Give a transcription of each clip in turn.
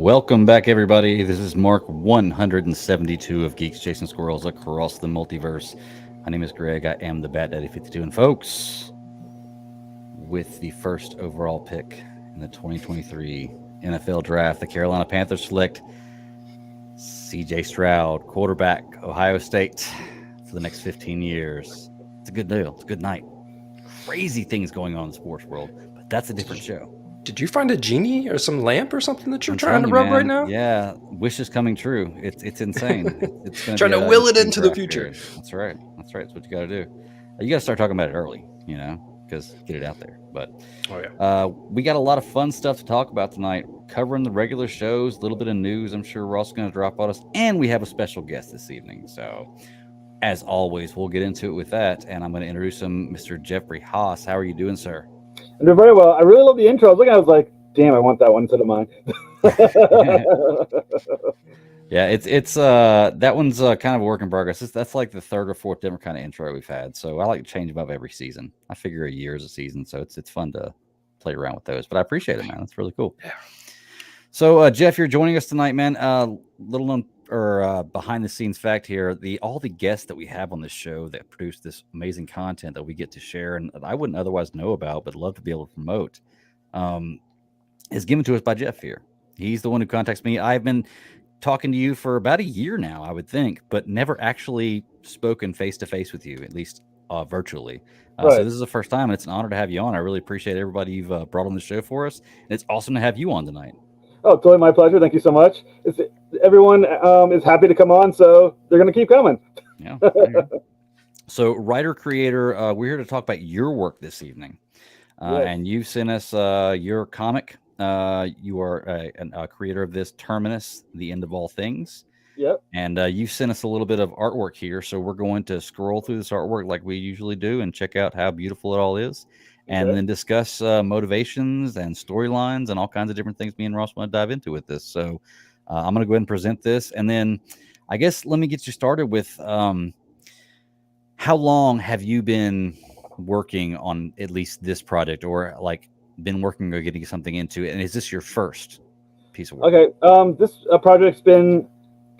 Welcome back, everybody. This is Mark 172 of Geeks Chasing Squirrels Across the Multiverse. My name is Greg. I am the Bat Daddy 52. And folks, with the first overall pick in the 2023 NFL Draft, the Carolina Panthers select CJ Stroud, quarterback, Ohio State, for the next 15 years. It's a good deal. It's a good night. Crazy things going on in the sports world, but that's a different show. Did you find a genie or some lamp or something that you're I'm trying to telling you, rub right man. now? Yeah, wish is coming true. It's insane. It's going to Trying be to an will it insane into the draft future. period. That's right. That's right. That's what you got to do. You got to start talking about it early, because get it out there. But we got a lot of fun stuff to talk about tonight. Covering the regular shows, a little bit of news. I'm sure Ross is going to drop on us, and we have a special guest this evening. So, as always, we'll get into it with that. And I'm going to introduce him, Mr. Jeffrey Haas. How are you doing, sir? I'm doing very well. I really love the intro. I was like, damn, I want that one instead of mine. Yeah, it's that one's kind of a work in progress. That's like the third or fourth different kind of intro we've had. So I like to change them up every season. I figure a year is a season, so it's fun to play around with those. But I appreciate it, man. That's really cool. Yeah. So Jeff, you're joining us tonight, man. Little known or behind the scenes fact here: all the guests that we have on this show that produce this amazing content that we get to share and that I wouldn't otherwise know about, but love to be able to promote, is given to us by Jeff here. He's the one who contacts me. I've been talking to you for about a year now, I would think, but never actually spoken face to face with you, at least virtually. Right. So this is the first time, and it's an honor to have you on. I really appreciate everybody you've brought on the show for us, and it's awesome to have you on tonight. Oh, totally my pleasure. Thank you so much. Everyone is happy to come on, so they're going to keep coming. Yeah. So, writer creator, we're here to talk about your work this evening, Yes. and you've sent us your comic. You are a creator of this Terminus, the End of All Things. Yep. And you sent us a little bit of artwork here, so we're going to scroll through this artwork like we usually do and check out how beautiful it all is, and Okay. then discuss motivations and storylines and all kinds of different things me and Ross want to dive into with this. So I'm going to go ahead and present this, and then I guess let me get you started with how long have you been working on at least this project, or like been working or getting something into it, and is this your first piece of work? Okay. This project's been.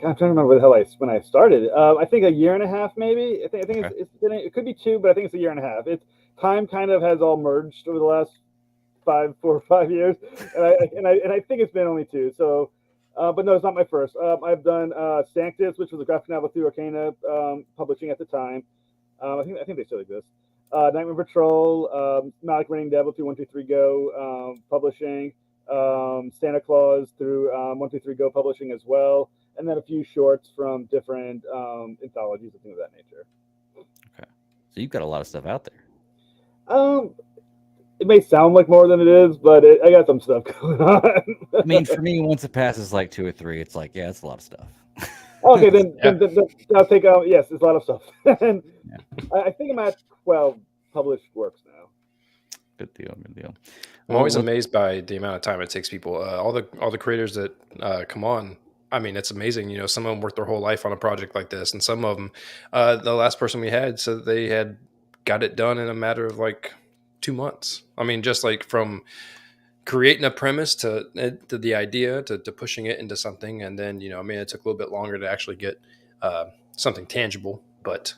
God, I'm trying to remember when I started. I think a year and a half, maybe. I think Okay. it could be two, but I think it's a year and a half. Time kind of has all merged over the last 4 or 5 years, and I think it's been only two. So, but no, it's not my first. I've done Sanctus, which was a graphic novel through Arcana Publishing at the time. I think they still exist. Nightmare Patrol, Malik Running Devil through 123 Go Publishing, Santa Claus through 123 Go Publishing as well, and then a few shorts from different anthologies and things of that nature. Okay. So you've got a lot of stuff out there. It may sound like more than it is, but I got some stuff going on. I mean, for me, once it passes like 2 or 3, it's like, yeah, it's a lot of stuff. Okay, then I'll take out. Yes, it's a lot of stuff. And I think I'm at 12 published works now. Good deal. Good deal. I'm always amazed by the amount of time it takes people. All the creators that come on. I mean, it's amazing. You know, some of them work their whole life on a project like this, and some of them, the last person we had said they had got it done in a matter of like 2 months. I mean, just like from creating a premise to the idea to pushing it into something, and then I mean, it took a little bit longer to actually get something tangible, but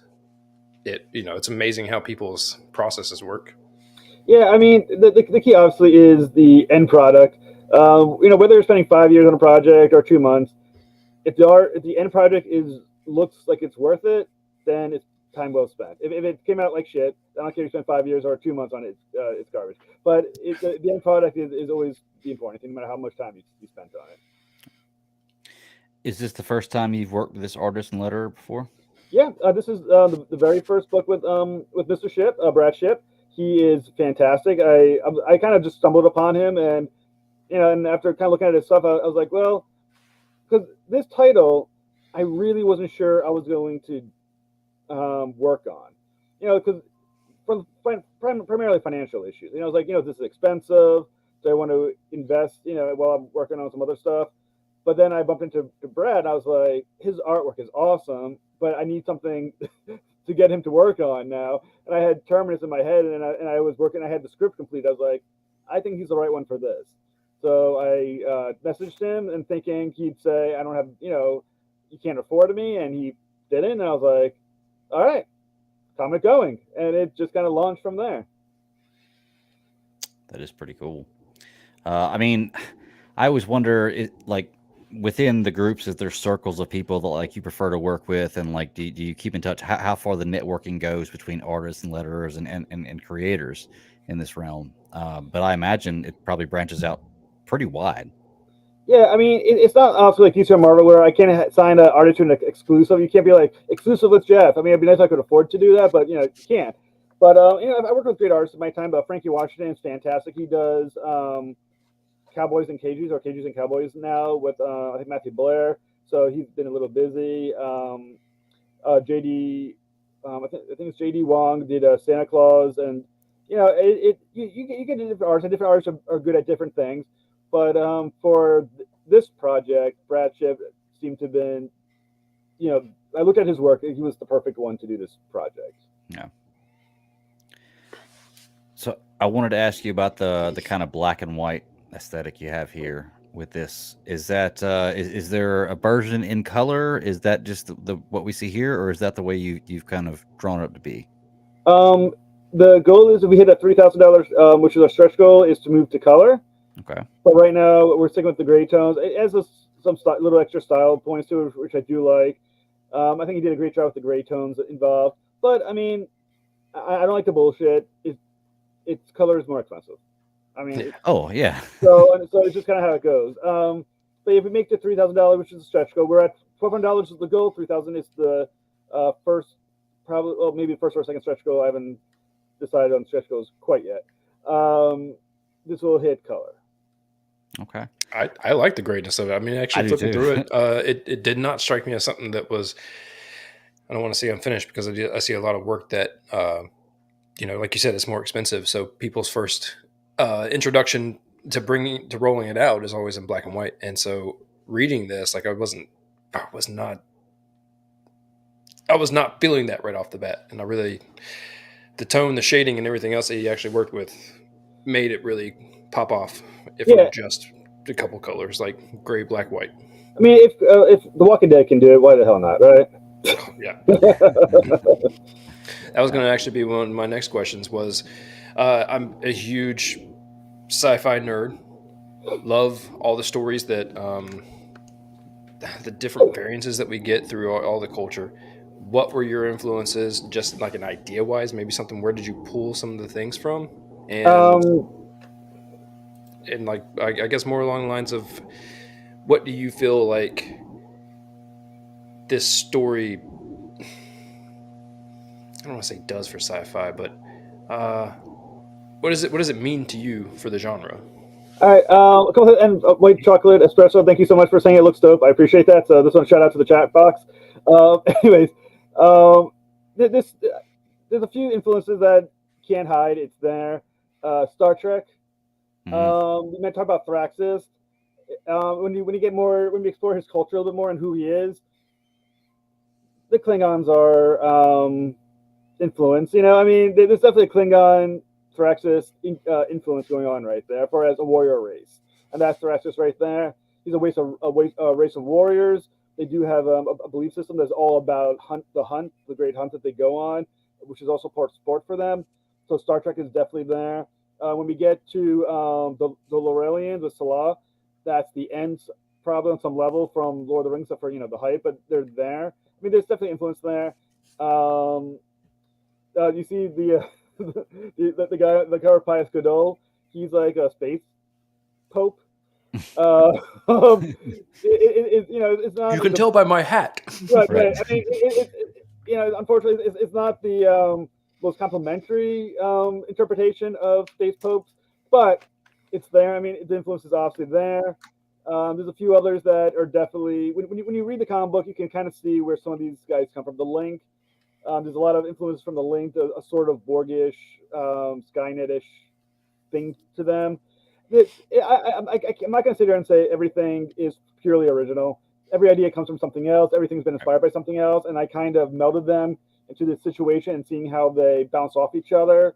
it's amazing how people's processes work. Yeah, I mean, the key obviously is the end product. Whether you're spending 5 years on a project or 2 months, if the end project looks like it's worth it, then it's time well spent. If it came out like shit, I don't care if you spend 5 years or 2 months on it, it's garbage. But the end product is always the important thing, no matter how much time you spent on it. Is this the first time you've worked with this artist and letterer before? Yeah, this is the very first book with Mr. Ship, Brad Ship. He is fantastic. I kind of just stumbled upon him, and and after kind of looking at his stuff, I was like, well, because this title, I really wasn't sure I was going to work on, because primarily financial issues. I was like, this is expensive, so I want to invest, while I'm working on some other stuff. But then I bumped into Brad, and I was like, his artwork is awesome, but I need something to get him to work on now. And I had Terminus in my head, and I was working. I had the script complete. I was like, I think he's the right one for this. So I messaged him and thinking he'd say, I don't have, you can't afford me. And he didn't. And I was like, all right, comic going. And it just kind of launched from there. That is pretty cool. I mean, I always wonder, like, within the groups, is there circles of people that like you prefer to work with, and like, do you keep in touch? How far the networking goes between artists and letterers and creators in this realm? But I imagine it probably branches out pretty wide. Yeah, I mean, it's not also like DC or Marvel where I can't sign an artist to an exclusive. You can't be like exclusive with Jeff. I mean, it'd be nice if I could afford to do that, but you can't. But I worked with great artists in my time. But Frankie Washington is fantastic. He does Cowboys and Cajuns, or Cajuns and Cowboys now with I think Matthew Blair. So he's been a little busy. JD, I think it's JD Wong did Santa Claus, and you get different artists, and different artists are good at different things. But for this project, Brad Shipp seemed to have been, I looked at his work. He was the perfect one to do this project. Yeah. So I wanted to ask you about the kind of black and white aesthetic you have here with this. Is that is there a version in color? Is that just the what we see here, or is that the way you've kind of drawn it up to be? The goal is, if we hit at $3,000, which is our stretch goal, is to move to color. Okay. But right now we're sticking with the gray tones. It has some little extra style points to it, which I do like. I think he did a great job with the gray tones involved. But I mean, I don't like the bullshit. Its color is more expensive. I mean, oh yeah. so it's just kind of how it goes. But if we make the $3,000, which is the stretch goal, we're at $1,200 is the goal. $3,000 is the first, probably, well, maybe first or second stretch goal. I haven't decided on stretch goals quite yet. This will hit color. Okay. I like the greatness of it. I mean, actually flipping through it, it did not strike me as something that was, I don't want to say unfinished, because I see a lot of work that, like you said, it's more expensive. So people's first introduction to rolling it out is always in black and white. And so reading this, like I was not feeling that right off the bat. And the tone, the shading, and everything else that he actually worked with made it really pop off. If it were just a couple colors, like gray, black, white. I mean, if The Walking Dead can do it, why the hell not, right? Yeah. That was going to actually be one of my next questions. Was I'm a huge sci-fi nerd. Love all the stories that the different variances that we get through all the culture. What were your influences, just like an idea wise? Maybe something. Where did you pull some of the things from? And like, I guess more along the lines of, what do you feel like this story, I don't want to say does for sci-fi, but what does it mean to you for the genre? All right, go ahead and white chocolate espresso. Thank you so much for saying it looks dope. I appreciate that. So this one, shout out to the chat box. Anyways, there's a few influences that can't hide. It's there. Star Trek. Mm-hmm. We might talk about Thraxis. When we explore his culture a little bit more and who he is, the Klingons are influenced. I mean, there's definitely a Klingon Thraxis influence going on right there, as far as a warrior race, and that's Thraxis right there. He's a race of warriors. They do have a belief system that's all about the great hunt that they go on, which is also part sport for them. So Star Trek is definitely there. When we get to the Lorelians with Salah, that's the end, probably on some level from Lord of the Rings, except for the hype, but they're there. I mean, there's definitely influence there. You see the guy, the cover Pius Godol, he's like a space pope. It's not. You can tell by my hat. Right. I mean, unfortunately, it's not the most complimentary interpretation of space popes, but it's there. I mean, the influence is obviously there. There's a few others that are definitely, when you read the comic book, you can kind of see where some of these guys come from. The Link, there's a lot of influence from the Link, a sort of Borgish, Skynet-ish thing to them. I'm not going to sit here and say everything is purely original. Every idea comes from something else. Everything's been inspired by something else, and I kind of melded them into this situation and seeing how they bounce off each other.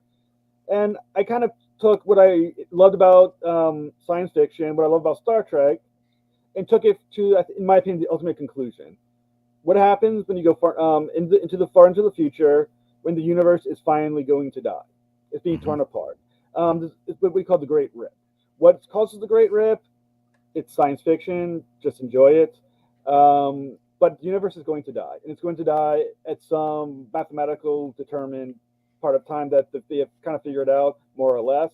And I kind of took what I loved about science fiction, what I love about Star Trek, and took it to, in my opinion, the ultimate conclusion. What happens when you go far into the future, when the universe is finally going to die? It's being torn apart. It's what we call the Great Rip. What causes the Great Rip? It's science fiction. Just enjoy it. But the universe is going to die, and it's going to die at some mathematical determined part of time that they have kind of figured out, more or less.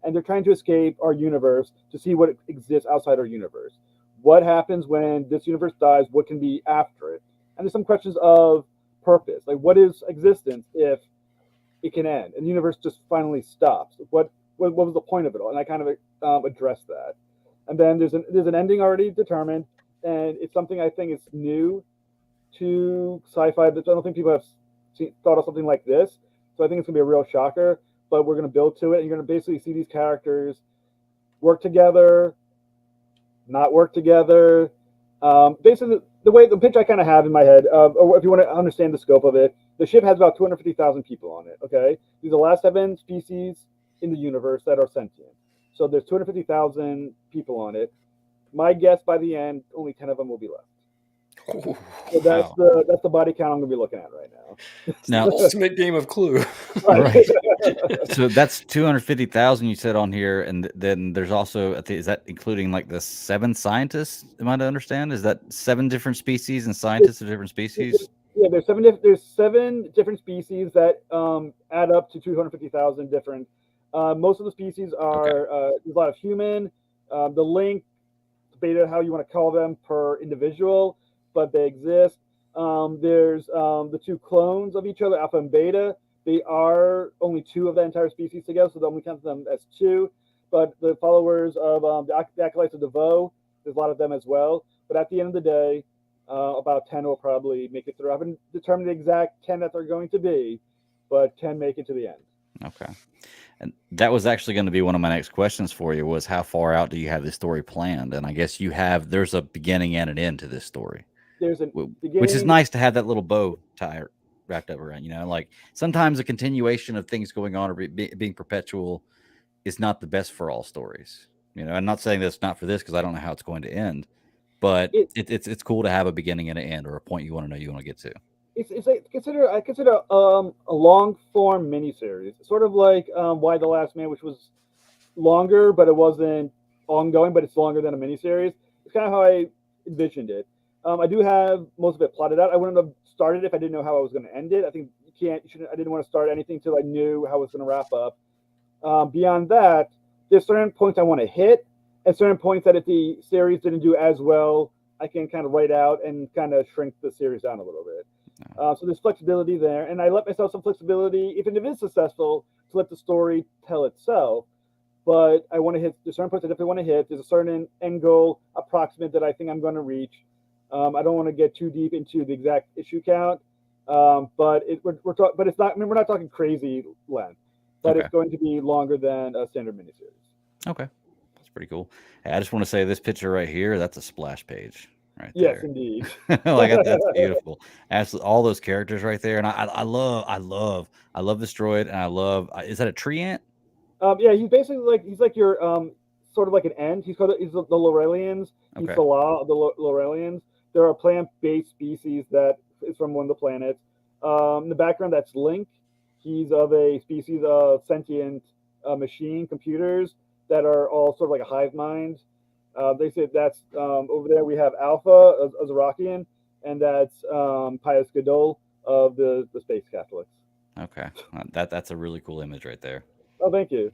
And they're trying to escape our universe to see what exists outside our universe. What happens when this universe dies? What can be after it? And there's some questions of purpose, like what is existence if it can end and the universe just finally stops? What was the point of it all? And I kind of addressed that. And then there's an ending already determined, and it's something I think is new to sci-fi. That I don't think people have thought of something like this. So I think it's gonna be a real shocker. But we're gonna build to it, and you're gonna basically see these characters work together, not work together. Basically, the pitch I kind of have in my head, or if you want to understand the scope of it, the ship has about 250,000 people on it. Okay, these are the last 7 species in the universe that are sentient. So there's 250,000 people on it. My guess by the end, only 10 of them will be left. Oh, So that's the body count I'm gonna be looking at right now. Now, the ultimate game of Clue. right. So that's 250,000 you said on here, and then there's also, is that including like the 7 scientists? Am I to understand? Is that 7 different species and scientists of different species? Yeah, there's 7 different species that add up to 250,000 different. Most of the species are there's a lot of human. The link, beta, how you want to call them per individual, but they exist. There's the 2 clones of each other, alpha and beta. They are only 2 of the entire species together, so they only count them as 2. But the followers of the acolytes of DeVoe, there's a lot of them as well. But at the end of the day, about 10 will probably make it through. I haven't determined the exact 10 that they're going to be, but 10 make it to the end. Okay. And that was actually going to be one of my next questions for you, was how far out do you have this story planned? And I guess there's a beginning and an end to this story. There's which is nice to have that little bow tie wrapped up around, like sometimes a continuation of things going on or being perpetual is not the best for all stories. I'm not saying that's not for this, because I don't know how it's going to end, but it's cool to have a beginning and an end, or a point you want to get to. It's like I consider a long form miniseries, sort of like Why the Last Man, which was longer, but it wasn't ongoing, but it's longer than a miniseries. It's kind of how I envisioned it. I do have most of it plotted out. I wouldn't have started if I didn't know how I was going to end it. I think I didn't want to start anything till I knew how it was going to wrap up. Beyond that, there's certain points I want to hit, and certain points that if the series didn't do as well, I can kind of write out and kind of shrink the series down a little bit. So there's flexibility there, and I let myself some flexibility, even if it is successful, to let the story tell itself. But I want to hit, there's certain points I definitely want to hit. There's a certain end goal approximate that I think I'm going to reach. I don't want to get too deep into the exact issue count, but it's not. I mean, we're not talking crazy length, but it's going to be longer than a standard miniseries. Okay, that's pretty cool. Hey, I just want to say this picture right here, that's a splash page. Right yes, there. indeed. Like that's beautiful. Absolutely, all those characters right there, and I love this droid, and I love. Is that a tree ant? Yeah, he's basically he's like your sort of like an ant. He's the Lorelians. He's the Lorelians. They're a plant-based species that is from one of the planets. In the background, that's Link. He's of a species of sentient machine computers that are all sort of like a hive mind. They say that's over there. We have Alpha, a Zorakian, and that's Pius Gadol of the Space Catholics. Okay, that's a really cool image right there. Oh, thank you.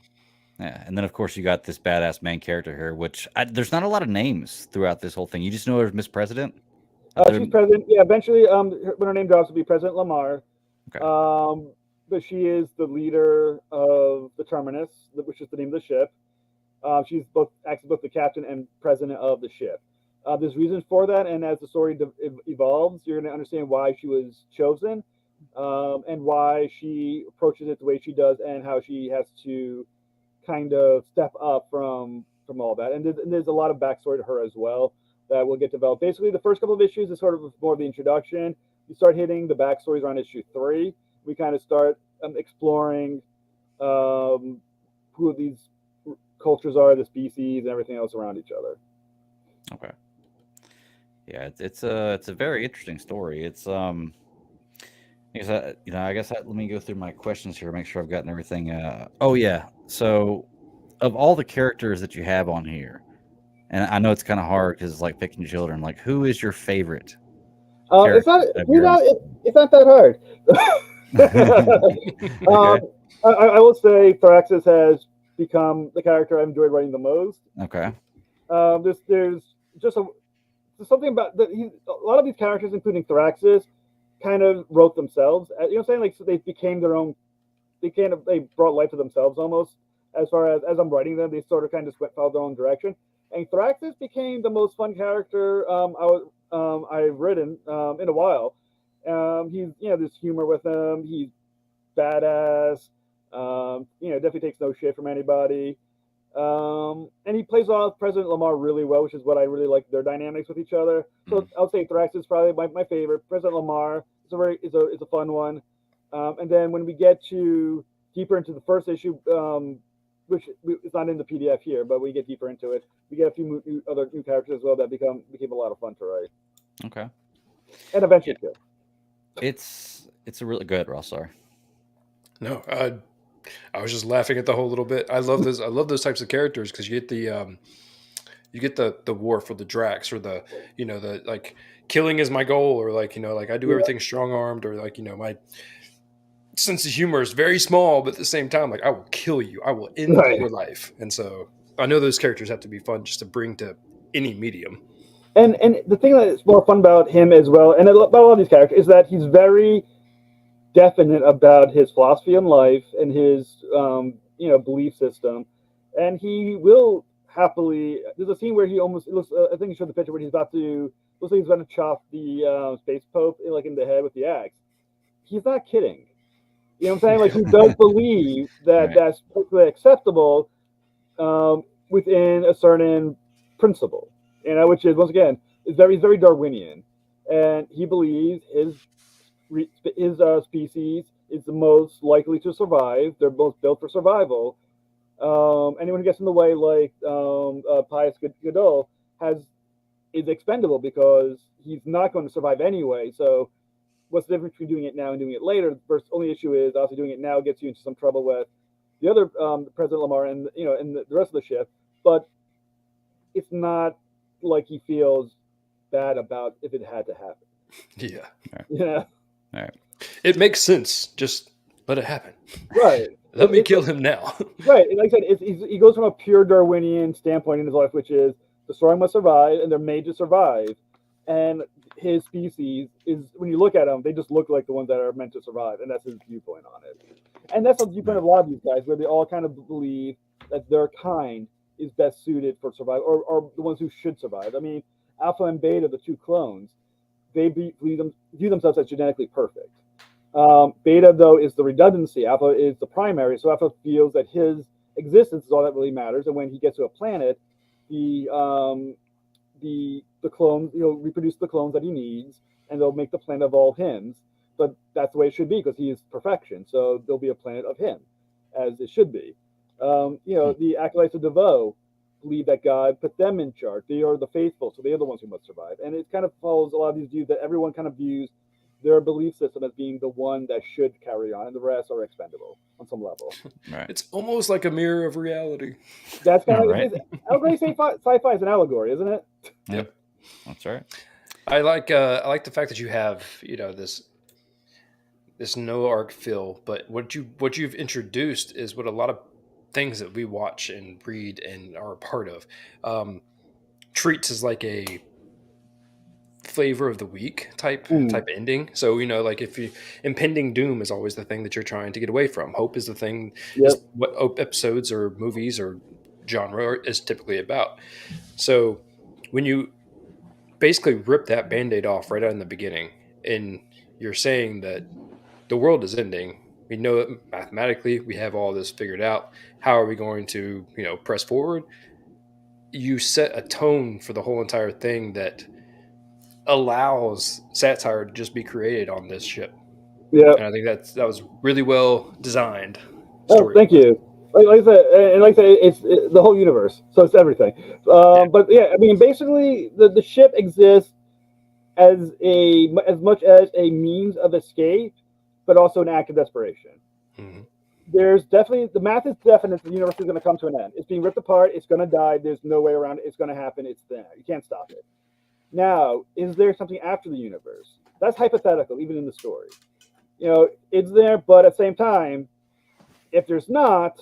Yeah, and then of course you got this badass main character here, which there's not a lot of names throughout this whole thing. You just know her as Miss President. She's president. Yeah, eventually, when her name drops, will be President Lamar. Okay. But she is the leader of the Terminus, which is the name of the ship. She's actually both the captain and president of the ship. There's reasons for that, and as the story evolves, you're going to understand why she was chosen, and why she approaches it the way she does, and how she has to kind of step up from all that. And there's a lot of backstory to her as well that will get developed. Basically, the first couple of issues is sort of more of the introduction. You start hitting the backstories around issue 3. We kind of start exploring who these cultures are, the species, and everything else around each other. Okay. Yeah, it's a very interesting story. It's I guess let me go through my questions here, make sure I've gotten everything. Oh yeah. So, of all the characters that you have on here, and I know it's kind of hard because it's like picking children. Like, who is your favorite character? It's not that hard. Okay. I will say Thraxis has become the character I've enjoyed writing the most. Okay. There's something about a lot of these characters, including Thraxis, kind of wrote themselves. You know what I'm saying? Like, so they became their own. They brought life to themselves almost. As far as I'm writing them, they sort of kind of followed their own direction. And Thraxis became the most fun character I've written in a while. He's there's humor with him. He's badass. Definitely takes no shit from anybody. And he plays off President Lamar really well, which is what I really like their dynamics with each other. So I'll say Thraxis is probably my favorite. President Lamar is a fun one. And then when we get deeper into the first issue, which is not in the PDF here, but we get deeper into it, we get a few other new characters as well that became a lot of fun to write. Okay. And eventually too. It's a really good, Ross. Sorry. No, I was just laughing at the whole little bit. I love those types of characters because you get the war for the Drax, or the like killing is my goal, or like I do everything strong armed, or like my sense of humor is very small, but at the same time, like I will kill you, I will end your life. And so I know those characters have to be fun just to bring to any medium. And the thing that is more fun about him as well, and about all these characters, is that he's very definite about his philosophy in life and his belief system, and he will happily. There's a scene where he almost looks. I think you showed the picture where he's about to. Looks like he's going to chop the space pope in the head with the axe. He's not kidding. You know what I'm saying? Like, he does believe that that's perfectly acceptable within a certain principle, which is, once again, is very Darwinian, and he believes his species is the most likely to survive. They're both built for survival. Anyone who gets in the way, like Pius Godot, is expendable because he's not going to survive anyway. So what's the difference between doing it now and doing it later? The first only issue is obviously doing it now gets you into some trouble with the other President Lamar and and the rest of the ship. But it's not like he feels bad about if it had to happen. Yeah. Yeah. All right. It makes sense. Just let it happen. Right. Let me kill him now. Right. Like I said, he goes from a pure Darwinian standpoint in his life, which is the strong must survive, and they're made to survive. And his species is, when you look at them, they just look like the ones that are meant to survive, and that's his viewpoint on it. And that's the viewpoint of a lot of these guys, where they all kind of believe that their kind is best suited for survival, or the ones who should survive. I mean, Alpha and Beta, the two clones, they view themselves as genetically perfect. Beta, though, is the redundancy. Alpha is the primary, so Alpha feels that his existence is all that really matters. And when he gets to a planet, the clones, reproduce the clones that he needs, and they'll make the planet of all hims. But that's the way it should be, because he is perfection. So there'll be a planet of him, as it should be. The acolytes of Devoe believe that God put them in charge. They are the faithful, so they are the ones who must survive. And it kind of follows a lot of these views that everyone kind of views their belief system as being the one that should carry on, and the rest are expendable on some level. Right. It's almost like a mirror of reality. That's kind of right. I would really say sci-fi is an allegory, isn't it? Yep, that's right. I like the fact that you have this no arc feel, but what you've introduced is what a lot of things that we watch and read and are a part of treats as like a flavor of the week type ending. So like if impending doom is always the thing that you're trying to get away from. Hope is the thing. Yep. Is what episodes or movies or genre is typically about. So when you basically rip that band-aid off right out in the beginning, and you're saying that the world is ending, we know it mathematically, we have all this figured out, how are we going to press forward? You set a tone for the whole entire thing that allows satire to just be created on this ship. Yeah. And I think that was really well designed. Oh, thank you. like I said, and like I said, it's the whole universe, so it's everything. But yeah, I mean, basically, the ship exists as much as a means of escape, but also an act of desperation. Mm-hmm. There's definitely the math is definite. The universe is going to come to an end. It's being ripped apart. It's going to die. There's no way around it. It's going to happen. It's there. You can't stop it. Now, is there something after the universe? That's hypothetical, even in the story. It's there, but at the same time, if there's not,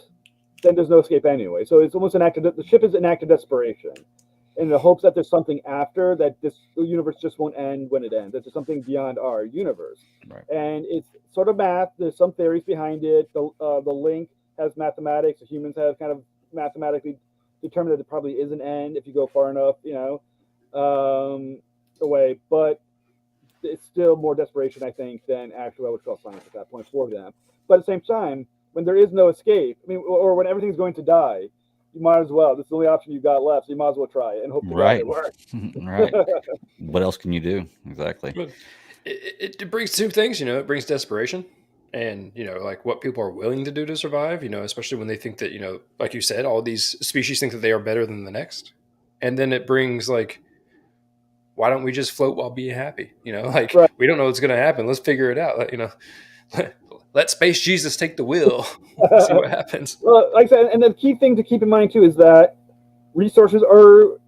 then there's no escape anyway. So it's almost the ship is an act of desperation, in the hopes that there's something after, that the universe just won't end when it ends. That there's something beyond our universe. Right. And it's sort of math. There's some theories behind it. The link has mathematics. The humans have kind of mathematically determined that there probably is an end if you go far enough, away. But it's still more desperation, I think, than actual, I would call science at that point for them. But at the same time, when there is no escape, or when everything's going to die, you might as well. This is the only option you've got left, so you might as well try it and hope it works. Right. What else can you do? Exactly. It brings two things, it brings desperation and, like what people are willing to do to survive, especially when they think that, like you said, all these species think that they are better than the next. And then it brings like, why don't we just float while being happy? We don't know what's going to happen. Let's figure it out. Let Space Jesus take the wheel. See what happens. Well, like I said, and the key thing to keep in mind too is that resources are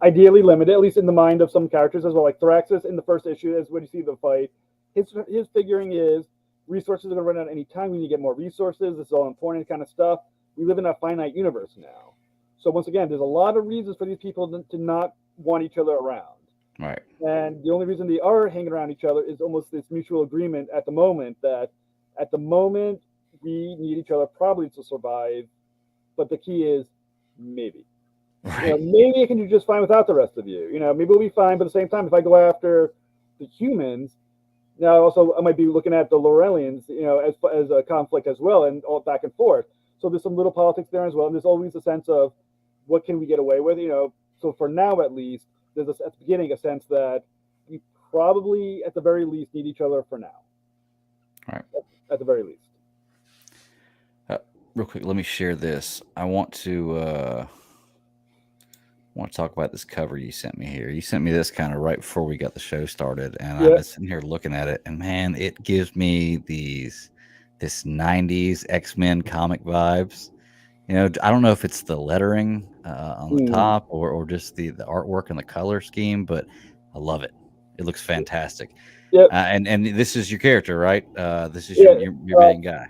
ideally limited, at least in the mind of some characters as well. Like Thraxus in the first issue, is when you see the fight, his figuring is resources are going to run out any time. We need to get more resources. This is all important kind of stuff. We live in a finite universe now, so once again, there's a lot of reasons for these people to not want each other around. Right. And the only reason they are hanging around each other is almost this mutual agreement at the moment that at the moment we need each other probably to survive, but the key is maybe. Right. Maybe it can do just fine without the rest of you. Maybe we'll be fine, but at the same time, if I go after the humans, now also I might be looking at the Lorelians, as a conflict as well, and all back and forth. So there's some little politics there as well, and there's always a sense of what can we get away with, So for now, at least, there's at the beginning a sense that we probably, at the very least, need each other for now. Right. At the very least. Real quick, let me share this. I want to talk about this cover you sent me here. You sent me this kind of right before we got the show started, and I've been sitting here looking at it, and man, it gives me this 90s X-Men comic vibes. I don't know if it's the lettering on the top or just the artwork and the color scheme, but I love it. It looks fantastic. Yep. And this is your character, right? This is your main guy.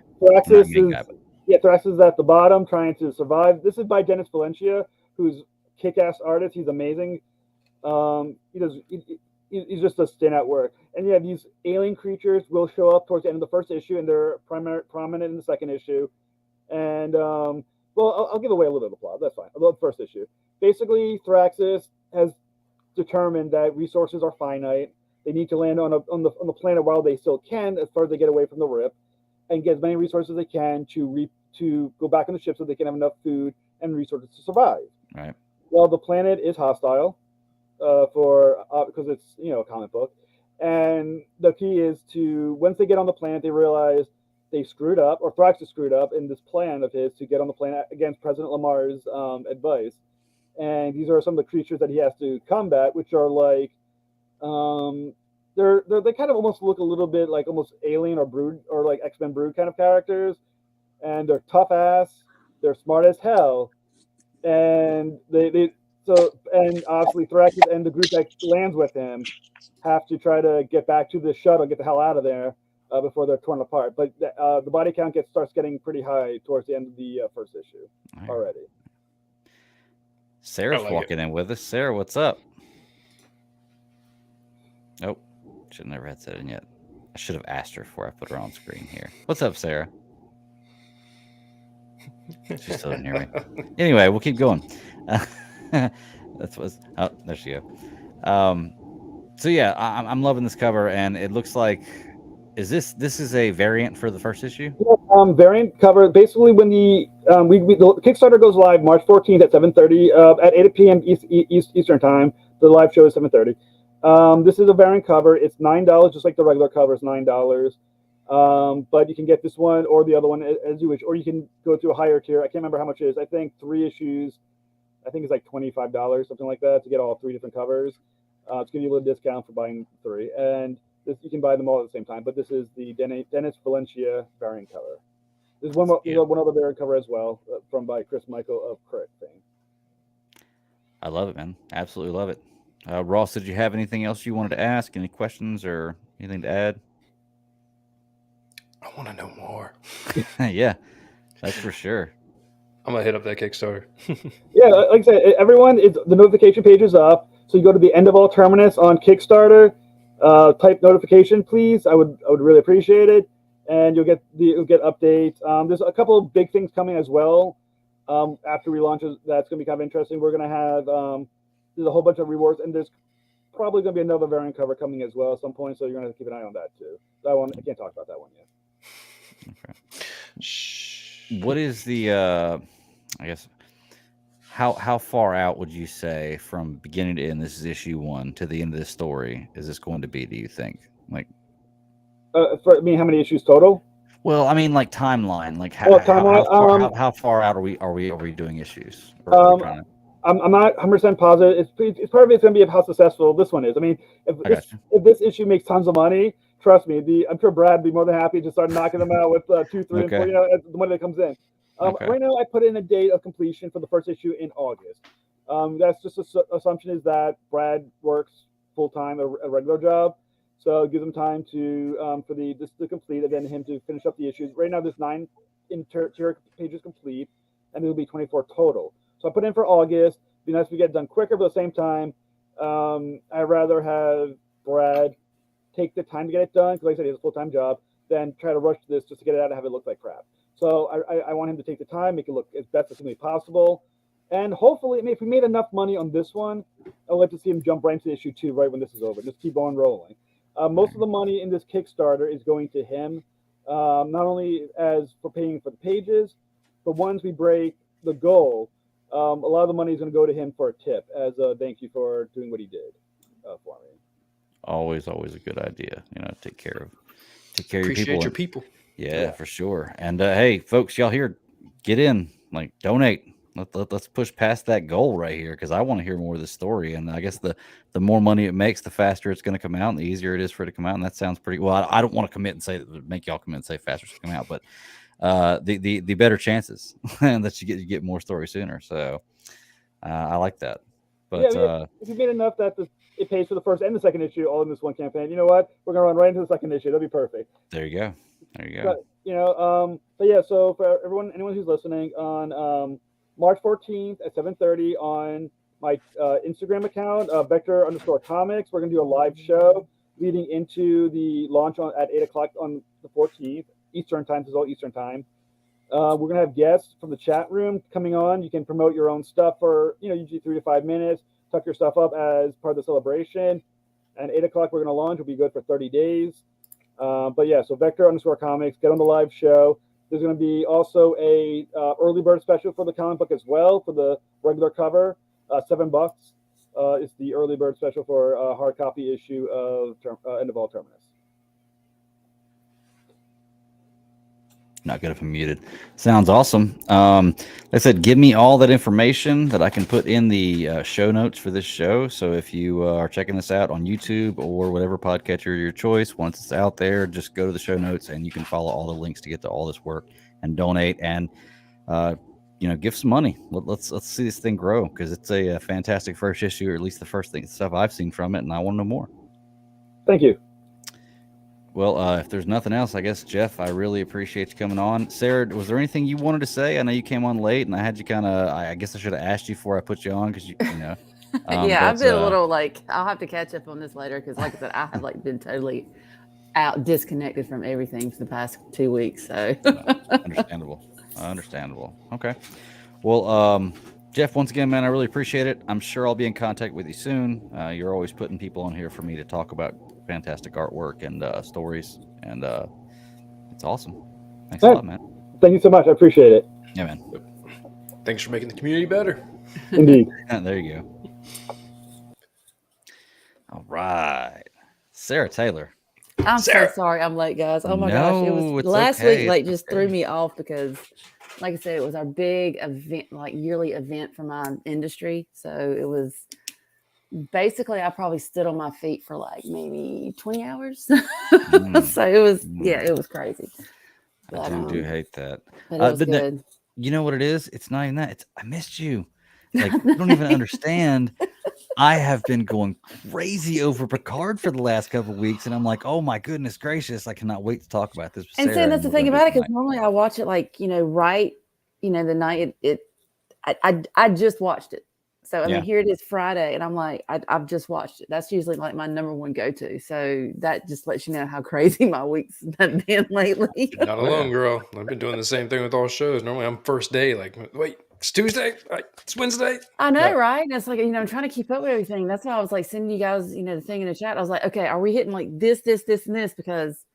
Thraxus is at the bottom trying to survive. This is by Dennis Valencia, who's kick-ass artist. He's amazing. He's just a standout work. And yeah, these alien creatures will show up towards the end of the first issue, and they're prominent in the second issue. And I'll give away a little bit of the plot. That's fine. About the first issue. Basically, Thraxus has determined that resources are finite. They need to land on the planet while they still can, as far as they get away from the rip, and get as many resources as they can to go back on the ship so they can have enough food and resources to survive. Right. Well, the planet is hostile because it's a comic book, and the key is to once they get on the planet, they realize they screwed up, or Thraxus screwed up in this plan of his to get on the planet against President Lamar's advice. And these are some of the creatures that he has to combat, which are like, they kind of almost look a little bit like almost Alien or Brood or like X-Men Brood kind of characters, and they're tough ass, they're smart as hell, and and obviously Thraxus and the group that lands with him have to try to get back to the shuttle, get the hell out of there. Before they're torn apart, but the body count starts getting pretty high towards the end of the first issue already. Sarah's walking in with us. Sarah, what's up? Nope, should have never had said it yet. I should have asked her before I put her on screen here. What's up, Sarah? She still didn't hear me. Anyway, we'll keep going. There she go. So yeah, I'm loving this cover, and it looks like. Is this is a variant for the first issue? Yeah, variant cover. Basically, when the Kickstarter goes live March 14th at 7:30 at 8 p.m. Eastern time. The live show is 7:30. This is a variant cover. It's $9, just like the regular cover is $9. But you can get this one or the other one as you wish, or you can go to a higher tier. I can't remember how much it is. I think 3 issues, I think it's like $25, something like that, to get all 3 different covers. It's giving you a little discount for buying 3, and you can buy them all at the same time. But this is the Dennis Valencia variant cover. There's one other variant cover as well from by Chris Michael of Crit fame. I love it, man. Absolutely love it. Ross, did you have anything else you wanted to ask? Any questions or anything to add? I want to know more. Yeah, that's for sure. I'm gonna hit up that Kickstarter. Yeah, like I said, everyone, the notification page is up. So you go to the End of All Terminus on Kickstarter. Type notification, please. I would really appreciate it, and you'll get updates. There's a couple of big things coming as well. After we launch, that's going to be kind of interesting. We're going to have there's a whole bunch of rewards, and there's probably going to be another variant cover coming as well at some point. So you're going to keep an eye on that too. That one, I can't talk about that one yet. Okay. What is the I guess how far out would you say from beginning to end, this is issue 1, to the end of this story, is this going to be, do you think? Like for me, how many issues total? Well, I mean, like timeline, like how far out are we doing issues? I'm not 100% positive. It's part of it's going to be how successful this one is. I mean, if this issue makes tons of money, trust me, I'm sure Brad would be more than happy to start knocking them out with 2, 3, and 4. The money that comes in. Right now, I put in a date of completion for the first issue in August. That's just assumption is that Brad works full time, a regular job, so it gives him time to for this to complete, and then him to finish up the issues. Right now, there's 9 interior pages complete, and there'll be 24 total. So I put in for August. It'd be nice if we get it done quicker, but at the same time, I'd rather have Brad take the time to get it done, because like I said, he has a full time job, than try to rush this just to get it out and have it look like crap. So I want him to take the time, make it look as best as humanly possible. And hopefully, if we made enough money on this one, I'd like to see him jump right into issue 2 right when this is over. Just keep on rolling. Most of the money in this Kickstarter is going to him, not only as for paying for the pages, but once we break the goal, a lot of the money is going to go to him for a tip as a thank you for doing what he did for me. Always a good idea. Take care of your people. Appreciate your people. Yeah, for sure. And hey, folks, y'all here, get in, like donate. Let's push past that goal right here, because I want to hear more of this story. And I guess the more money it makes, the faster it's going to come out, and the easier it is for it to come out. And that sounds pretty well. I don't want to commit and say make y'all commit and say faster to come out, but the better chances that you get more stories sooner. So I like that. But if you made enough that it pays for the first and the second issue all in this one campaign, you know what? We're gonna run right into the second issue. That'd be perfect. There you go. But, but yeah. So for anyone who's listening, on March 14th at 7:30 on my Instagram account, Vector_Comics, we're gonna do a live show leading into the launch at 8 o'clock on the 14th Eastern time. This is all Eastern time. We're gonna have guests from the chat room coming on. You can promote your own stuff for usually 3 to 5 minutes. Tuck your stuff up as part of the celebration. And 8 o'clock we're gonna launch. It'll be good for 30 days. But yeah, so Vector_Comics, get on the live show. There's gonna be also a early bird special for the comic book as well for the regular cover. $7 is the early bird special for a hard copy issue of End of All Terminus. Not good if I'm muted. Sounds awesome. Like I said, give me all that information that I can put in the show notes for this show. So if you are checking this out on YouTube or whatever podcatcher your choice, once it's out there, just go to the show notes and you can follow all the links to get to all this work and donate and give some money. Let's see this thing grow, because it's a fantastic first issue, or at least the first stuff I've seen from it, and I want to know more. Thank you. Well, if there's nothing else, I guess, Jeff, I really appreciate you coming on. Sarah, was there anything you wanted to say? I know you came on late, and I had you I guess I should have asked you before I put you on, because yeah, I've been a little I'll have to catch up on this later, because like I said, I have been totally disconnected from everything for the past 2 weeks. So Understandable. Okay. Well, Jeff, once again, man, I really appreciate it. I'm sure I'll be in contact with you soon. You're always putting people on here for me to talk about fantastic artwork and stories, and it's awesome. Thanks a lot, man. Thank you so much. I appreciate it. Yeah, man. Thanks for making the community better. Indeed. There you go. All right, Sarah Taylor. I'm Sarah. so sorry I'm late, guys. Oh my No, gosh. It was it's last okay. week, like, It's just okay. threw me off because, like I said, it was our big event, like yearly event for my industry. So it was basically, I probably stood on my feet for like maybe 20 hours. So it was, it was crazy. But, I do hate that. But it was good. You know what it is? It's not even that. I missed you. Like, you don't even understand. I have been going crazy over Picard for the last couple of weeks, and I'm like, oh my goodness gracious, I cannot wait to talk about this with and Sarah. So that's the thing about it, because normally I watch it like, right, the night I just watched it. So I mean, here it is Friday, and I'm like, I've just watched it. That's usually like my number one go-to. So that just lets you know how crazy my weeks have been lately. Not alone, girl. I've been doing the same thing with all shows. Normally, I'm first day. Like, wait, it's Tuesday. It's Wednesday. I know, right? And it's like, I'm trying to keep up with everything. That's why I was like sending you guys, the thing in the chat. I was like, okay, are we hitting like this, and this? Because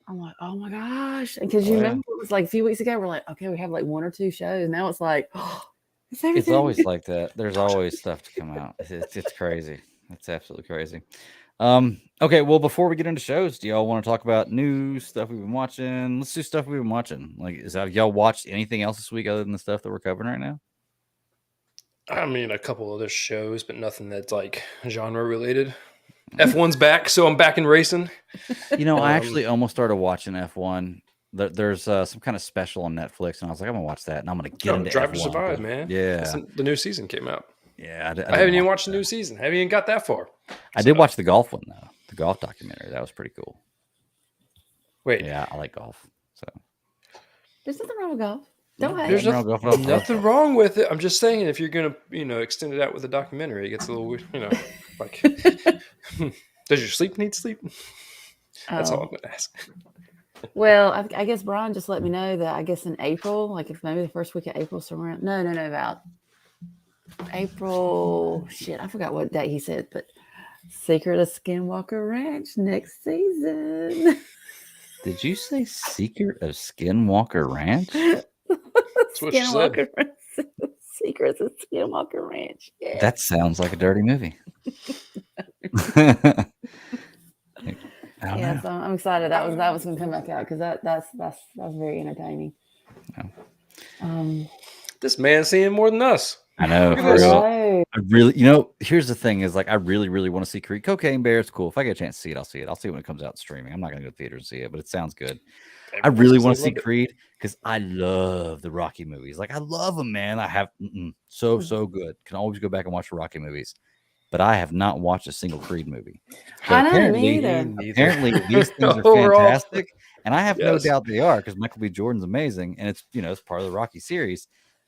I'm like, oh my gosh. Because you remember it was like a few weeks ago, we're like, okay, we have like one or two shows. Now it's like, oh, it's always like that. There's always stuff to come out. It's crazy. It's absolutely crazy. Okay, well, before we get into shows, do y'all want to talk about new stuff we've been watching? Let's do stuff we've been watching. Like, have y'all watched anything else this week other than the stuff that we're covering right now? I mean, a couple other shows, but nothing that's like genre related. F1's back, so I'm back in racing. I actually almost started watching F1. There's some kind of special on Netflix, and I was like, I'm gonna watch that, and I'm gonna get into Drive to F1. Survive, man. Yeah, the new season came out. Yeah, I haven't even watched the new season. Haven't even got that far. I did watch the golf one though, the golf documentary. That was pretty cool. Wait, yeah, I like golf. So there's nothing wrong with golf. Don't hate. There's nothing wrong with it. I'm just saying, if you're gonna, extend it out with a documentary, it gets a little weird. Like, does your sleep need sleep? That's all I'm gonna ask. Well, I guess Brian just let me know that I guess in April, like if maybe the first week of April, somewhere. No, about April. Shit, I forgot what date he said, but Secret of Skinwalker Ranch next season. Did you say Secret of Skinwalker Ranch? That's what Skinwalker Ranch. Secrets of Skinwalker Ranch. Yeah. That sounds like a dirty movie. So I'm excited that was going to come back out because that's very entertaining. Yeah. This man's seeing more than us. I know. For real. I really, here's the thing: is like I really, really want to see Creed. Cocaine Bear is cool. If I get a chance to see it, I'll see it. I'll see it when it comes out streaming. I'm not going to go to theater and see it, but it sounds good. I really want to see Creed because I love the Rocky movies. Like I love them, man. I have so good. Can always go back and watch the Rocky movies. But I have not watched a single Creed movie. I know, me either. Apparently, these things are fantastic, and I have no doubt they are because Michael B. Jordan's amazing, and it's it's part of the Rocky series.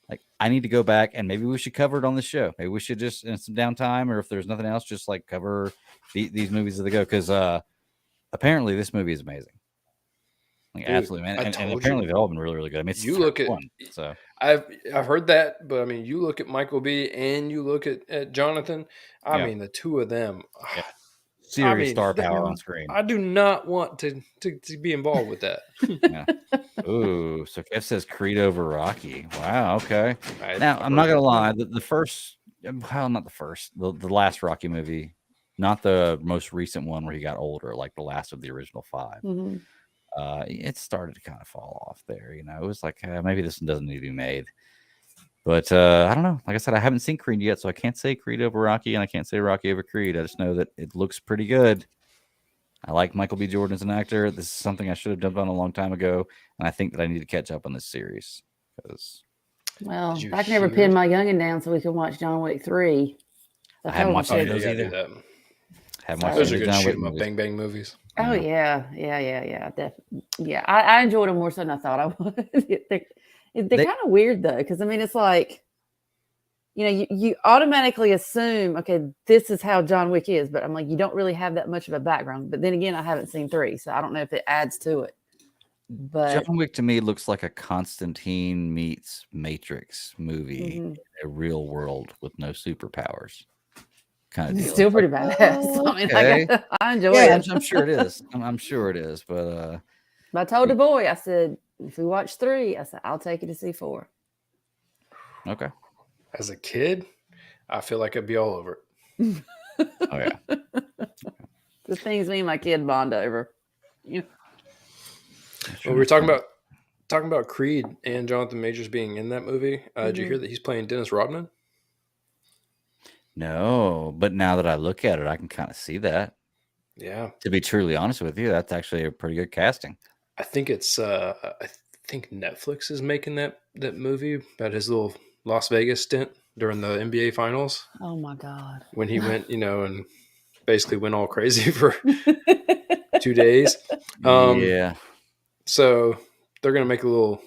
Like I need to go back, and maybe we should cover it on the show. Maybe we should just in some downtime, or if there's nothing else, just like cover these movies as they go. Because apparently, this movie is amazing. Like, absolutely, man, and apparently they've all been really, really good. I mean, you look at so I've heard that, but I mean, you look at Michael B. and you look at Jonathan. I mean, the two of them, serious star power on screen. I do not want to be involved with that. Ooh, so Kev says Creed over Rocky. Wow, okay. Now I'm not gonna lie, the first, well, not the first, the last Rocky movie, not the most recent one where he got older, like the last of the original 5. Mm-hmm. It started to kind of fall off there. It was like maybe this one doesn't need to be made. But I don't know. Like I said, I haven't seen Creed yet, so I can't say Creed over Rocky, and I can't say Rocky over Creed. I just know that it looks pretty good. I like Michael B. Jordan as an actor. This is something I should have jumped on a long time ago, and I think that I need to catch up on this series. Well, I can never pin my youngin' down so we can watch John Wick 3. I haven't watched those either. Those are good shoot 'em up bang bang movies. Oh yeah, definitely. Yeah, I enjoyed them more so than I thought I would. They're kind of weird though, because I mean, it's like, you automatically assume, okay, this is how John Wick is, but I'm like, you don't really have that much of a background. But then again, I haven't seen 3, so I don't know if it adds to it. But John Wick to me looks like a Constantine meets Matrix movie in a real world with no superpowers. Kind of deal. Still pretty badass. I mean, I enjoy it. I'm sure it is. I'm sure it is. But I told the boy, I said, if we watch 3, I said, I'll take you to see 4. Okay. As a kid, I feel like I'd be all over it. Oh yeah. the things me and my kid bond over. You know? Well, we were talking about Creed and Jonathan Majors being in that movie. Did you hear that he's playing Dennis Rodman? No, but now that I look at it, I can kind of see that. Yeah. To be truly honest with you, that's actually a pretty good casting. I think it's I think Netflix is making that movie about his little Las Vegas stint during the NBA finals. Oh my God. When he went, and basically went all crazy for 2 days. Yeah. So they're gonna make a little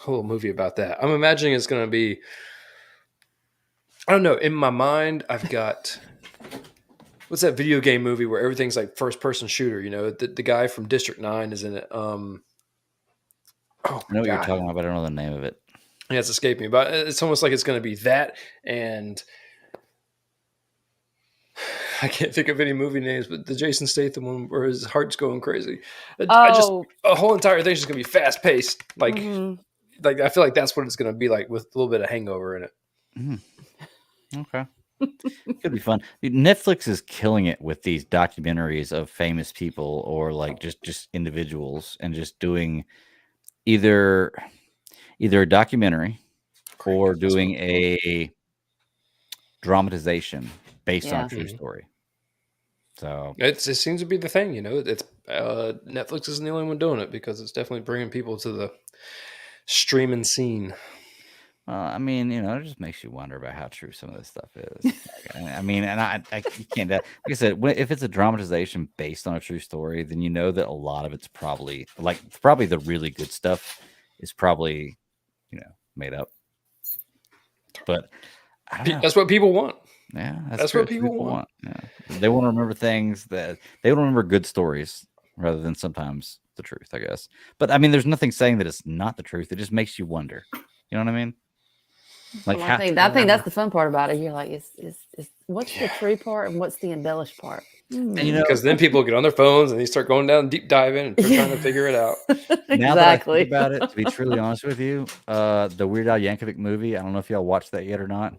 movie about that. I'm imagining it's gonna be, I don't know, in my mind, I've got what's that video game movie where everything's like first person shooter, the guy from District 9 is in it. I know what you're talking about, but I don't know the name of it. Yeah, it's escaped me, but it's almost like it's going to be that, and I can't think of any movie names, but the Jason Statham one where his heart's going crazy. A whole entire thing's just going to be fast paced. Like I feel like that's what it's going to be like with a little bit of Hangover in it. Okay. Could be fun. Netflix is killing it with these documentaries of famous people or like just individuals and just doing either a documentary or doing a dramatization based on a true story. So it seems to be the thing, it's Netflix isn't the only one doing it because it's definitely bringing people to the streaming scene. I mean, it just makes you wonder about how true some of this stuff is. I mean, and I you can't, like I said, if it's a dramatization based on a true story, then you know that a lot of it's probably the really good stuff is probably, made up. But that's what people want. Yeah, that's what people want. Yeah. They want to remember things they want to remember good stories rather than sometimes the truth, I guess. But I mean, there's nothing saying that it's not the truth. It just makes you wonder. You know what I mean? Like I think that's the fun part about it. You're like, is what's the true part and what's the embellished part? And, because then people get on their phones and they start going down deep diving and trying to figure it out. Now that I think about it, to be truly honest with you, the Weird Al Yankovic movie, I don't know if y'all watched that yet or not,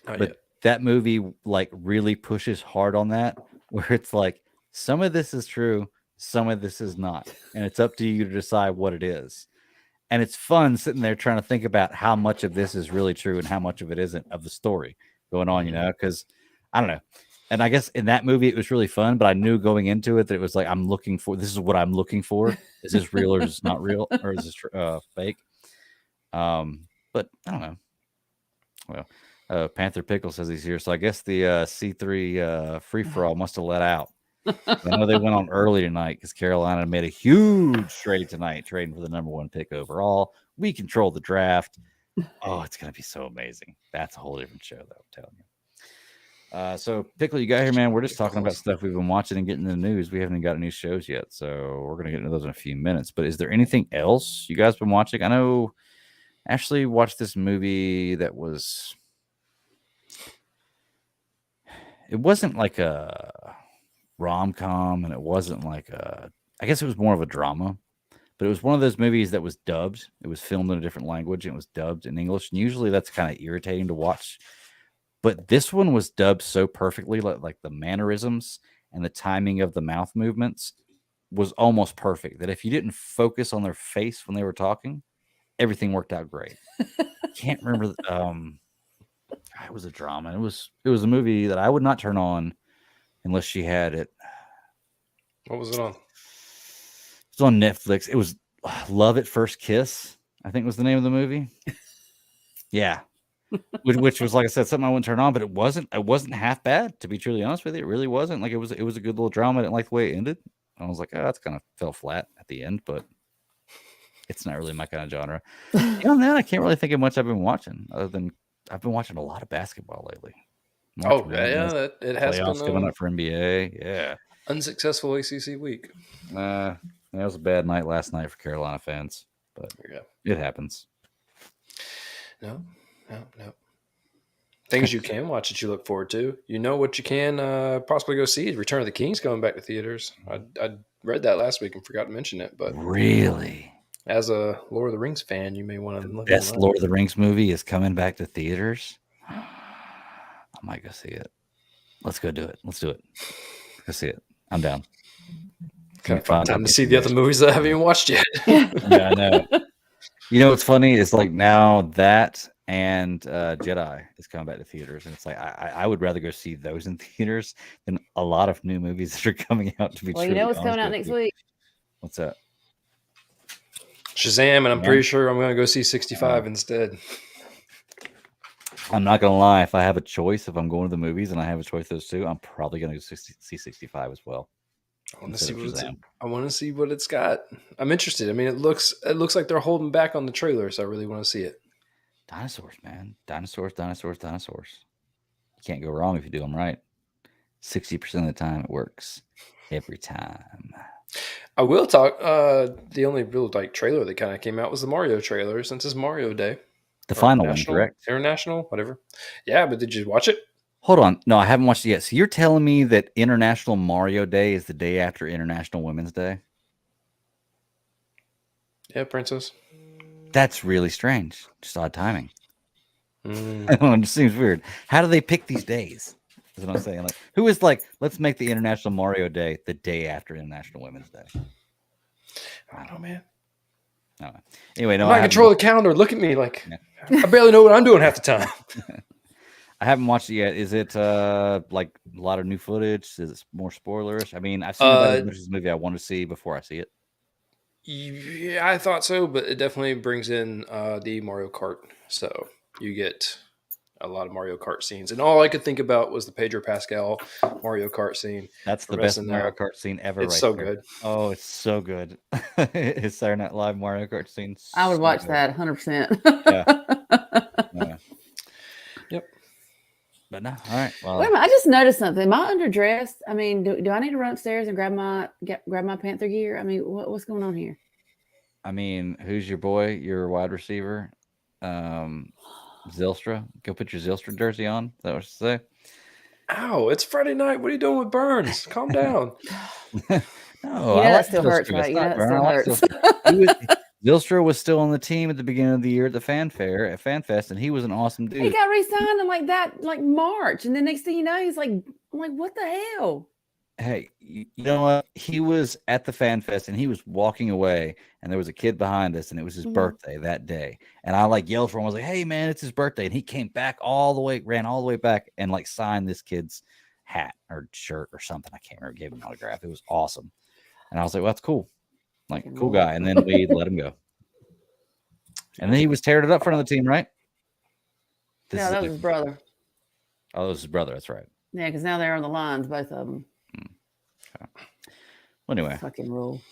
but that movie like really pushes hard on that, where it's like some of this is true, some of this is not, and it's up to you to decide what it is. And it's fun sitting there trying to think about how much of this is really true and how much of it isn't of the story going on, because I don't know. And I guess in that movie, it was really fun, but I knew going into it that it was like, this is what I'm looking for. Is this real or is this not real? Or is this fake? But I don't know. Well, Panther Pickle says he's here. So I guess the C3 free-for-all must have let out. I know they went on early tonight because Carolina made a huge trade tonight, trading for the number 1 pick overall. We control the draft. Oh, it's going to be so amazing. That's a whole different show, though, I'm telling you. So, Pickle, you got here, man. We're just talking about stuff we've been watching and getting in the news. We haven't got any shows yet, so we're going to get into those in a few minutes. But is there anything else you guys been watching? I know Ashley watched this movie that was... It wasn't like a rom-com, and it wasn't like I guess it was more of a drama, but it was one of those movies that was dubbed. It was filmed in a different language and it was dubbed in English, and usually that's kind of irritating to watch, but this one was dubbed so perfectly, like the mannerisms and the timing of the mouth movements was almost perfect, that if you didn't focus on their face when they were talking, everything worked out great. Can't remember it was a drama. It was a movie that I would not turn on unless she had it. What was it on? It was on Netflix. It was Love at First Kiss, I think was the name of the movie. Yeah. which was, like I said, something I wouldn't turn on, but it wasn't half bad, to be truly honest with you. It really wasn't. Like it was a good little drama. I didn't like the way it ended. I was like, that's kind of fell flat at the end, but it's not really my kind of genre. Beyond that, I can't really think of much I've been watching, other than I've been watching a lot of basketball lately. It has been coming up for NBA. Yeah, unsuccessful ACC week. It was a bad night last night for Carolina fans, but it happens. No. Things you can watch that you look forward to. You know what you can possibly go see is Return of the King's coming back to theaters. I read that last week and forgot to mention it, but really, as a Lord of the Rings fan, you may want to look. Best Lord of the Rings movie is coming back to theaters. I might go see it. Let's go do it. Let's do it. Go see it. I'm down. Gotta find time to see the other movies that I haven't even watched yet. Yeah, I know. You know what's funny is like now that and Jedi is coming back to theaters, and it's like I would rather go see those in theaters than a lot of new movies that are coming out. To be well, you know what's coming out next week? What's that? Shazam, and I'm pretty sure I'm going to go see 65 instead. I'm not going to lie. If I have a choice, if I'm going to the movies and I have a choice of those two, I'm probably going to go see 65 as well. I want to see what it's got. I'm interested. I mean, it looks like they're holding back on the trailer, so I really want to see it. Dinosaurs, man. Dinosaurs. You can't go wrong if you do them right. 60% of the time it works. Every time. I will talk. The only real trailer that kind of came out was the Mario trailer, since it's Mario Day. The final one, correct? International, whatever. Yeah, but did you watch it? Hold on. No, I haven't watched it yet. So you're telling me that International Mario Day is the day after International Women's Day? Yeah, Princess. That's really strange. Just odd timing. It just seems weird. How do they pick these days? That's what I'm saying. Like, who is like, let's make the International Mario Day the day after International Women's Day? I don't know, man. No. Anyway, no. I control the calendar. Look at me, like I barely know what I'm doing half the time. I haven't watched it yet. Is it like a lot of new footage? Is it more spoilerish? I mean, I've seen about this movie I want to see before I see it. Yeah, I thought so, but it definitely brings in the Mario Kart. So you get a lot of Mario Kart scenes. And all I could think about was the Pedro Pascal Mario Kart scene. That's the best Mario Kart scene ever. It's so good. Oh, it's so good. His Saturday Night Live Mario Kart scene. I would watch that 100%. Yeah. Yep. But no, all right. Well, wait a minute, I just noticed something. Am I underdressed? I mean, do I need to run upstairs and grab my Panther gear? I mean, what's going on here? I mean, who's your boy? Your wide receiver, Zylstra. Go put your Zylstra jersey on. Is that what you say? Ow! It's Friday night. What are you doing with Burns? Calm down. No, that still hurts, right? That still hurts. Zylstra was still on the team at the beginning of the year at the FanFest, and he was an awesome dude. He got re-signed in like March, and then next thing you know, he's like, I'm like, what the hell? Hey, you know what? He was at the FanFest, and he was walking away, and there was a kid behind us, and it was his birthday that day. And I yelled for him. I was like, "Hey, man, it's his birthday!" And he came back ran all the way back, and signed this kid's hat or shirt or something. I can't remember. Gave him an autograph. It was awesome, and I was like, "Well, that's cool." Cool guy. And then we let him go. And then he was tearing it up for another team, right? Yeah, that was his brother. Oh, that was his brother. That's right. Yeah, because now they're on the lines, both of them. Okay. Well, anyway. Fucking rule.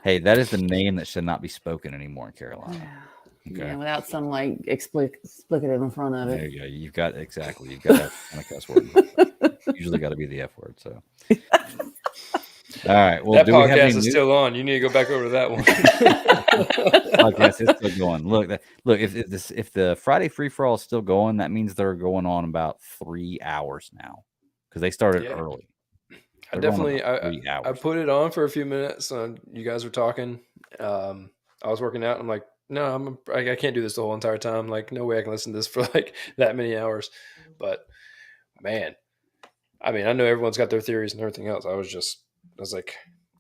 Hey, that is the name that should not be spoken anymore in Carolina. Yeah, okay. Without some explicative in front of it. There you go. You've got that kind of cuss word. Usually got to be the F word. So. All right. Well, that podcast is still on. You need to go back over to that one. Podcast is still going. Look. If the Friday free for all is still going, that means they're going on about 3 hours now because they started early. I put it on for a few minutes. You guys were talking. I was working out. And I'm like, no, I can't do this the whole entire time. Like, no way I can listen to this for that many hours. But man, I mean, I know everyone's got their theories and everything else. I was like,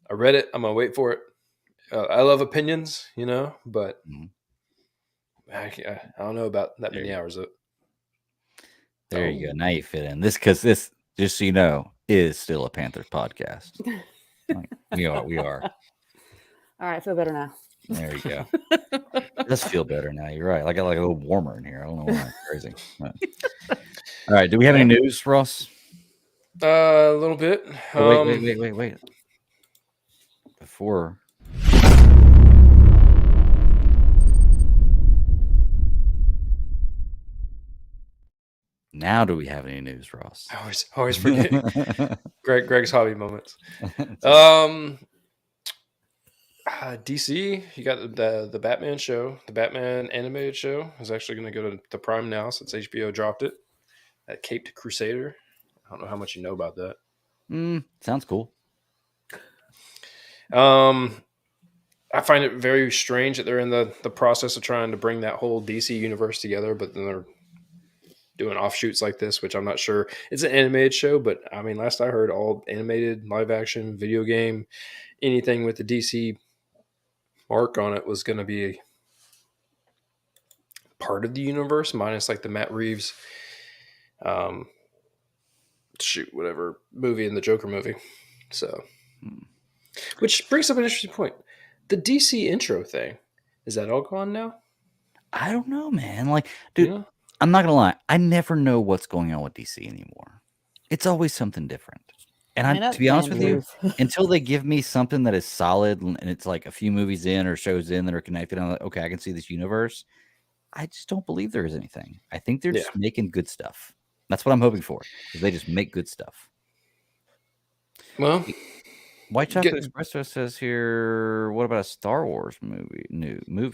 I read it. I'm going to wait for it. I love opinions, but I don't know about that many hours of it. There you go. Now you fit in. This, just so you know, is still a Panthers podcast. We are. All right. Feel better now. There you go. It does feel better now. You're right. I got a little warmer in here. I don't know why. Crazy. But. All right. Do we have any news, Ross? A little bit. Wait. Before. Now, do we have any news, Ross? I always forget. Greg's hobby moments. DC, you got the Batman show. The Batman animated show is actually going to go to the Prime now since HBO dropped it. That Caped Crusader. I don't know how much you know about that. Sounds cool. I find it very strange that they're in the process of trying to bring that whole DC universe together, but then they're doing offshoots like this, which I'm not sure. It's an animated show, but I mean, last I heard, all animated, live action, video game, anything with the DC mark on it was going to be part of the universe, minus like the Matt Reeves, whatever movie in the Joker movie. So, which brings up an interesting point. The DC intro thing, is that all gone now? I don't know, man. Like, dude, Yeah. I'm not gonna lie. I never know what's going on with DC anymore. It's always something different. And Man, to be honest with you, you, until they give me something that is solid and it's like a few movies in or shows in that are connected, I'm like, okay, I can see this universe. I just don't believe there is anything. I think they're just making good stuff. That's what I'm hoping for. Is they just make good stuff. Well, White Chocolate Espresso says here, what about a Star Wars movie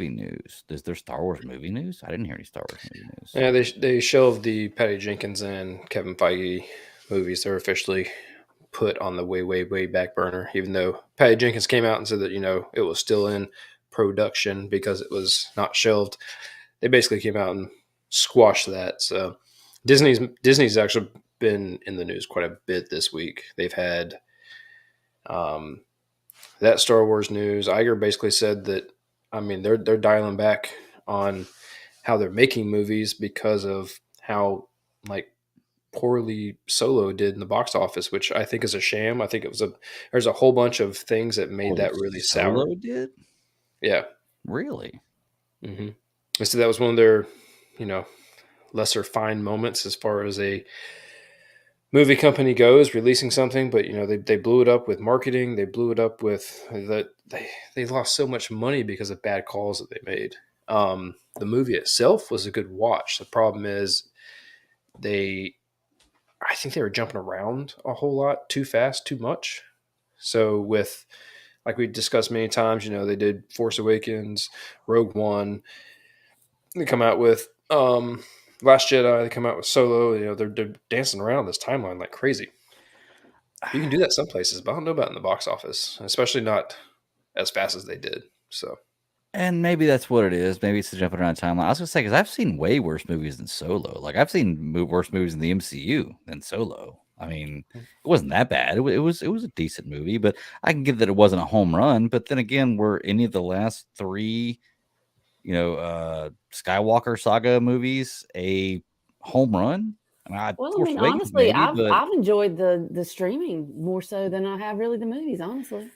news? Is there Star Wars movie news? I didn't hear any Star Wars movie news. Yeah, they shelved the Patty Jenkins and Kevin Feige movies. They're officially put on the way back burner, even though Patty Jenkins came out and said that, it was still in production because it was not shelved. They basically came out and squashed that. So Disney's actually been in the news quite a bit this week. They've had that Star Wars news. Iger basically said that, I mean, they're dialing back on how they're making movies because of how like poorly Solo did in the box office, which I think is a sham. I think there's a whole bunch of things that made that really sour. Solo did? Yeah. Really? Mm-hmm. So that was one of their, lesser fine moments as far as a movie company goes, releasing something, but they blew it up with marketing. They blew it up with that. They lost so much money because of bad calls that they made. The movie itself was a good watch. The problem is I think they were jumping around a whole lot too fast, too much. So with, like we discussed many times, they did Force Awakens, Rogue One. They come out with Last Jedi. They come out with Solo. They're dancing around this timeline like crazy. You can do that some places, but I don't know about in the box office, especially not as fast as they did. So, and maybe that's what it is. Maybe it's the jumping around timeline. I was gonna say, because I've seen way worse movies than Solo. Like I've seen worse movies in the MCU than Solo. I mean, it wasn't that bad. It was a decent movie, but I can give that it wasn't a home run. But then again, were any of the last three, Skywalker saga movies a home run? I mean, honestly, I've enjoyed the streaming more so than I have really the movies. Honestly,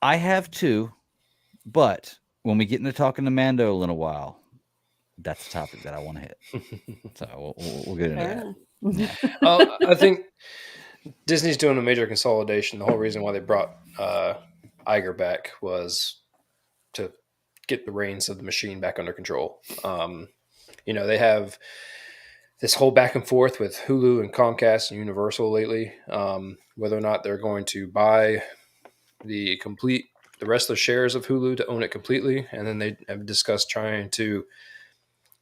I have too. But when we get into talking to Mando in a while, that's a topic that I want to hit. So we'll get into that. I think Disney's doing a major consolidation. The whole reason why they brought Iger back was to get the reins of the machine back under control. They have this whole back and forth with Hulu and Comcast and Universal lately, whether or not they're going to buy the rest of the shares of Hulu to own it completely. And then they have discussed trying to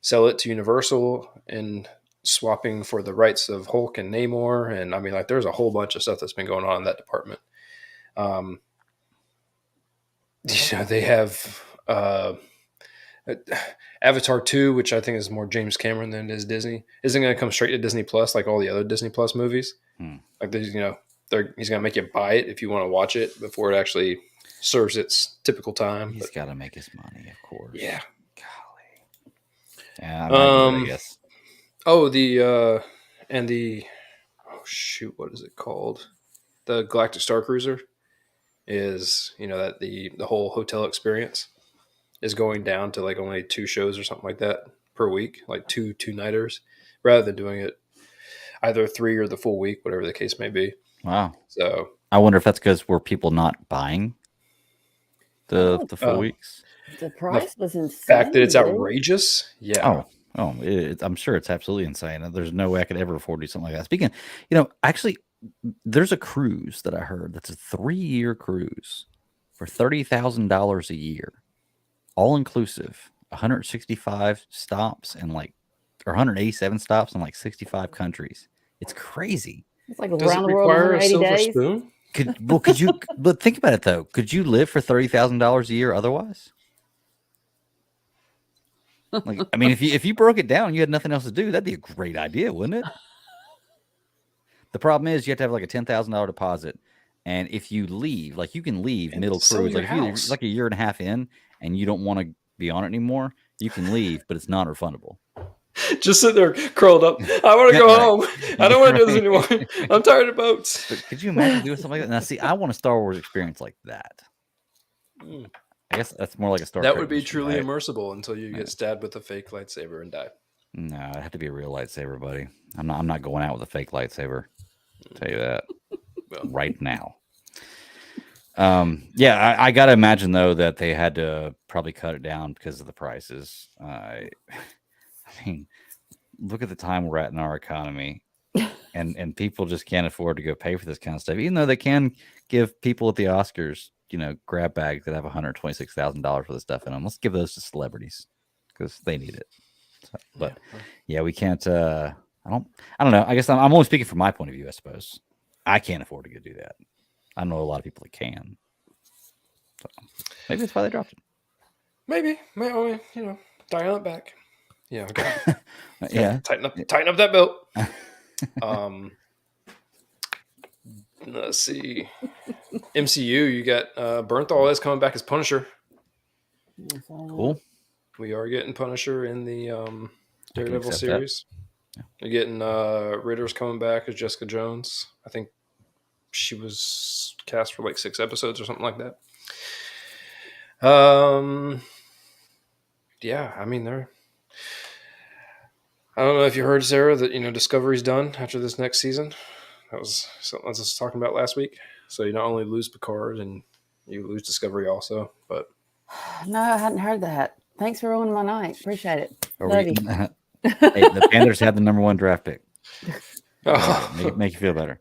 sell it to Universal and swapping for the rights of Hulk and Namor. And I mean, like, there's a whole bunch of stuff that's been going on in that department. They have Avatar 2, which I think is more James Cameron than it is Disney, isn't going to come straight to Disney Plus like all the other Disney Plus movies. Like, he's going to make you buy it if you want to watch it before it actually serves its typical time. He's got to make his money, of course. Yeah. Golly. Yeah, I guess. Oh, what is it called? The Galactic Star Cruiser is, that the whole hotel experience is going down to like only 2 shows or something like that per week, like two-nighters, rather than doing it either 3 or the full week, whatever the case may be. Wow. So I wonder if that's because were people not buying the full weeks? The price was insane. The fact that it's outrageous. Yeah. Oh, I'm sure it's absolutely insane. There's no way I could ever afford to do something like that. Speaking, actually, there's a cruise that I heard that's a 3-year cruise for $30,000 a year, all inclusive, 165 stops and or 187 stops in like 65 countries. It's crazy. It's like around the world in 180 days. Spoon? Could you? But think about it though. Could you live for $30,000 a year otherwise? Like, I mean, if you broke it down, and you had nothing else to do. That'd be a great idea, wouldn't it? The problem is you have to have like a $10,000 deposit, and if you leave, like you can leave And middle sell cruise, your like if you're house. like a year and a half in, and you don't want to be on it anymore, you can leave, but it's non-refundable. Just sit there curled up. I want to go home. I don't want to do this anymore. I'm tired of boats. But could you imagine doing something like that? Now, see, I want a Star Wars experience like that. Mm. I guess that's more like a Star That Trek would be mission, truly right? immersible until you get stabbed with a fake lightsaber and die. No, it'd have to be a real lightsaber, buddy. I'm not going out with a fake lightsaber. I'll tell you that Well, right now. Yeah, I gotta imagine though that they had to probably cut it down because of the prices. I mean, look at the time we're at in our economy, and people just can't afford to go pay for this kind of stuff, even though they can give people at the Oscars, grab bags that have $126,000 for the stuff in them. Let's give those to celebrities because they need it. So, but yeah, we can't. I don't know. I guess I'm only speaking from my point of view. I suppose I can't afford to go do that. I know a lot of people that can. So maybe that's why they dropped it. maybe. Dial it back. Yeah. Okay. Yeah. Tighten up that belt. Let's see. MCU, you got Bernthal is coming back as Punisher. Cool. We are getting Punisher in the Daredevil accept series. Yeah. You're getting Ritter's coming back as Jessica Jones. I think she was cast for like 6 episodes or something like that. Yeah, I mean I don't know if you heard, Sarah, that Discovery's done after this next season. That was something I was talking about last week. So you not only lose Picard and you lose Discovery also, but No, I hadn't heard that. Thanks for ruining my night. Appreciate it. Love you. Hey, the Panthers had the #1 draft pick. oh, Make you feel better.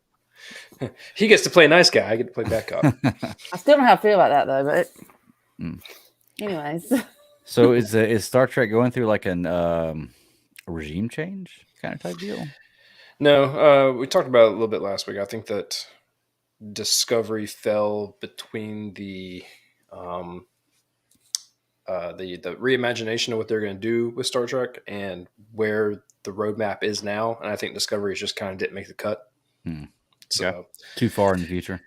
he gets to play nice guy. I get to play backup. I still don't know how I feel about that though, but Mm. anyways. So is Star Trek going through like a regime change kind of type deal? No, we talked about it a little bit last week. I think that Discovery fell between the reimagination of what they're going to do with Star Trek and where the roadmap is now. And I think Discovery just kind of didn't make the cut. So Okay. Too far in the future.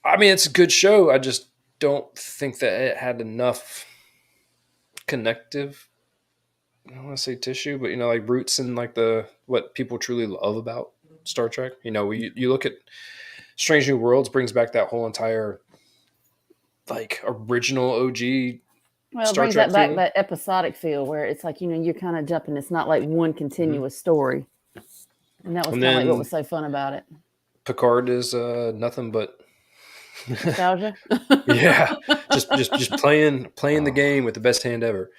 I mean, it's a good show. I just don't think that it had enough connective, I don't want to say tissue, but like roots in like what people truly love about Star Trek. You look at Strange New Worlds brings back that whole entire like original OG. Well, it Star brings Trek that back feel. that episodic feel where it's like, you're kind of jumping. It's not like one continuous story. And that was And kind of like then- what was so fun about it. Picard is nothing but Nostalgia. yeah, just playing the game with the best hand ever.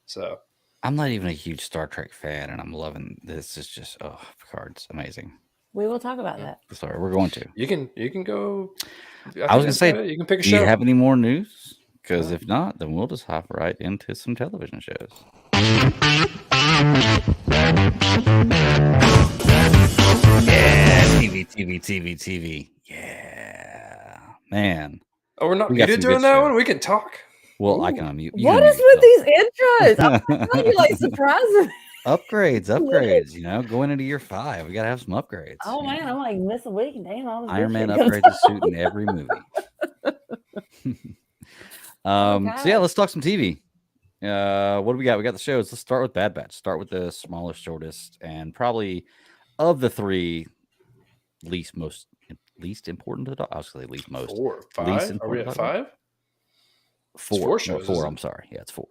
So I'm not even a huge Star Trek fan, and I'm loving this. Is just Picard's amazing. We will talk about that. Sorry, we're going to. you can go. I was gonna say, you can pick a do show. you have any more news? Because if not, then we'll just hop right into some television shows. Yeah, TV. Yeah, man. Oh, we're not We got muted some during good that shows. one. We can talk. Well, I can unmute. You What can is unmute with these intros? I'm glad you like surprising me. upgrades? Going into year 5, we gotta have some upgrades. Oh man, I'm like miss a week and damn all this Iron good Man shit comes upgrades a suit in every movie. So yeah, let's talk some TV. What do we got? We got the shows. Let's start with Bad Batch. Start with the smallest, shortest, and probably of the 3 least important to talk. I was going to say least most. 4, 5. least Are we important at to talk about. 5? 4. It's 4 shows, No, 4. isn't I'm it? sorry. Yeah, it's 4.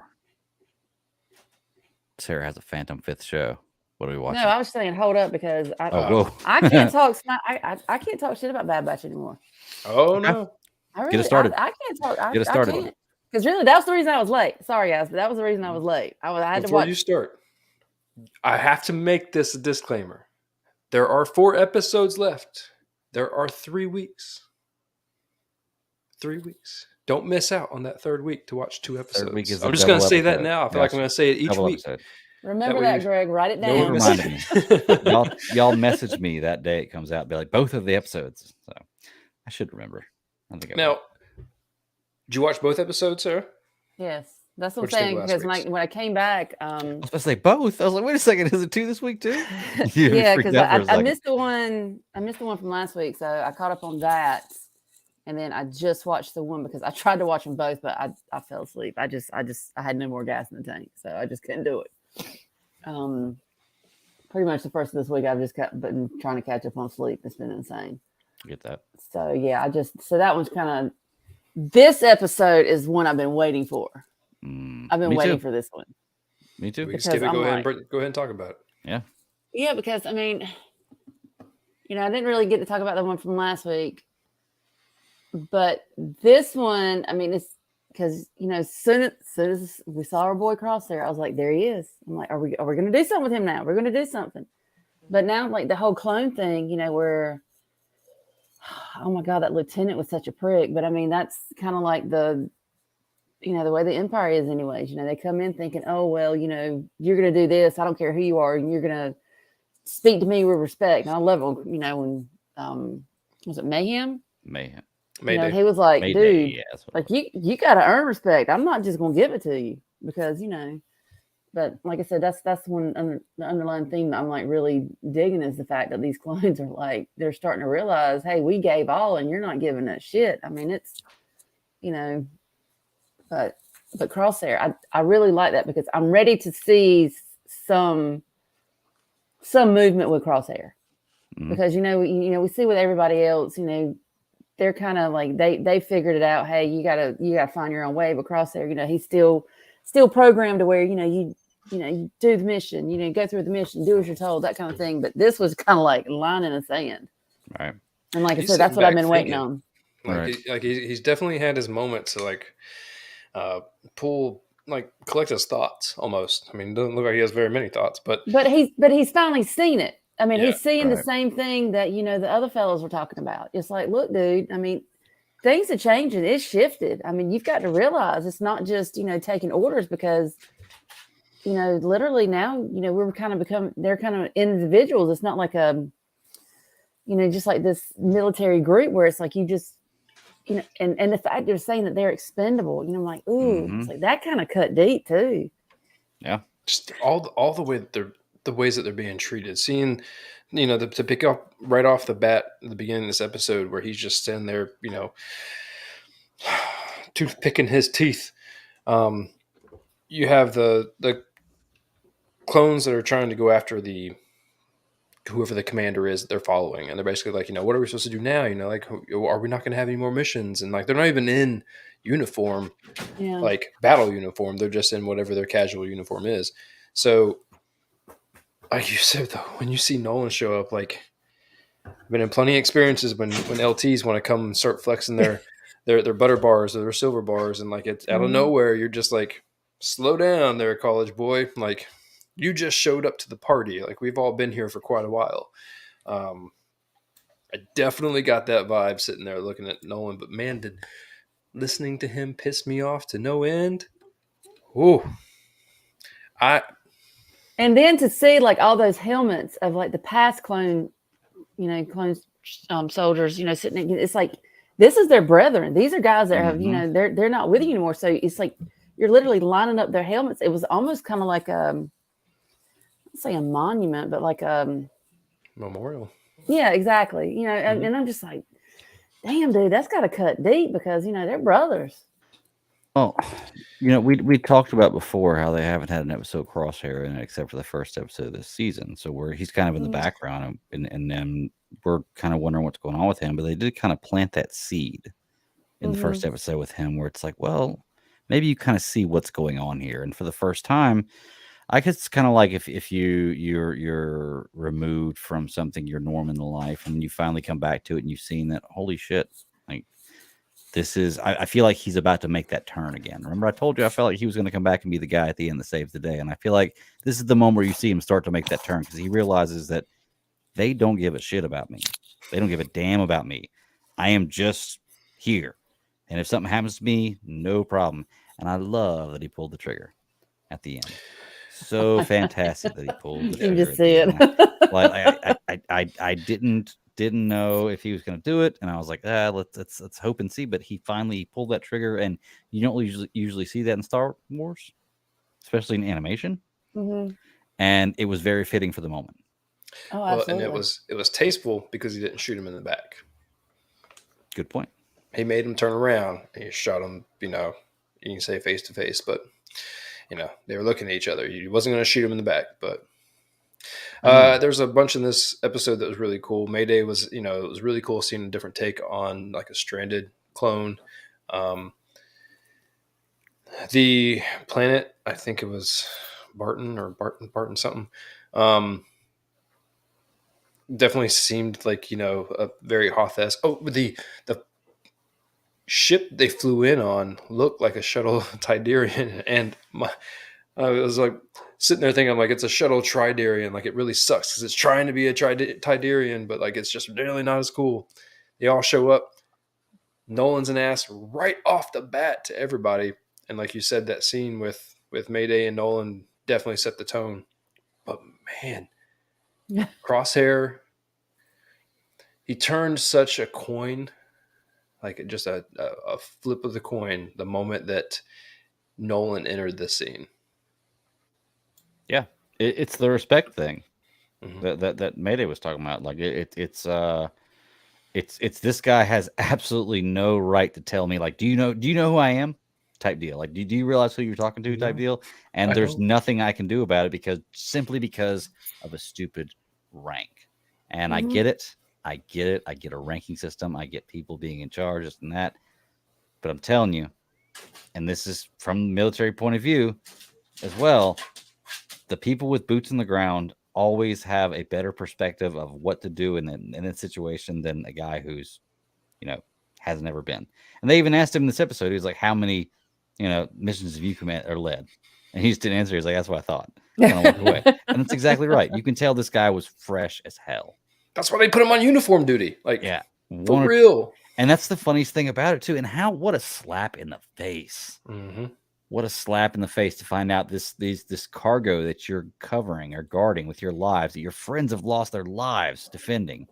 Sarah has a phantom 5th show. What are we No, watching? I was saying hold up because Whoa. I can't talk. I can't talk shit about Bad Batch anymore. Oh no. I really, Get it started. I can't talk. Get it started. Because really, that was the reason I was late. Sorry, guys, but that was the reason I was late. I had to Before watch. you start, I have to make this a disclaimer. There are 4 episodes left. There are 3 weeks. 3 weeks. Don't miss out on that 3rd week to watch 2 episodes. week is I'm a just going to double say that episode. now. I feel like I'm going to say it each Double week. episode. Remember That that, way Greg. Write it No down. one Reminded me. Y'all message me that day it comes out. Be like, both of the episodes. So I should remember. I think I will. Now, did you watch both episodes, Sarah? Yes, That's what I'm What'd you think saying. last Because week's? when I came back, I was about to say both. I was like, wait a second, is it 2 this week too? You yeah, freaked because out for a I second. missed the one. I missed the one from last week, so I caught up on that, and then I just watched the one because I tried to watch them both, but I fell asleep. I had no more gas in the tank, so I just couldn't do it. Pretty much the first of this week, I've just been trying to catch up on sleep. It's been insane. Get that. So yeah, so that one's kind of. This episode is one I've been waiting for. I've been Me waiting too. for this one. Me too. We can Because skip it. I'm Go ahead like- and talk about it. Yeah, because I mean, I didn't really get to talk about the one from last week, but this one, I mean, it's because as soon as we saw our boy Crosshair, I was like, there he is. I'm like, are we going to do something with him now? We're going to do something. But now, like the whole clone thing, where, oh my God, that lieutenant was such a prick. But I mean, that's kind of like the way the Empire is, anyways. They come in thinking, oh well, you're going to do this. I don't care who you are, and you're going to speak to me with respect. And I love when was it Mayhem? Mayhem. Mayday. He was like, Mayday, dude, yeah, that's what like you got to earn respect. I'm not just going to give it to you because But like I said, that's one the underlying theme that I'm like really digging is the fact that these clones are like they're starting to realize, hey, we gave all and you're not giving us shit. I mean, it's but Crosshair, I really like that because I'm ready to see some movement with Crosshair because we see with everybody else, they're kind of like they figured it out. Hey, you gotta find your own way. But Crosshair, he's still programmed to where you do the mission, go through the mission, do as you're told, that kind of thing. But this was kind of like line in the sand, right. and like I He's said, that's sitting what I've back been waiting thinking. on. Right. He's definitely had his moments to collect his thoughts almost. I mean, it doesn't look like he has very many thoughts, but he's finally seen it. I mean, Yeah, he's seeing the right. same thing that the other fellows were talking about. It's like, look, dude. I mean, things are changing. It's shifted. I mean, you've got to realize it's not just taking orders because literally now we're kind of they're kind of individuals. It's not like just like this military group where it's like you just and the fact they're saying that they're expendable. I'm like, ooh, it's like that kind of cut deep too. Yeah. just all the way that the ways that they're being treated. Seeing, to pick up right off the bat at the beginning of this episode where he's just standing there, toothpicking his teeth. You have the clones that are trying to go after whoever the commander is that they're following, and they're basically like, what are we supposed to do now? Are we not going to have any more missions? And like, they're not even in uniform, Yeah. like battle uniform. They're just in whatever their casual uniform is. So, like you said, though, when you see Nolan show up, like, I've been in plenty of experiences when LTs want to come and start flexing their butter bars or their silver bars, and like it's out of nowhere, you're just like, slow down there, college boy. Like, you just showed up to the party. Like, we've all been here for quite a while. I definitely got that vibe sitting there looking at Nolan, but man, did listening to him piss me off to no end. Ooh. And then to see like all those helmets of like the past clone soldiers, sitting, it's like, this is their brethren. These are guys that have, they're not with you anymore. So it's like, you're literally lining up their helmets. It was almost kind of like let's say a monument, but like Memorial. Yeah, exactly. And I'm just like, damn, dude, that's got to cut deep because they're brothers. Well, we talked about before how they haven't had an episode Crosshair in it except for the first episode of this season. So where he's kind of in the background, and then we're kind of wondering what's going on with him. But they did kind of plant that seed in the first episode with him, where it's like, well, maybe you kind of see what's going on here. And for the first time, I guess it's kind of like if you're removed from something you're norm in the life, and you finally come back to it, and you've seen that, holy shit, like. This is, I feel like he's about to make that turn again. Remember, I told you I felt like he was going to come back and be the guy at the end that saves the day. And I feel like this is the moment where you see him start to make that turn because he realizes that they don't give a shit about me. They don't give a damn about me. I am just here. And if something happens to me, no problem. And I love that he pulled the trigger at the end. So fantastic that he pulled the trigger. You just see it. Like I didn't didn't know if he was going to do it, and I was like, let's hope and see. But he finally pulled that trigger, and you don't usually see that in Star Wars, especially in animation. Mm-hmm. And it was very fitting for the moment. Oh, Well, absolutely. and it was tasteful because he didn't shoot him in the back. Good point. He made him turn around and he shot him, you can say face to face, but they were looking at each other. He wasn't going to shoot him in the back, but there's a bunch in this episode that was really cool. Mayday was, it was really cool seeing a different take on like a stranded clone. The planet, I think it was Barton something. Definitely seemed like, a very Hoth-esque. Oh, the ship they flew in on looked like a shuttle Tidarian, and I was like sitting there thinking, like, it's a shuttle Tridarian. Like, it really sucks because it's trying to be a Tidarian, but like it's just really not as cool. They all show up. Nolan's an ass right off the bat to everybody, and like you said, that scene with Mayday and Nolan definitely set the tone. But man, Crosshair, he turned such a coin. Like just a flip of the coin the moment that Nolan entered the scene. Yeah, it's the respect thing Mm-hmm. that Mayday was talking about. Like it's this guy has absolutely no right to tell me, like, do you know who I am? Type deal. Like, do you realize who you're talking to? Type deal. And there's nothing I can do about it because of a stupid rank. And I get it. I get a ranking system. I get people being in charge, this and that. But I'm telling you, and this is from the military point of view as well, the people with boots on the ground always have a better perspective of what to do in that situation than a guy who's, hasn't ever been. And they even asked him in this episode, he was like, how many, missions have you command or led? And he just didn't answer. He's like, that's what I thought. And I walked away. And that's exactly right. You can tell this guy was fresh as hell. That's why they put him on uniform duty. Like, yeah, for real. And that's the funniest thing about it too. And what a slap in the face. Mm-hmm. What a slap in the face to find out this cargo that you're covering or guarding with your lives, that your friends have lost their lives defending,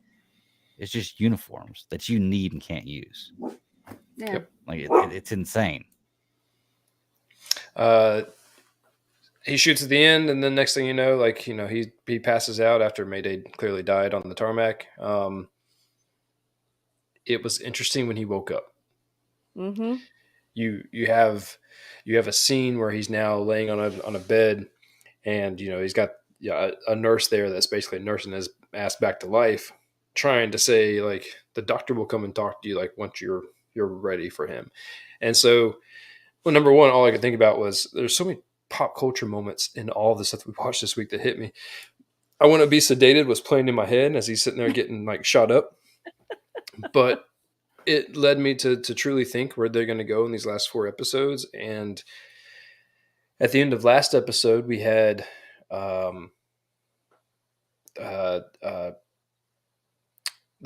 it's just uniforms that you need and can't use. Yeah. Yep. Like it's insane. He shoots at the end, and then next thing you know, like, he passes out after Mayday clearly died on the tarmac. It was interesting when he woke up. Mm-hmm. You have a scene where he's now laying on a bed, and he's got a nurse there that's basically nursing his ass back to life, trying to say, like, the doctor will come and talk to you, like, once you're ready for him. And so, well, number one, all I could think about was there's so many pop culture moments in all the stuff we watched this week that hit me. I Want to Be Sedated was playing in my head as he's sitting there getting like shot up, but it led me to truly think where they're going to go in these last 4 episodes. And at the end of last episode, we had the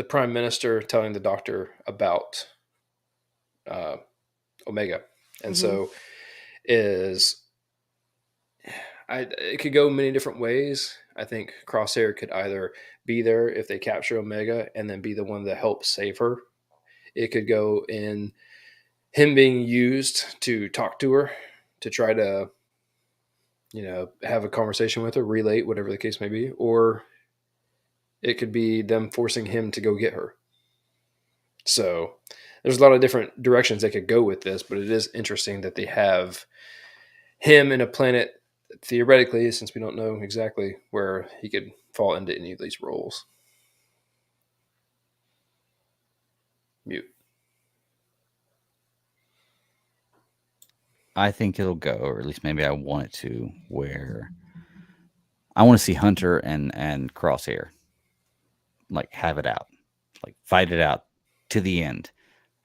Prime Minister telling the Doctor about Omega. And so it could go many different ways. I think Crosshair could either be there if they capture Omega and then be the one that helps save her. It could go in him being used to talk to her, to try to, have a conversation with her, relate, whatever the case may be. Or it could be them forcing him to go get her. So there's a lot of different directions they could go with this, but it is interesting that they have him in a planet, theoretically, since we don't know exactly where he could fall into any of these roles. Mute. I think it'll go, or at least maybe I want it to, where I want to see Hunter and Crosshair like have it out, like fight it out to the end,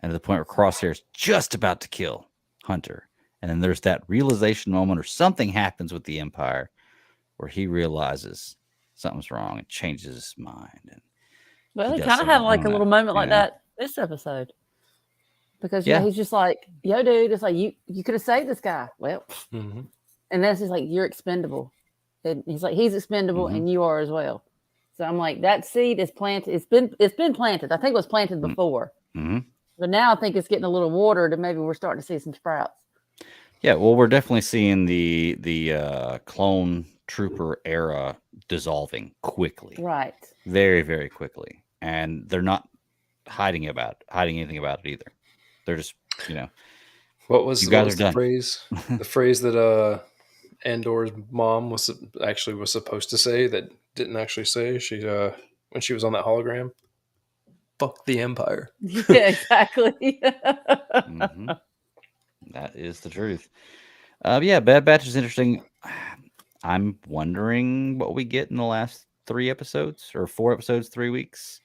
and to the point where Crosshair's just about to kill Hunter. And then there's that realization moment, or something happens with the Empire where he realizes something's wrong and changes his mind. And well, they kind of have like a little moment like that this episode, because he's just like, "Yo, dude, it's like you could have saved this guy." Well, and that's just like, you're expendable. And he's like, he's expendable, and you are as well. So I'm like, that seed is planted. It's been planted. I think it was planted before, but now I think it's getting a little watered, and maybe we're starting to see some sprouts. Yeah, well, we're definitely seeing the clone trooper era dissolving quickly, Right? very, very quickly, and they're not hiding anything about it either. They're just, What was you guys what was are the done. phrase? The phrase that Andor's mom was supposed to say that didn't actually say. She when she was on that hologram, "Fuck the Empire." Yeah, exactly. That is the truth. Yeah, Bad Batch is interesting. I'm wondering what we get in the last 3 episodes or 4 episodes, 3 weeks.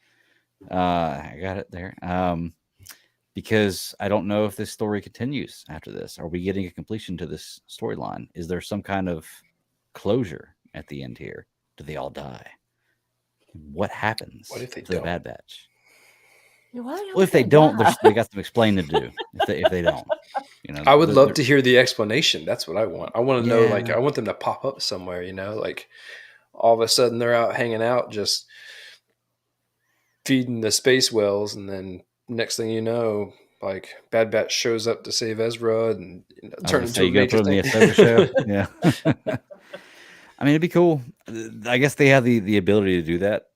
I got it there. Because I don't know if this story continues after this. Are we getting a completion to this storyline? Is there some kind of closure at the end here? Do they all die? What happens What if they to the don't? Bad Batch? Well, if they don't, they got some explaining to do. If they don't, I would love to hear the explanation. That's what I want. I want to know, Yeah. like, I want them to pop up somewhere. Like all of a sudden they're out hanging out, just feeding the space whales, and then next thing you know, like Bad Batch shows up to save Ezra and turn into a major thing. The Ahsoka show. Yeah. I mean, it'd be cool. I guess they have the ability to do that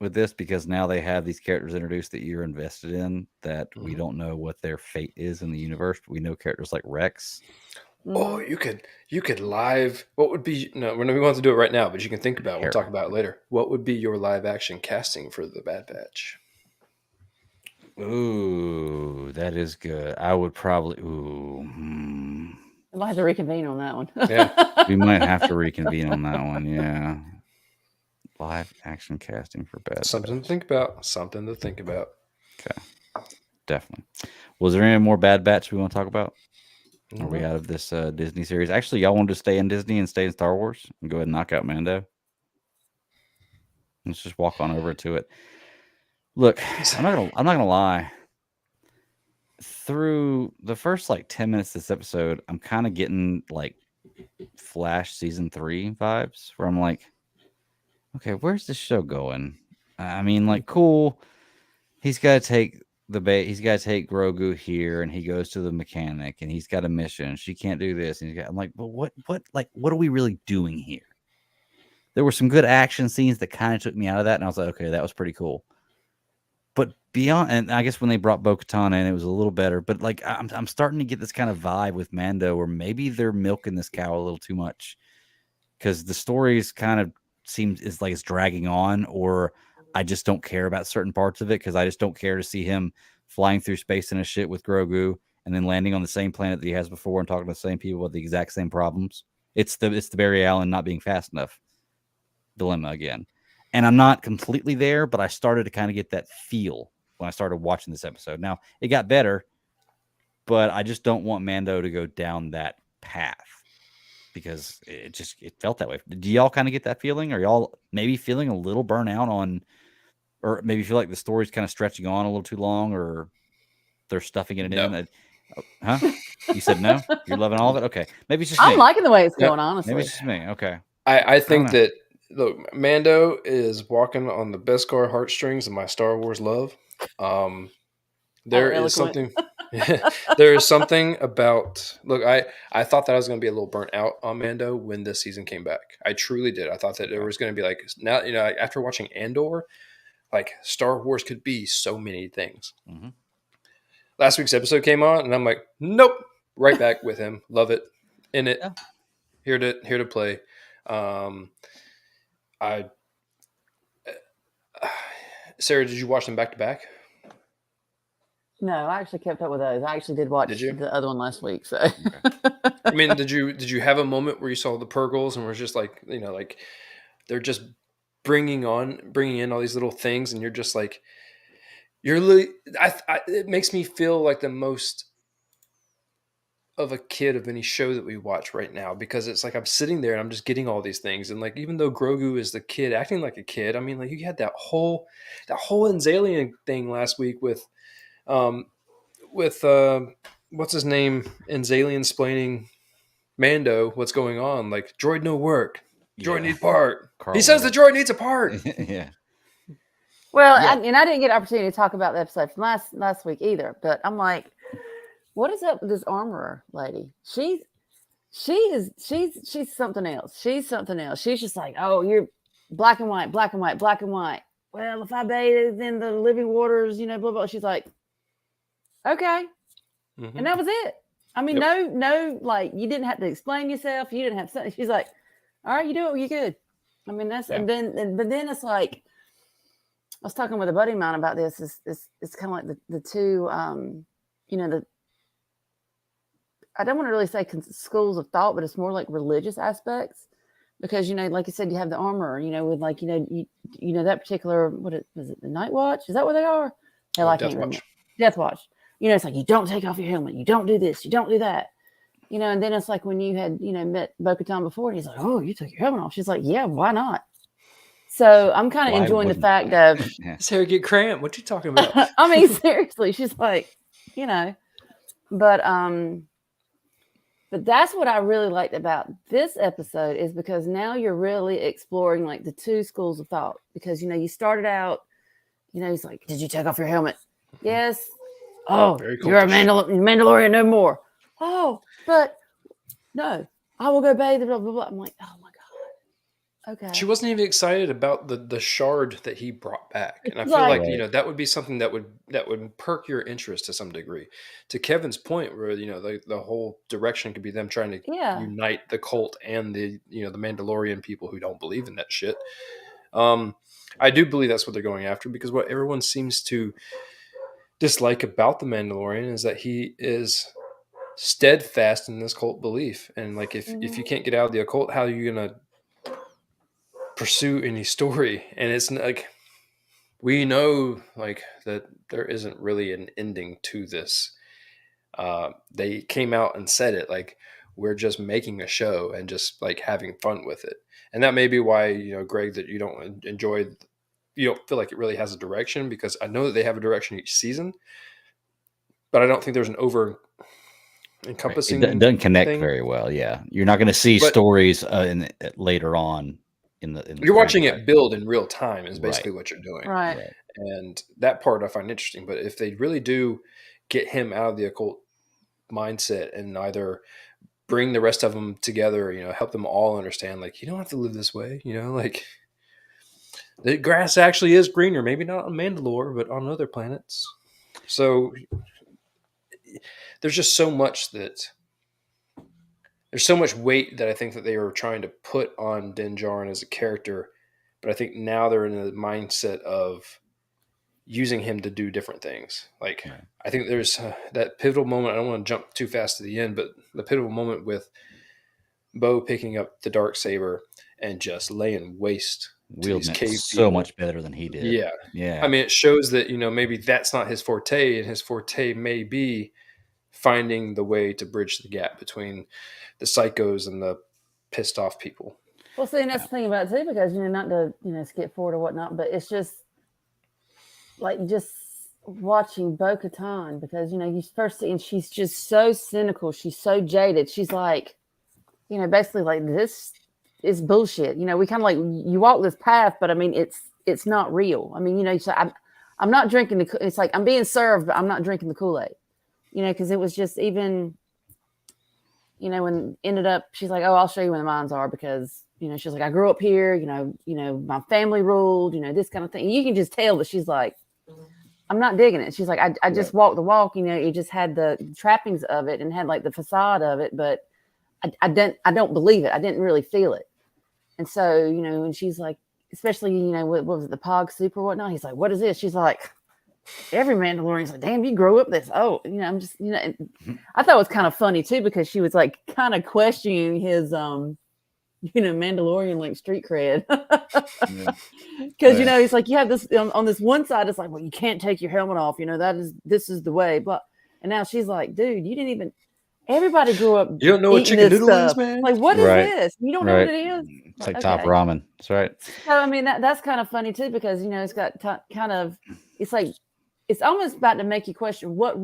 with this because now they have these characters introduced that you're invested in that we don't know what their fate is in the universe. But we know characters like Rex. Oh, you could live. What would be? No, we don't want to do it right now, but you can think about it. We'll talk about it later. What would be your live action casting for the Bad Batch? Ooh, that is good. I would probably. I might have to reconvene on that one. Yeah, we might have to reconvene on that one. Yeah, live action casting for Bad something Batch. to think about. Something to think about. Okay, definitely. Was there any more Bad Batch we want to talk about? Are we out of this Disney series? Actually, y'all wanted to stay in Disney and stay in Star Wars and go ahead and knock out Mando. Let's just walk on over to it. Look, I'm not gonna lie. Through the first 10 minutes of this episode, I'm kind of getting Flash season 3 vibes, where I'm like, okay, where's this show going? I mean, cool. He's got to take he's got to take Grogu here, and he goes to the mechanic, and he's got a mission. She can't do this, and I'm like, but what are we really doing here? There were some good action scenes that kind of took me out of that, and I was like, okay, that was pretty cool. But beyond, and I guess when they brought Bo-Katan in, it was a little better. But I'm starting to get this kind of vibe with Mando, where maybe they're milking this cow a little too much, because the stories kind of it's dragging on, or I just don't care about certain parts of it because I just don't care to see him flying through space in a shit with Grogu and then landing on the same planet that he has before and talking to the same people with the exact same problems. It's the Barry Allen not being fast enough dilemma again. And I'm not completely there, but I started to kind of get that feel when I started watching this episode. Now, it got better, but I just don't want Mando to go down that path because it felt that way. Do y'all kind of get that feeling? Are y'all maybe feeling a little burnout on, or maybe feel like the story's kind of stretching on a little too long, or they're stuffing it in? Huh? You said no? You're loving all of it? Okay. Maybe it's just me. I'm liking the way it's going, honestly. Maybe it's just me. Okay. I think that, look, Mando is walking on the best car heartstrings of my Star Wars love. There is something about, look, I thought that I was going to be a little burnt out on Mando when this season came back. I truly did. I thought that there was going to be now, after watching Andor, Star Wars could be so many things. Mm-hmm. Last week's episode came on and I'm like, nope, right back with him. Love it. In it. Yeah. Here to play. Sarah, did you watch them back to back? No, I actually kept up with those. I actually did watch the other one last week. So, I mean, did you have a moment where you saw the Purgles and were just they're just bringing in all these little things, and you're just like, it makes me feel like the most of a kid of any show that we watch right now, because it's like I'm sitting there and I'm just getting all these things, and even though Grogu is the kid acting like a kid, I mean, you had that whole Anzalian thing last week with what's his name, Anzalian explaining Mando what's going on, droid no work, droid need part. He says the droid needs a part. Yeah. Well, Yeah. I didn't get an opportunity to talk about the episode from last week either. But I'm like, what is up with this armorer lady? She's something else. She's something else. She's just like, oh, you're black and white, black and white, black and white. Well, if I bathe in the living waters, blah blah. She's like, okay, and that was it. I mean, no, like you didn't have to explain yourself. You didn't have something. She's like, all right, you do it. You're good. I mean, that's but then it's like. I was talking with a buddy of mine about this. It's kind of like the two, I don't want to really say schools of thought, but it's more like religious aspects because, like you said, you have the armor, with like, that particular, was it the Night Watch? Is that what they are? Hell, I can't remember. Death Watch. It's like, you don't take off your helmet. You don't do this. You don't do that. And then it's like when you had, met Bo-Katan before and he's like, oh, you took your helmet off. She's like, yeah, why not? So I'm kind of enjoying the fact of his hair get cramped. What you talking about? I mean, seriously, she's like, but that's what I really liked about this episode is because now you're really exploring like the two schools of thought because you started out, he's like, did you take off your helmet? Yes. Oh, you're a Mandalorian no more. Oh, but no, I will go bathe. Blah blah blah. I'm like, oh my god. Okay. She wasn't even excited about the shard that he brought back, and I feel like that would be something that would perk your interest to some degree. To Kevin's point, where the whole direction could be them trying to unite the cult and the the Mandalorian people who don't believe in that shit. I do believe that's what they're going after because what everyone seems to dislike about the Mandalorian is that he is steadfast in this cult belief, and like if you can't get out of the occult, how are you gonna pursue any story? And it's like we know like that there isn't really an ending to this. They came out and said it like we're just making a show and just like having fun with it, and that may be why Greg, that you don't feel like it really has a direction, because I know that they have a direction each season, but I don't think there's an over encompassing it doesn't connect very well. Yeah, you're not going to see stories later on. You're watching it build in real time is basically what you're doing. Right. And that part I find interesting. But if they really do get him out of the occult mindset and either bring the rest of them together, help them all understand, like, you don't have to live this way, like the grass actually is greener, maybe not on Mandalore, but on other planets. So there's just so much there's so much weight that I think that they were trying to put on Din Djarin as a character, but I think now they're in the mindset of using him to do different things. Like, I think there's that pivotal moment. I don't want to jump too fast to the end, but the pivotal moment with Bo picking up the Darksaber and just laying waste to these cave so much better than he did. Yeah. I mean, it shows that, maybe that's not his forte, and his forte may be finding the way to bridge the gap between the psychos and the pissed off people. Well, see, and that's the thing about it too, because not to skip forward or whatnot, but it's just like just watching Bo-Katan, because you first see, and she's just so cynical, she's so jaded, she's like, basically like, this is bullshit. We kind of like, you walk this path, but I mean, it's not real. I mean, so I'm not drinking it's like I'm being served, but I'm not drinking the Kool-Aid. Because it was just even, when ended up, she's like, oh, I'll show you where the mines are, because, she's like, I grew up here, my family ruled, this kind of thing. You can just tell that she's like, I'm not digging it. She's like, I just walked the walk, it just had the trappings of it and had like the facade of it, but I don't believe it. I didn't really feel it. And so, and she's like, especially, what was it, the Pog soup or whatnot? He's like, what is this? She's like, every Mandalorian's like, damn, you grow up this. Oh, I'm just, I thought it was kind of funny too, because she was like kind of questioning his, Mandalorian like street cred. Because, he's like, you have this on this one side, it's like, well, you can't take your helmet off. This is the way. But, and now she's like, dude, you didn't even, everybody grew up. You don't know what chicken noodle is, man? Like, what is this? You don't know what it is? It's like top ramen. That's right. So, I mean, that's kind of funny too, because, it's got kind of, it's like, it's almost about to make you question what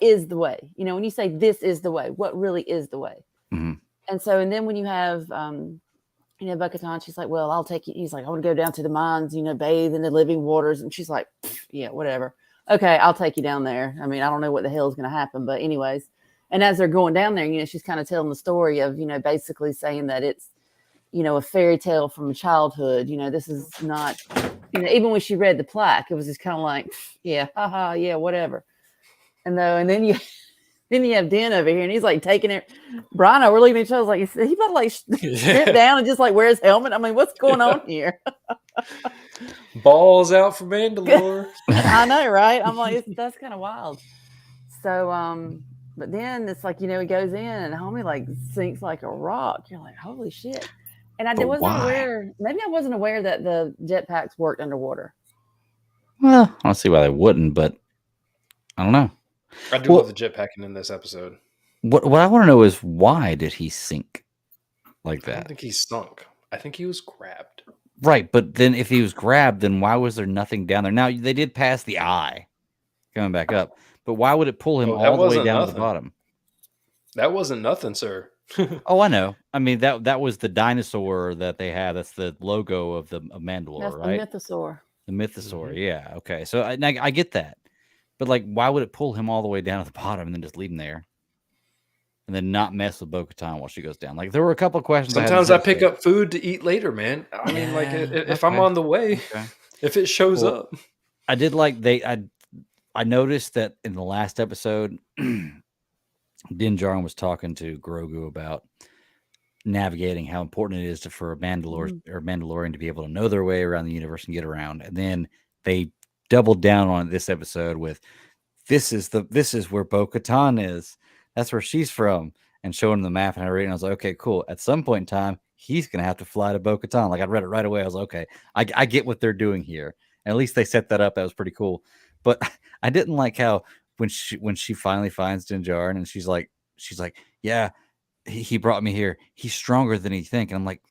is the way? When you say this is the way, what really is the way? Mm-hmm. And so, and then when you have, Bo-Katan, she's like, well, I'll take you. He's like, I want to go down to the mines, bathe in the living waters. And she's like, yeah, whatever. Okay, I'll take you down there. I mean, I don't know what the hell is going to happen, but anyways. And as they're going down there, she's kind of telling the story of, basically saying that it's, a fairy tale from childhood. This is not, even when she read the plaque, it was just kind of like, yeah, haha, yeah, whatever. And then you have Den over here, and he's like taking it. Brian, we're looking at each other like, he about to like strip down and just like wear his helmet. I mean, what's going on here? Balls out for Mandalore. I know, right? I'm like, that's kind of wild. So, but then it's like, he goes in and homie like sinks like a rock. You're like, holy shit. And I wasn't aware, maybe I wasn't aware that the jetpacks worked underwater. Well, I don't see why they wouldn't, but I don't know. I do love the jetpacking in this episode. What I want to know is, why did he sink like that? I don't think he sunk. I think he was grabbed. Right, but then if he was grabbed, then why was there nothing down there? Now, they did pass the eye coming back up, but why would it pull him all the way down to the bottom? That wasn't nothing, sir. Oh, I know. I mean, that was the dinosaur that they have. That's the logo of Mandalore, That's right? The mythosaur. The mythosaur, yeah. Okay, so I get that. But, like, why would it pull him all the way down to the bottom and then just leave him there? And then not mess with Bo-Katan while she goes down? Like, there were a couple of questions. Sometimes I pick up food to eat later, man. I mean, like, if I'm on the way, if it shows up. I did like I noticed that in the last episode, Din Djarin was talking to Grogu about navigating how important it is for a Mandalorian to be able to know their way around the universe and get around. And then they doubled down on this episode with this is where Bo-Katan is. That's where she's from, and showing the map and everything. I was like, okay, cool. At some point in time, he's gonna have to fly to Bo-Katan. Like, I read it right away. I was like, okay, I get what they're doing here. And at least they set that up. That was pretty cool. But I didn't like how when she finally finds Din Djarin and she's like, yeah, he brought me here. He's stronger than you think. And I'm like,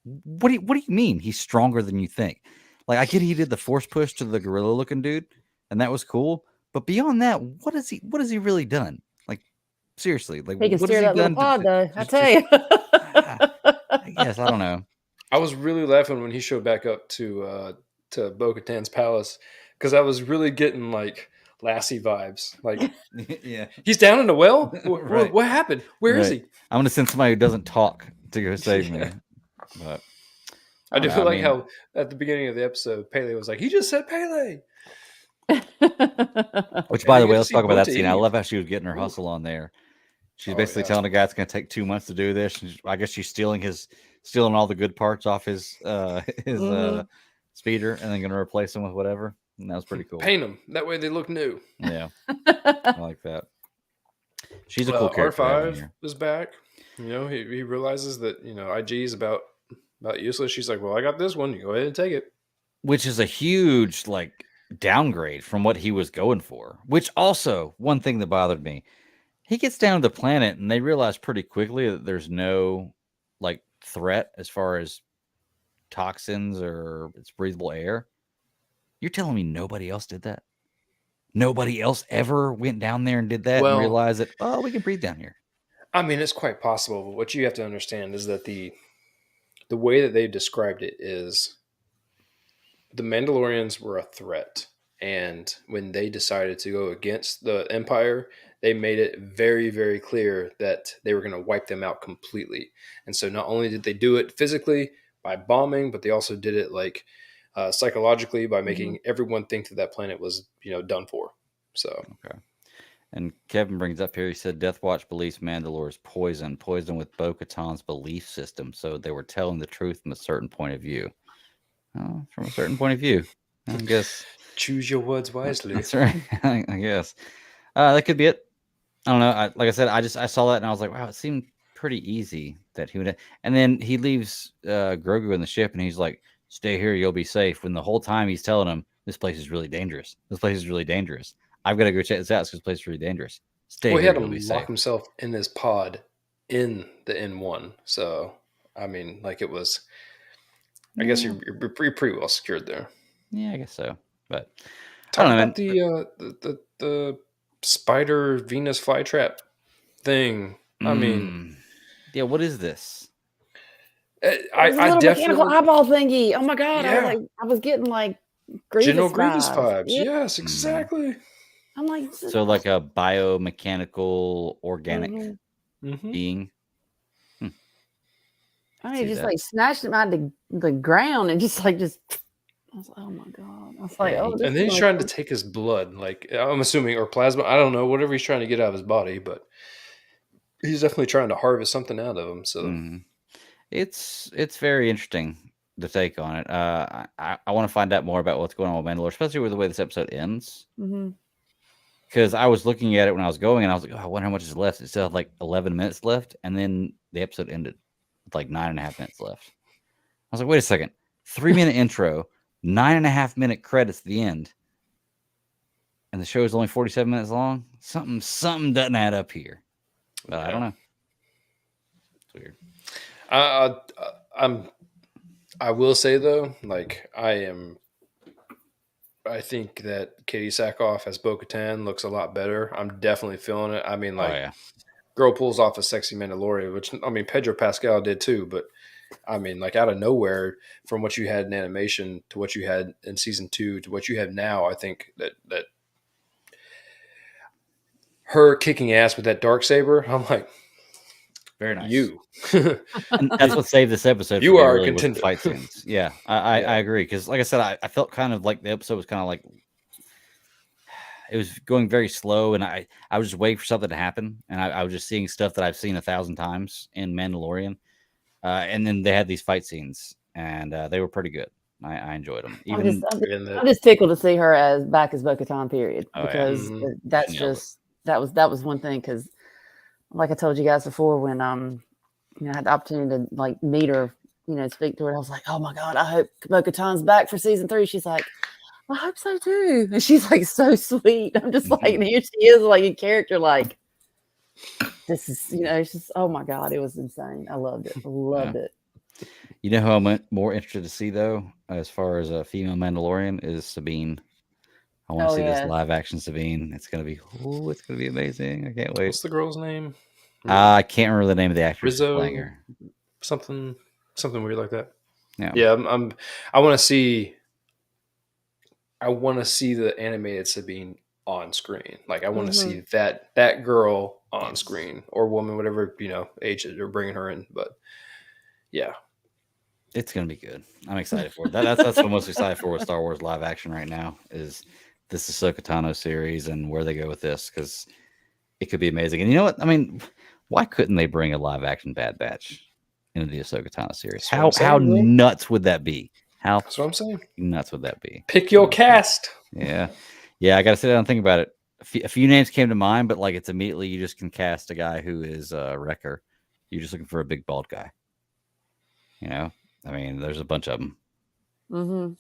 what do you mean he's stronger than you think? Like, I get he did the force push to the gorilla looking dude, and that was cool. But beyond that, what has he really done? Like, seriously, like, he can what steer has that little pod, though. I tell you. I guess I don't know. I was really laughing when he showed back up to Bo-Katan's palace, because I was really getting like Lassie vibes. Like, yeah, he's down in the well. Right. What happened? Where is he? I'm gonna send somebody who doesn't talk to go save me. But I do feel like how at the beginning of the episode, Pele was like, he just said Pele. Which, by the way, let's talk about that scene. I love how she was getting her hustle on there. She's basically telling the guy it's going to take 2 months to do this. And I guess she's stealing all the good parts off his speeder, and then going to replace him with whatever. And that was pretty cool. Paint them that way they look new. Yeah, I like that. She's a cool character. R5 is back. He realizes that IG is about useless. She's like, well, I got this one. You go ahead and take it. Which is a huge downgrade from what he was going for. Which also, one thing that bothered me, he gets down to the planet and they realize pretty quickly that there's no threat as far as toxins or it's breathable air. You're telling me nobody else did that? Nobody else ever went down there and did that and realized that, we can breathe down here? I mean, it's quite possible, but what you have to understand is that the way that they described it is the Mandalorians were a threat. And when they decided to go against the Empire, they made it very, very clear that they were going to wipe them out completely. And so not only did they do it physically by bombing, but they also did it psychologically by making everyone think that planet was, done for. So, okay. And Kevin brings up here, he said, Death Watch believes Mandalore is poisoned with Bo-Katan's belief system. So they were telling the truth from a certain point of view. Oh, from a certain point of view, I guess. Choose your words wisely. That's right. I guess. That could be it. I don't know. Like I said, I saw that and I was like, wow, it seemed pretty easy that he would. And then he leaves Grogu in the ship and he's like, stay here, you'll be safe. When the whole time he's telling him, this place is really dangerous. This place is really dangerous. I've got to go check this out because this place is really dangerous. Stay here, he had you'll be to safe. lock himself in his pod in the N1. So, I mean, it was, I guess you're pretty well secured there. Yeah, I guess so. But talk about the spider Venus flytrap thing. I mean, yeah, what is this? I little mechanical definitely eyeball thingy. Oh my god! yeah. I was getting like Grievous General Grievous vibes. vibes. Yeah. Yes, exactly. I'm like, So like a biomechanical organic Mm-hmm. being. I mean, see just that. like snatched him out of the ground and just. I was like, oh my god! I was like, Yeah, oh, this And is then he's like trying to take his blood, like I'm assuming, or plasma. I don't know, whatever he's trying to get out of his body, but he's definitely trying to harvest something out of him. So it's very interesting the take on it. I want to find out more about what's going on with Mandalore, especially with the way this episode ends. Because I was looking at it when I was going, and I was like, oh, I wonder how much is left. It still had like 11 minutes left, and then the episode ended with like 9.5 minutes left. I was like, wait a second, 3-minute intro, 9.5-minute credits at the end, and the show is only 47 minutes long. Something doesn't add up here. But I don't know. It's weird. I will say though, like I think that Katie Sackhoff as Bo-Katan looks a lot better. I'm definitely feeling it. I mean, like, girl pulls off a sexy Mandalorian, which I mean, Pedro Pascal did too. But I mean, like out of nowhere, from what you had in animation to what you had in season 2 to what you have now, I think that her kicking ass with that darksaber, I'm like, very nice. You. And that's what saved this episode. You are a really contender. fight scenes. Yeah, I agree. Because, like I said, I felt kind of like the episode was kind of like it was going very slow, and I was just waiting for something to happen, and I was just seeing stuff that I've seen 1,000 times in Mandalorian, and then they had these fight scenes, and they were pretty good. I enjoyed them. I'm just tickled to see her back as Bo-Katan, period, because that's just that was one thing. Because, like I told you guys before, when I had the opportunity to like meet her, speak to her, I was like, oh my god, I hope Bo-Katan's back for season 3. She's like, I hope so too. And she's like so sweet. I'm just like, and here she is, like in character, like this is, it's just, oh my god, it was insane. I loved it. Loved it. You know who I'm more interested to see though, as far as a female Mandalorian, is Sabine. I want to see this live action Sabine. It's gonna be amazing. I can't wait. What's the girl's name? I can't remember the name of the actress Rizzo, playing her. Something weird like that. Yeah. I want to see. I want to see the animated Sabine on screen. Like I want to see that girl on screen, or woman, whatever age that they're bringing her in. But yeah, it's gonna be good. I'm excited for it. That's what I'm most excited for with Star Wars live action right now. Is this Ahsoka Tano series and where they go with this, because it could be amazing. And you know what? I mean, why couldn't they bring a live action Bad Batch into the Ahsoka Tano series? How nuts would that be? That's what I'm saying. Nuts would that be? Pick your cast. Yeah. I got to sit down and think about it. A few names came to mind, but like it's immediately you just can cast a guy who is Wrecker. You're just looking for a big bald guy. I mean, there's a bunch of them. So.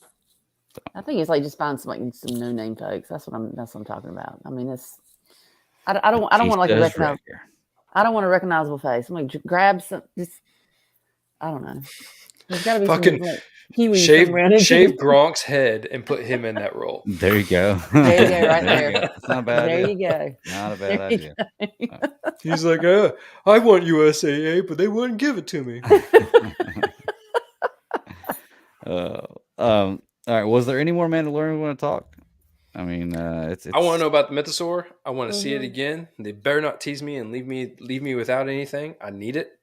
I think it's like just find some no name folks. That's what I'm talking about. I mean, I don't want like a recognizable. I don't want a recognizable face. I'm like, grab some. Just I don't know. There's got to be fucking shave Gronk's head and put him in that role. There you go. There you go, right there. That's not a bad idea. There you go. Not a bad idea. He's like, I want USAA, but they wouldn't give it to me. All right. Was there any more Mandalorian we want to talk? I mean, I want to know about the Mythosaur. I want to see it again. They better not tease me and leave me without anything. I need it.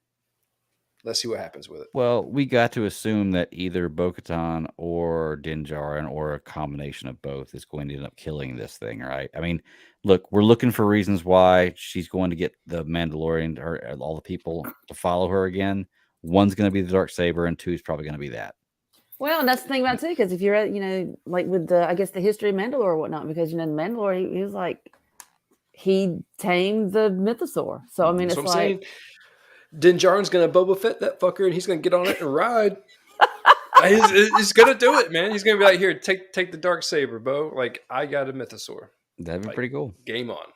Let's see what happens with it. Well, we got to assume that either Bo-Katan or Din Djarin or a combination of both is going to end up killing this thing, right? I mean, look, we're looking for reasons why she's going to get the Mandalorian or all the people to follow her again. One's going to be the Darksaber, and 2 is probably going to be that. Well, and that's the thing about it too, because if you're, like with the history of Mandalore or whatnot, because Mandalore, he was like, he tamed the Mythosaur. So I mean, that's it's what like. I'm saying. Din Djarin's gonna Boba Fett that fucker, and he's gonna get on it and ride. he's gonna do it, man. He's gonna be like, here, take the Darksaber, Bo. Like, I got a Mythosaur. That'd be pretty cool. Game on.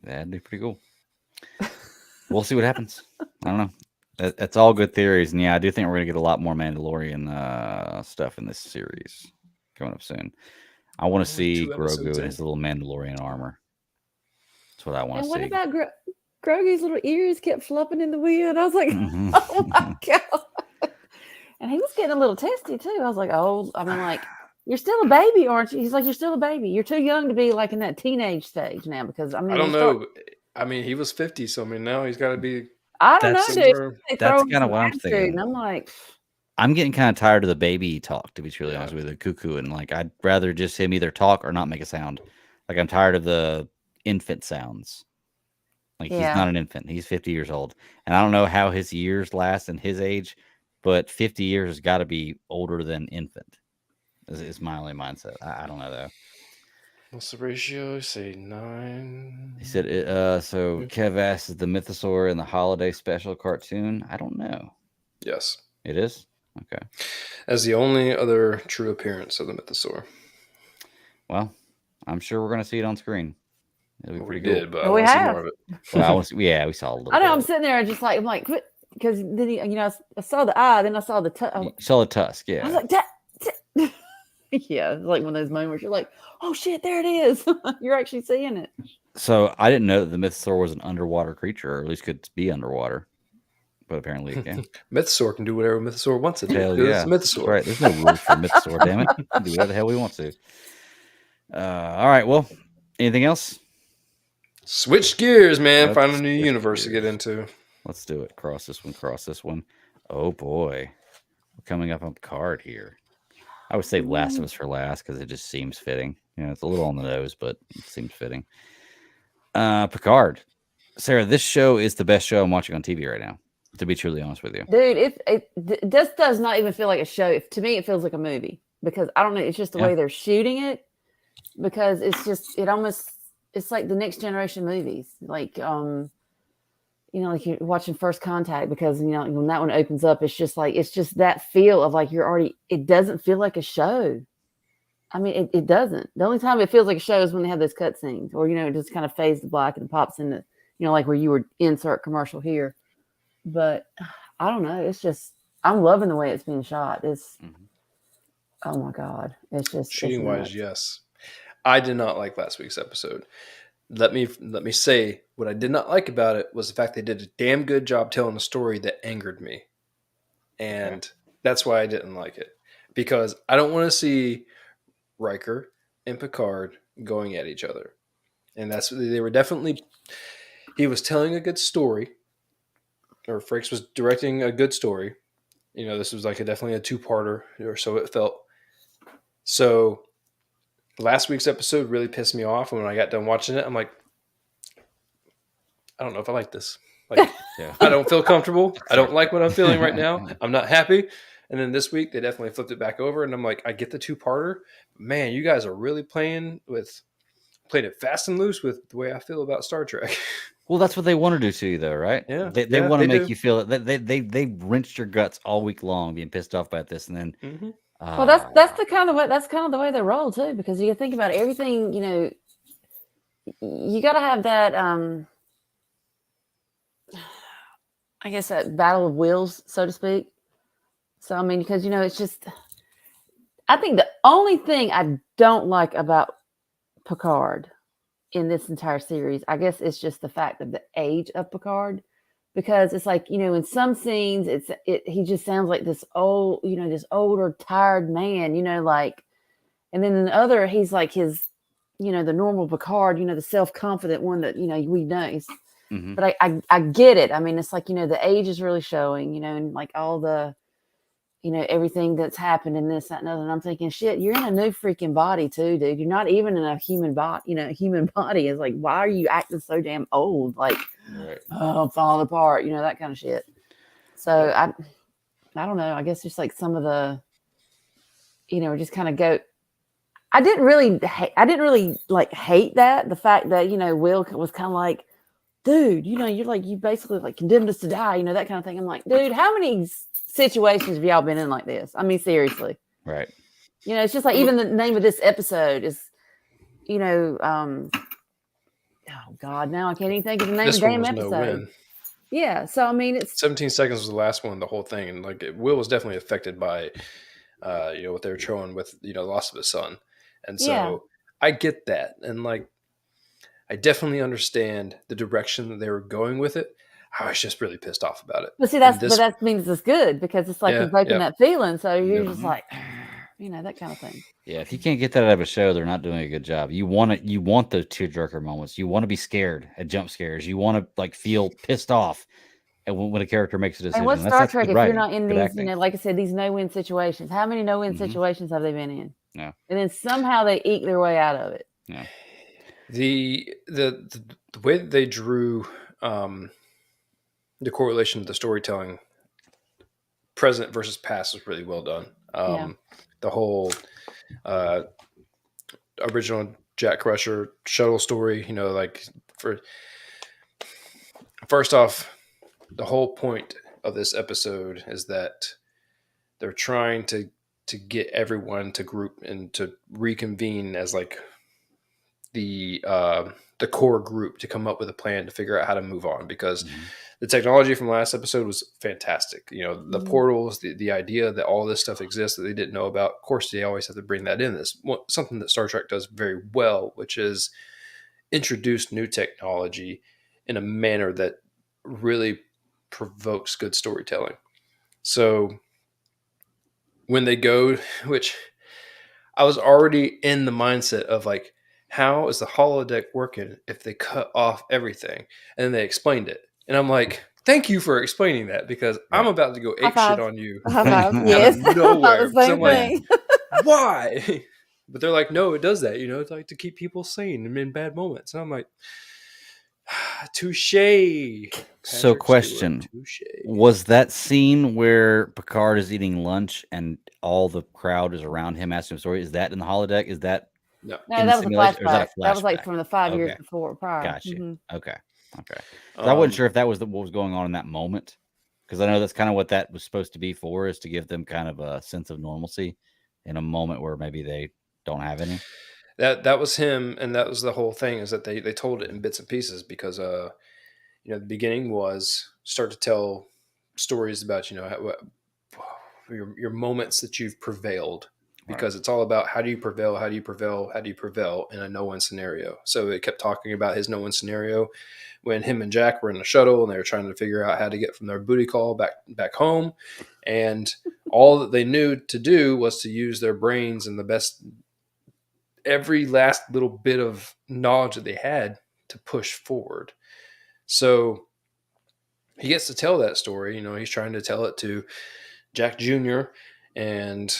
That'd be pretty cool. We'll see what happens. I don't know. That's all good theories, and yeah, I do think we're gonna get a lot more Mandalorian stuff in this series coming up soon. I want to see Grogu in his little Mandalorian armor. That's what I want to see. And what about Grogu's little ears kept flopping in the wind? I was like, oh my god! And he was getting a little testy too. I was like, oh, I mean, like, you're still a baby, aren't you? He's like, you're still a baby. You're too young to be like in that teenage stage now. Because I mean, I don't know. I mean, he was 50, so I mean, now he's got to be. I don't know, dude. They That's throw him kind of some what I'm attitude, thinking. and I'm like, I'm getting kind of tired of the baby talk, to be truly honest with you, the cuckoo, and like I'd rather just him either talk or not make a sound. Like I'm tired of the infant sounds. Like he's Yeah. not an infant; he's 50 years old, and I don't know how his years last and his age, but 50 years has got to be older than infant. Is my only mindset. I don't know though. What's the ratio? Say 9. He said, so Kev asks, is the Mythosaur in the holiday special cartoon? I don't know. Yes. It is? Okay. As the only other true appearance of the Mythosaur. Well, I'm sure we're going to see it on screen. It'll be pretty We did, cool. but Well, I we want to see have. more of it. Well, we saw a little I know. bit I'm of it. sitting there, and just like, I'm like, because then you know, I saw the eye, then I saw the You saw the tusk, I was yeah. like, yeah, it's like one of those moments you're like, oh shit, there it is. You're actually seeing it. So I didn't know that the Mythosaur was an underwater creature, or at least could be underwater. But apparently it can. Mythosaur can do whatever Mythosaur wants to do. Hell because yeah. It's a That's Mythosaur. right. There's no rules for Mythosaur, damn it. We can do whatever the hell we want to. All right. Well, anything else? Switch gears, man. Let's Find a new switch universe to get gears. into. Let's do it. Cross this one. Cross this one. Oh boy, we're coming up on Picard here. I would say Last of Us for last because it just seems fitting. You know, it's a little on the nose, but it seems fitting. Picard, Sarah, this show is the best show I'm watching on TV right now. To be truly honest with you, Dude, this does not even feel like a show. To me, it feels like a movie because I don't know. It's just the way they're shooting it. Because it's like the Next Generation movies, like you know, like you're watching First Contact because you know when that one opens up, it's just that feel of like you're already. It doesn't feel like a show. I mean, it doesn't. The only time it feels like a show is when they have those cut scenes, or you know, it just kind of fades to black and pops into, you know, like where you would insert commercial here. But I don't know. It's just I'm loving the way it's being shot. It's oh my god, it's just Shooting wise, yes. I did not like last week's episode. Let me say what I did not like about it was the fact they did a damn good job telling a story that angered me, and that's why I didn't like it, because I don't want to see Riker and Picard going at each other, and they were definitely. He was telling a good story, or Frakes was directing a good story. You know, this was like definitely a two-parter, or so it felt. So last week's episode really pissed me off. And when I got done watching it, I'm like, I don't know if I like this. Like, I don't feel comfortable. I don't like what I'm feeling right now. I'm not happy. And then this week, they definitely flipped it back over. And I'm like, I get the two-parter. Man, you guys are really playing it fast and loose with the way I feel about Star Trek. well, that's what they want to do to you, though, right? Yeah, they want to make do. you feel that they rinsed your guts all week long, being pissed off about this, and then well, that's kind of the way they roll too, because you think about everything. You know, you got to have that. I guess that battle of wills, so to speak. So I mean, because you know, it's just. I think the only thing I don't like about Picard in this entire series, I guess it's just the fact of the age of Picard, because it's like, you know, in some scenes he just sounds like this old, you know, this older, tired man, you know, like, and then in the other, he's like his, you know, the normal Picard, you know, the self-confident one that, you know, we know. But I get it. I mean, it's like, you know, the age is really showing, you know, and like all the, you know, everything that's happened in this, that, and other. And I'm thinking, shit, you're in a new freaking body too, dude. You're not even in a human body, you know, human body. Is like, why are you acting so damn old? Like, oh, I'm falling apart, you know, that kind of shit. So I don't know. I guess just like some of the, you know, just kind of go. I didn't really like hate that. The fact that, you know, Will was kind of like, dude, you know, you basically like condemned us to die, you know, that kind of thing. I'm like, dude, how many situations have y'all been in like this? I mean, seriously. Right. You know, it's just like even the name of this episode is, you know, oh God, now I can't even think of the name of the damn episode. No win. Yeah. So I mean, it's 17 seconds was the last one, the whole thing. And like Will was definitely affected by you know, what they were showing with, you know, the loss of his son. And so I get that. And like I definitely understand the direction that they were going with it. I was just really pissed off about it. But see, And but that means it's good because it's like Yeah, evoking yeah. that feeling. So you're Mhm. just like, that kind of thing. Yeah, if you can't get that out of a show, they're not doing a good job. You want it. You want those tearjerker moments. You want to be scared at jump scares. You want to like feel pissed off, and when a character makes a decision. And what's That's Star Trek good if writing, you're not in good these, acting. like I said, these no-win situations? How many no-win Mhm. situations have they been in? Yeah. And then somehow they eke their way out of it. Yeah. The way that they drew the correlation to the storytelling, present versus past, was really well done. The whole original Jack Crusher shuttle story, like first off, the whole point of this episode is that they're trying to get everyone to group and to reconvene as like the core group to come up with a plan to figure out how to move on, because the technology from last episode was fantastic. The portals, the idea that all this stuff exists that they didn't know about. Of course, they always have to bring that in. This something that Star Trek does very well, which is introduce new technology in a manner that really provokes good storytelling. So when they go, which I was already in the mindset of like, how is the holodeck working if they cut off everything? And then they explained it. And I'm like, thank you for explaining that, because I'm about to go ape shit on you out Yes. of nowhere. The same I'm like, thing. why? But they're like, no, it does that. It's like to keep people sane and in bad moments. And I'm like, touche. So, question: was that scene where Picard is eating lunch and all the crowd is around him asking him story? Is that in the holodeck? Is that no? No, that was a flashback. Or is that a flashback? That was like from the 5 years Okay. before prior. Gotcha. Mm-hmm. Okay. So I wasn't sure if that was what was going on in that moment, because I know that's kind of what that was supposed to be for, is to give them kind of a sense of normalcy in a moment where maybe they don't have any. That was him, and that was the whole thing, is that they told it in bits and pieces, because the beginning was start to tell stories about your moments that you've prevailed, because it's all about how do you prevail in a no-win scenario. So it kept talking about his no-win scenario when him and Jack were in a shuttle and they were trying to figure out how to get from their booty call back home, and all that they knew to do was to use their brains and the best, every last little bit of knowledge that they had to push forward. So he gets to tell that story. He's trying to tell it to Jack Jr., and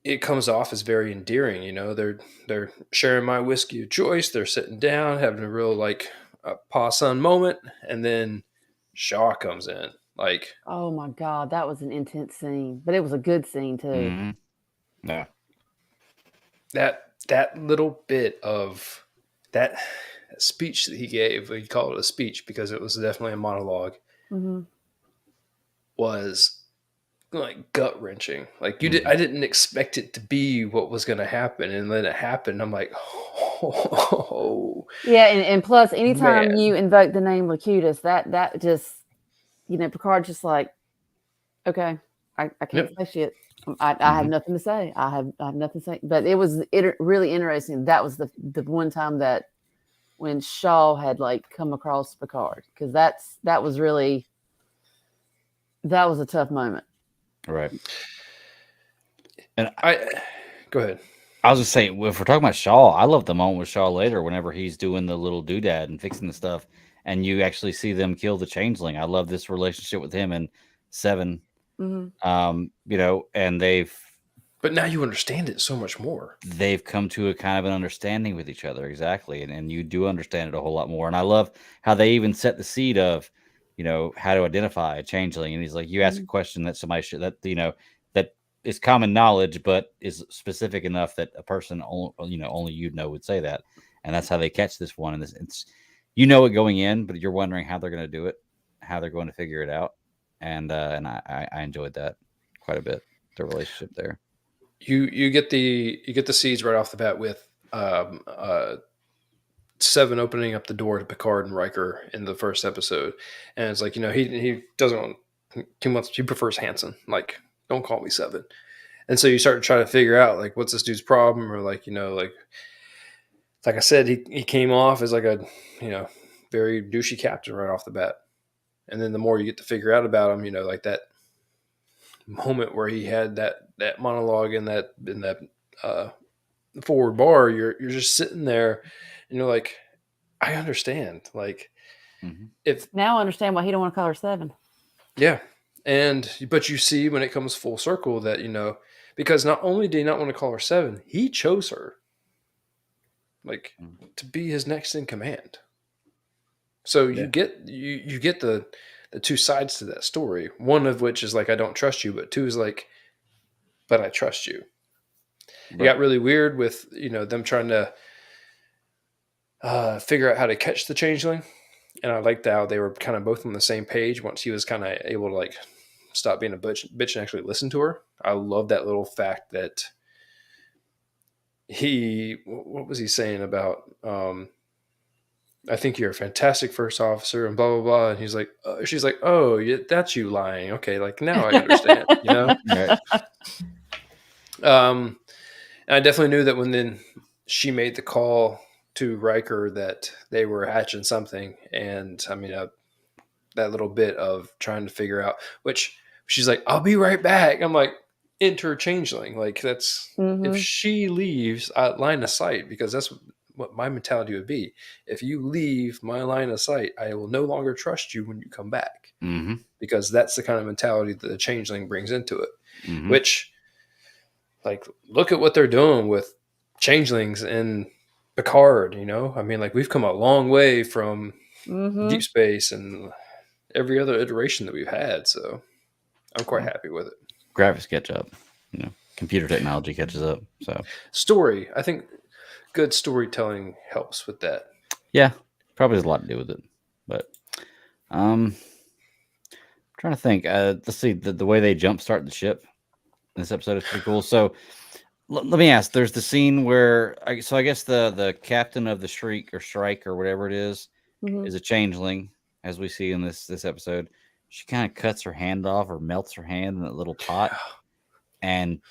it comes off as very endearing. They're sharing my whiskey of choice. They're sitting down, having a real like pa-son moment, and then Shaw comes in. Like, oh my God, that was an intense scene, but it was a good scene too. Mm-hmm. Yeah. That little bit of that speech that he gave, he called it a speech because it was definitely a monologue, was like gut wrenching. Like I didn't expect it to be what was going to happen, and then it happened. I'm like, oh yeah, and plus, anytime man. you invoke the name Locutus, that just Picard's just like, okay, I can't say shit. I have nothing to say. I have nothing to say. But it was really interesting. That was the one time that when Shaw had like come across Picard, because that was a tough moment. Right. And Go ahead. I was just saying, if we're talking about Shaw, I love the moment with Shaw later whenever he's doing the little doodad and fixing the stuff, and you actually see them kill the changeling. I love this relationship with him and Seven. And but now you understand it so much more. They've come to a kind of an understanding with each other, exactly, and you do understand it a whole lot more. And I love how they even set the seed of, how to identify a changeling. And he's like, you ask a question that somebody should, that that is common knowledge, but is specific enough that a person only would say that. And that's how they catch this one. And it's it going in, but you're wondering how they're going to do it, how they're going to figure it out. And I enjoyed that quite a bit, the relationship there. You get the seeds right off the bat with Seven opening up the door to Picard and Riker in the first episode, and it's like he doesn't he prefers Hansen. Like, don't call me Seven. And so you start to try to figure out like what's this dude's problem, or like like I said, he came off as like a very douchey captain right off the bat. And then the more you get to figure out about him, like that moment where he had that monologue in that forward bar, you're just sitting there and you're like, I understand. Like, if now I understand why he don't want to call her 7. Yeah. But you see when it comes full circle that, because not only did he not want to call her 7, he chose her like to be his next in command. So you get the two sides to that story. One of which is like, I don't trust you, but 2 is like, but I trust you. Right. It got really weird with, them trying to figure out how to catch the changeling. And I liked how they were kind of both on the same page once he was kind of able to like stop being a bitch and actually listen to her. I love that little fact that what was he saying about, I think you're a fantastic first officer and blah, blah, blah. And he's like, she's like, oh, yeah, that's you lying. Okay. Like now I understand, Right. And I definitely knew that when then she made the call to Riker that they were hatching something. And I mean, that little bit of trying to figure out, which she's like, I'll be right back. I'm like, enter changeling. Like that's, if she leaves line of sight, because that's what my mentality would be. If you leave my line of sight, I will no longer trust you when you come back, because that's the kind of mentality that the changeling brings into it, which like, look at what they're doing with changelings in Picard, I mean, like we've come a long way from Deep Space and every other iteration that we've had. So I'm quite happy with it. Graphics catch up, computer technology catches up. So story, I think good storytelling helps with that. Yeah, probably has a lot to do with it. But I'm trying to think. Let's see, the way they jumpstart the ship in this episode is pretty cool. So let me ask, there's the scene where I guess the captain of the Shriek or Strike or whatever it is a changeling, as we see in this episode. She kind of cuts her hand off or melts her hand in that little pot. And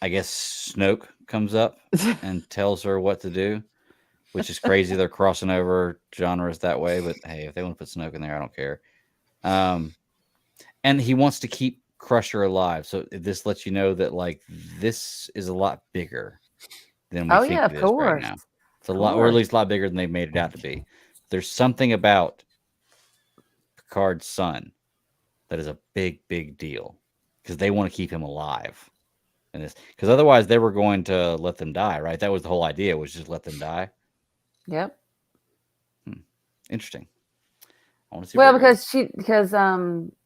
I guess Snoke comes up and tells her what to do, which is crazy. They're crossing over genres that way. But hey, if they want to put Snoke in there, I don't care. And he wants to keep Crusher alive. So this lets you know that like this is a lot bigger than we think it is right now. It's a lot, or at least a lot bigger than they made it out to be. There's something about Picard's son that is a big, big deal because they want to keep him alive in this. Because otherwise, they were going to let them die, right? That was the whole idea, was just let them die. Yep. Interesting. I want to see. Well, because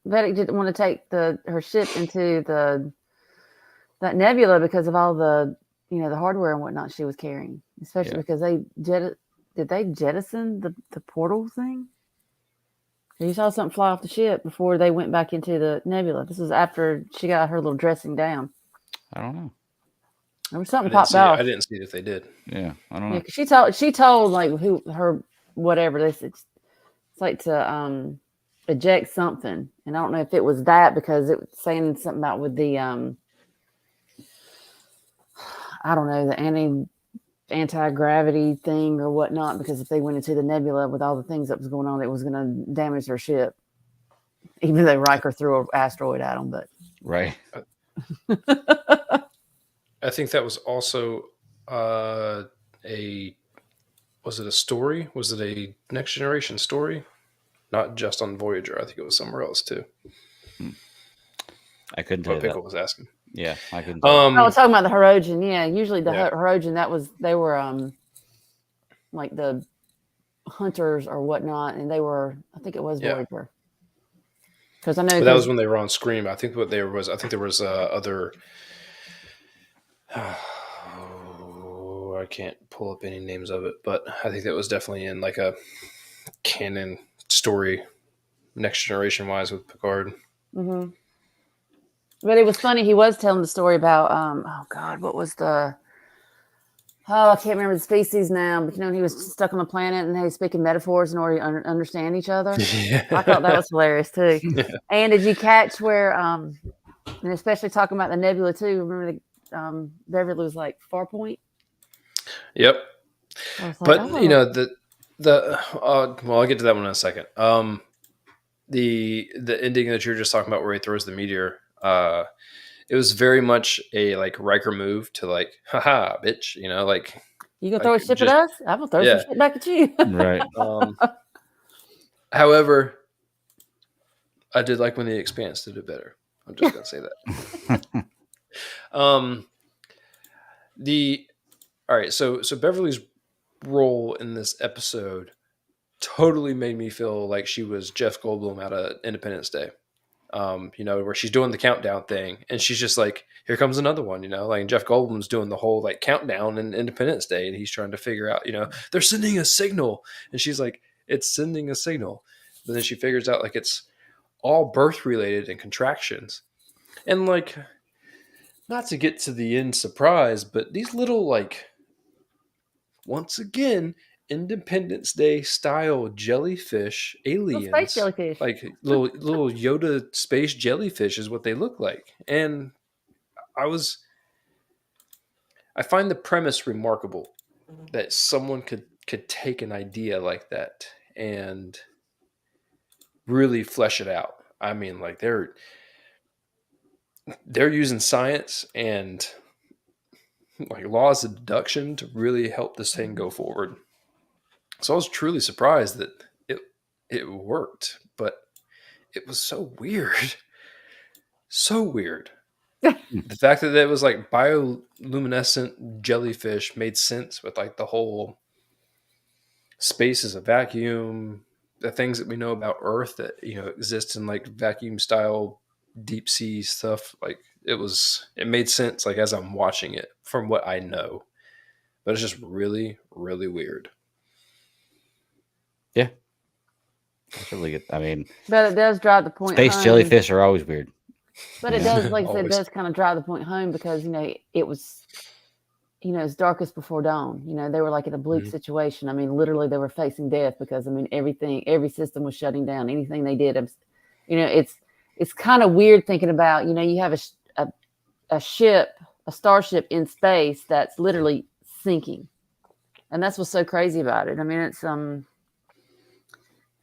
Vedic didn't want to take her ship into that nebula because of all the the hardware and whatnot she was carrying, especially because did they jettison the portal thing? You saw something fly off the ship before they went back into the nebula. This was after she got her little dressing down. I don't know. There was something popped off. I didn't see it if they did. Yeah, I don't know. Yeah, she told like her whatever this. It's like to eject something, and I don't know if it was that because it was saying something about with the I don't know, the anti-gravity thing or whatnot, because if they went into the nebula with all the things that was going on, it was going to damage their ship, even though Riker threw an asteroid at them. But right. I think that was also was it a story? Was it a Next Generation story? Not just on Voyager. I think it was somewhere else too. I couldn't tell you Pickle was asking. Yeah, I couldn't. I was talking about the Hirogen. Yeah, usually the Hirogen, they were like the hunters or whatnot, and they were. I think it was Voyager. Because I know that was when they were on Scream. I think there was other. I can't pull up any names of it, but I think that was definitely in like a canon story, Next Generation wise with Picard. Mm-hmm. But it was funny. He was telling the story about what was I can't remember the species now, but he was stuck on the planet and they were speaking metaphors in order to understand each other. Yeah. I thought that was hilarious too. Yeah. And did you catch where and especially talking about the nebula too? Remember the Beverly was like Farpoint? Yep. But well, I'll get to that one in a second. the ending that you're just talking about, where he throws the meteor, it was very much a like Riker move to like, haha, bitch, you know, like You gonna throw a like shit at just us? I'm gonna throw yeah. some shit back at you. Right. However, I did like when the Expanse did it better. I'm just gonna say that. All right, so Beverly's role in this episode totally made me feel like she was Jeff Goldblum out of Independence Day. You know, where she's doing the countdown thing, and she's just like, "Here comes another one." You know, like Jeff Goldblum's doing the whole like countdown in Independence Day, and he's trying to figure out, you know, they're sending a signal, and she's like, "It's sending a signal," but then she figures out like it's all birth related and contractions, and like, not to get to the end surprise, but these little like, once again, Independence Day style jellyfish aliens, space jellyfish. like little Yoda space jellyfish is what they look like. And I find the premise remarkable that someone could take an idea like that and really flesh it out. I mean, like they're using science and like laws of deduction to really help this thing go forward. So I was truly surprised that it worked, but it was so weird. So weird. The fact that it was like bioluminescent jellyfish made sense with like the whole space is a vacuum, the things that we know about Earth that, you know, exist in like vacuum style deep sea stuff. Like it made sense like as I'm watching it from what I know. But it's just really, really weird. Yeah. That's really good. I mean, But it does drive the point space home. jellyfish are always weird. But it does, like I said, it does kind of drive the point home because, you know, it was, you know, it's darkest before dawn. You know, they were like in a bleak situation. I mean, literally they were facing death because, I mean, every system was shutting down. Anything they did, you know, it's kind of weird thinking about, you know, you have a ship, a starship in space that's literally sinking. And that's what's so crazy about it. I mean, it's,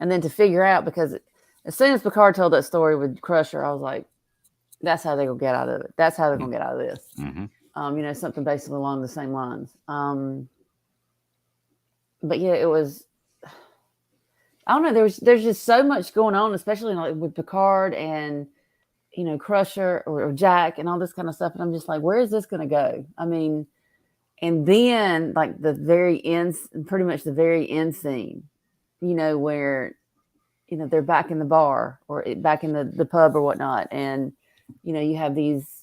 and then to figure out, because as soon as Picard told that story with Crusher, I was like, that's how they're going to get out of it. That's how they're going to get out of this. You know, something basically along the same lines. But yeah, it was, I don't know. There's just so much going on, especially like with Picard and, you know, Crusher or Jack and all this kind of stuff. And I'm just like, where is this going to go? I mean, and then like the very end, pretty much the very end scene, you know, where, you know, they're back in the bar or back in the pub or whatnot. And, you know, you have these.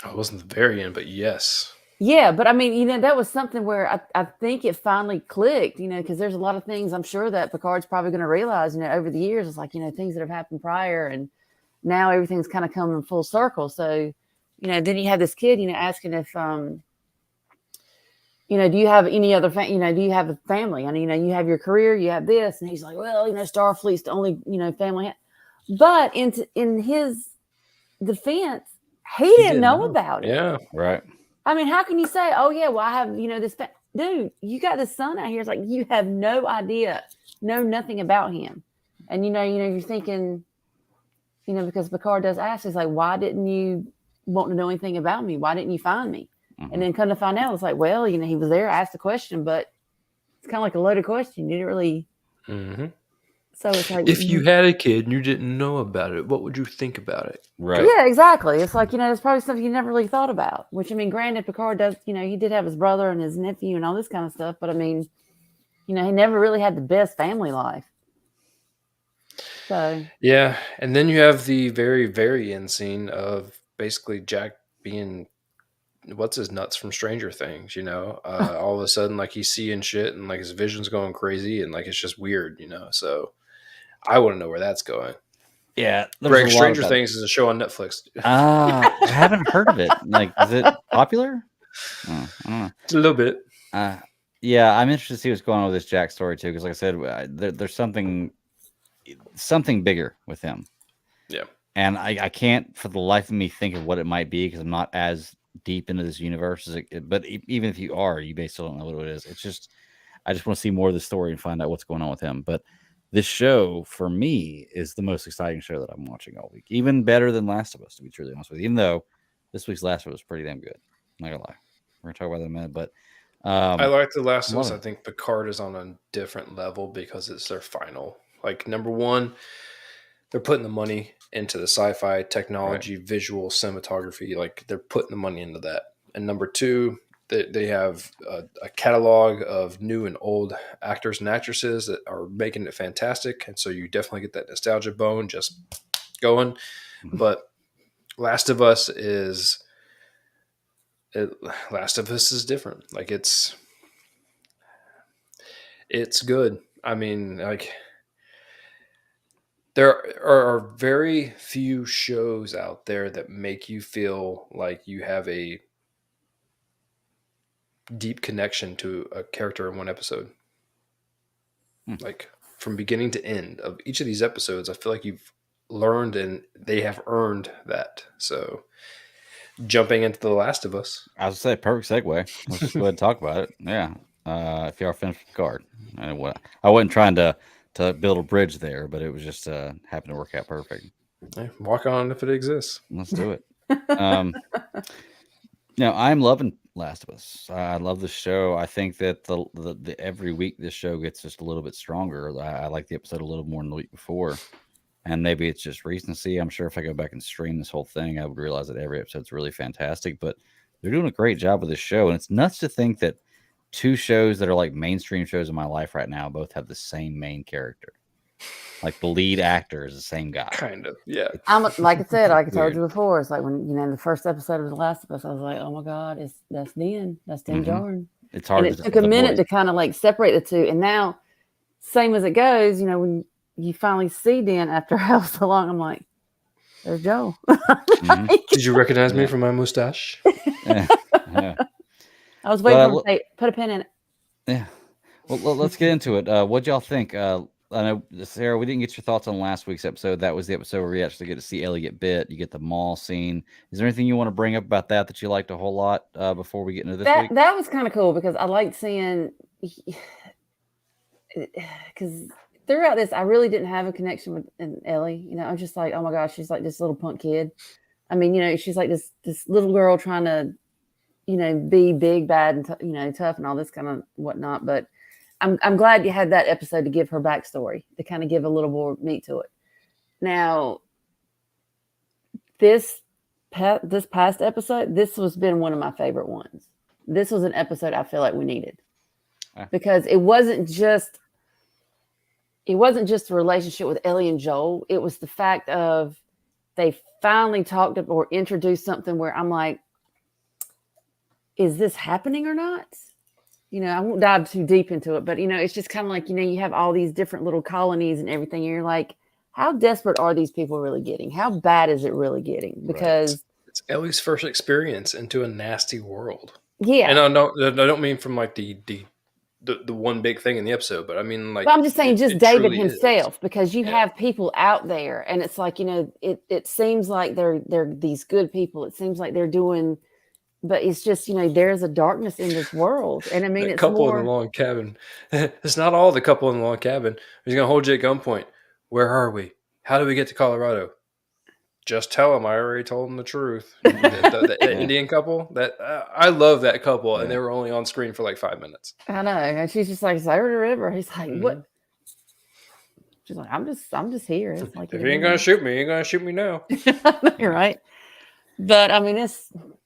Oh, it wasn't the very end, but yes. Yeah, but I mean, you know, that was something where I think it finally clicked, you know, because there's a lot of things I'm sure that Picard's probably going to realize, you know, over the years. It's like, you know, things that have happened prior and now everything's kind of coming full circle. So, you know, then you have this kid, you know, asking if, you know, do you have any other, you know, do you have a family? I mean, you know, you have your career, you have this. And he's like, well, you know, Starfleet's the only, you know, family. But in his defense, he didn't know about it. Yeah, right. I mean, how can you say, oh, yeah, well, I have, you know, this, dude, you got this son out here. It's like, you have no idea, know nothing about him. And, you know, you're thinking, you know, because Picard does ask, he's like, why didn't you want to know anything about me? Why didn't you find me? And then come to find out, it's like, well, you know, he was there, asked the question, but it's kind of like a loaded question. You didn't really. So it's like, if you had a kid and you didn't know about it, what would you think about it? Right. Yeah, exactly. It's like, you know, it's probably something you never really thought about, which, I mean, granted, Picard does, you know, he did have his brother and his nephew and all this kind of stuff. But I mean, you know, he never really had the best family life. So. Yeah. And then you have the very, very end scene of basically Jack being, what's his nuts from Stranger Things, you know, all of a sudden, like he's seeing shit and like his vision's going crazy and like, it's just weird, you know? So I want to know where that's going. Yeah. Greg, Stranger Things is a show on Netflix. I haven't heard of it. Like, is it popular? I don't know. It's a little bit. Yeah, I'm interested to see what's going on with this Jack story too, because like I said, there's something bigger with him. Yeah. And I can't for the life of me think of what it might be because I'm not as deep into this universe as but even if you are, you may still don't know what it is. It's just I just want to see more of the story and find out what's going on with him. But this show for me is the most exciting show that I'm watching all week. Even better than Last of Us, to be truly honest with you. Even though this week's Last of Us was pretty damn good. I'm not gonna lie. We're gonna talk about that in a minute, but I like The Last of Us. love I it. think Picard is on a different level because it's their final. Like, number one, they're putting the money into the sci-fi technology, visual cinematography. Like, they're putting the money into that. And number two, they have a catalog of new and old actors and actresses that are making it fantastic. And so you definitely get that nostalgia bone just going. But Last of Us is different. Like, it's good. I mean, like, there are very few shows out there that make you feel like you have a deep connection to a character in one episode. Like, from beginning to end of each of these episodes, I feel like you've learned and they have earned that. So, jumping into The Last of Us. I was gonna say perfect segue. Let's just go ahead and talk about it. Yeah. If you are finished with Picard. I wasn't trying to build a bridge there, but it was just happened to work out perfect. Hey, walk on if it exists. Let's do it. I'm loving Last of Us. I love the show. I think that the every week this show gets just a little bit stronger. I like the episode a little more than the week before, and maybe it's just recency. I'm sure if I go back and stream this whole thing, I would realize that every episode's really fantastic. But they're doing a great job with this show, and it's nuts to think that two shows that are like mainstream shows in my life right now both have the same main character. Like the lead actor is the same guy. Kind of, yeah. Like I said, like I told Weird. you before, it's like when in the first episode of The Last of Us, I was like, oh my god, that's Den Djarin. It's hard. And it took a minute to kind of like separate the two, and now, same as it goes, when you finally see Den after how so long, I'm like, there's Joel. Did you recognize me from my mustache? Yeah. I was waiting for him to say, put a pin in it. Yeah. Well, let's get into it. What y'all think? I know, Sarah, we didn't get your thoughts on last week's episode. That was the episode where we actually get to see Ellie get bit. You get the mall scene. Is there anything you want to bring up about that you liked a whole lot before we get into this week? That was kind of cool because I liked seeing, because throughout this, I really didn't have a connection with Ellie. I was just like, oh my gosh, she's like this little punk kid. I mean, she's like this little girl trying to, be big, bad, and tough and all this kind of whatnot. But I'm glad you had that episode to give her backstory, to kind of give a little more meat to it. Now, this past episode, this has been one of my favorite ones. This was an episode I feel like we needed because it wasn't just a relationship with Ellie and Joel. It was the fact of they finally talked up or introduced something where I'm like, is this happening or not? I won't dive too deep into it, but it's just kind of like, you have all these different little colonies and everything. And you're like, how desperate are these people really getting? How bad is it really getting? Because it's Ellie's first experience into a nasty world. Yeah. And I don't mean from like the one big thing in the episode, but I mean like. But I'm just saying, just David himself, because you have people out there, and it's like, it seems like they're these good people. It seems like they're doing. But it's just, there's a darkness in this world. And I mean, it's couple more... in the log cabin. It's not all the couple in the log cabin. He's going to hold you at gunpoint. Where are we? How do we get to Colorado? Just tell him. I already told him the truth. The Indian couple, I love that couple. And they were only on screen for like 5 minutes. I know. And she's just like, Sarah the River. He's like, what? She's like, I'm just here. It's like, if you ain't going to shoot me, you ain't going to shoot me now. You're right. But I mean,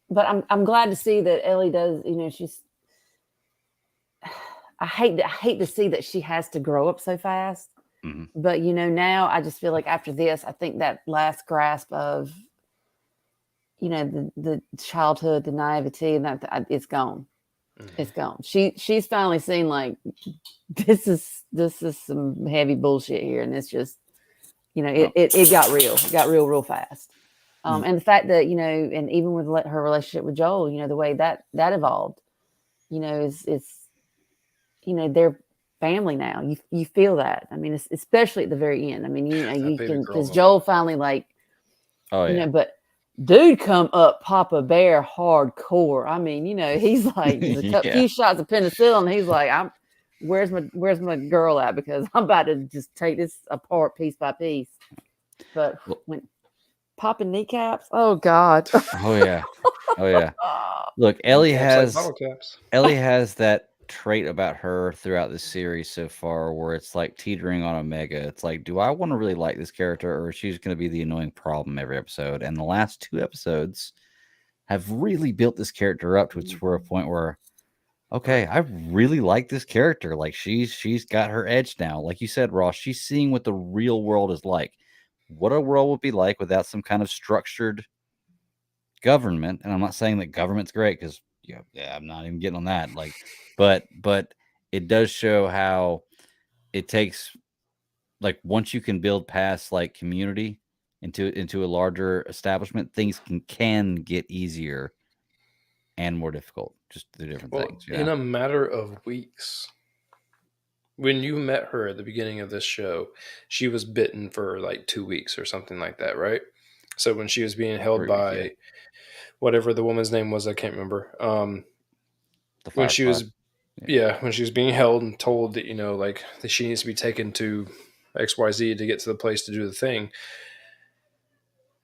But I'm glad to see that Ellie does, she's. I hate to see that she has to grow up so fast. Mm-hmm. But now I just feel like after this, I think that last grasp of, the childhood, the naivety, and that it's gone. Mm-hmm. It's gone. She's finally seen like this is some heavy bullshit here, and it's just, it got real. It got real fast. And the fact that, and even with her relationship with Joel, the way that evolved, it's they're family now. You feel that. I mean, especially at the very end. I mean, you can, because Joel finally like, but dude come up Papa Bear hardcore. I mean, he's like a few shots of penicillin. He's like, where's my girl at? Because I'm about to just take this apart piece by piece. But when popping kneecaps, oh God. Oh yeah. Oh yeah. Look, Ellie Caps like has bottle caps. Ellie has that trait about her throughout the series so far where it's like teetering on Omega. It's like, do I want to really like this character, or is she just going to be the annoying problem every episode? And the last 2 episodes have really built this character up to a point where, okay, I really like this character. Like she's got her edge now. Like you said, Ross, she's seeing what the real world is like. What a world would be like without some kind of structured government. And I'm not saying that government's great, because yeah, I'm not even getting on that. Like, but it does show how it takes, like, once you can build past like community into a larger establishment, things can get easier and more difficult. Just the different things. Yeah. In a matter of weeks. When you met her at the beginning of this show, she was bitten for like 2 weeks or something like that, right? So when she was being held by whatever the woman's name was, I can't remember. When she was, when she was being held and told that, like that she needs to be taken to XYZ to get to the place to do the thing,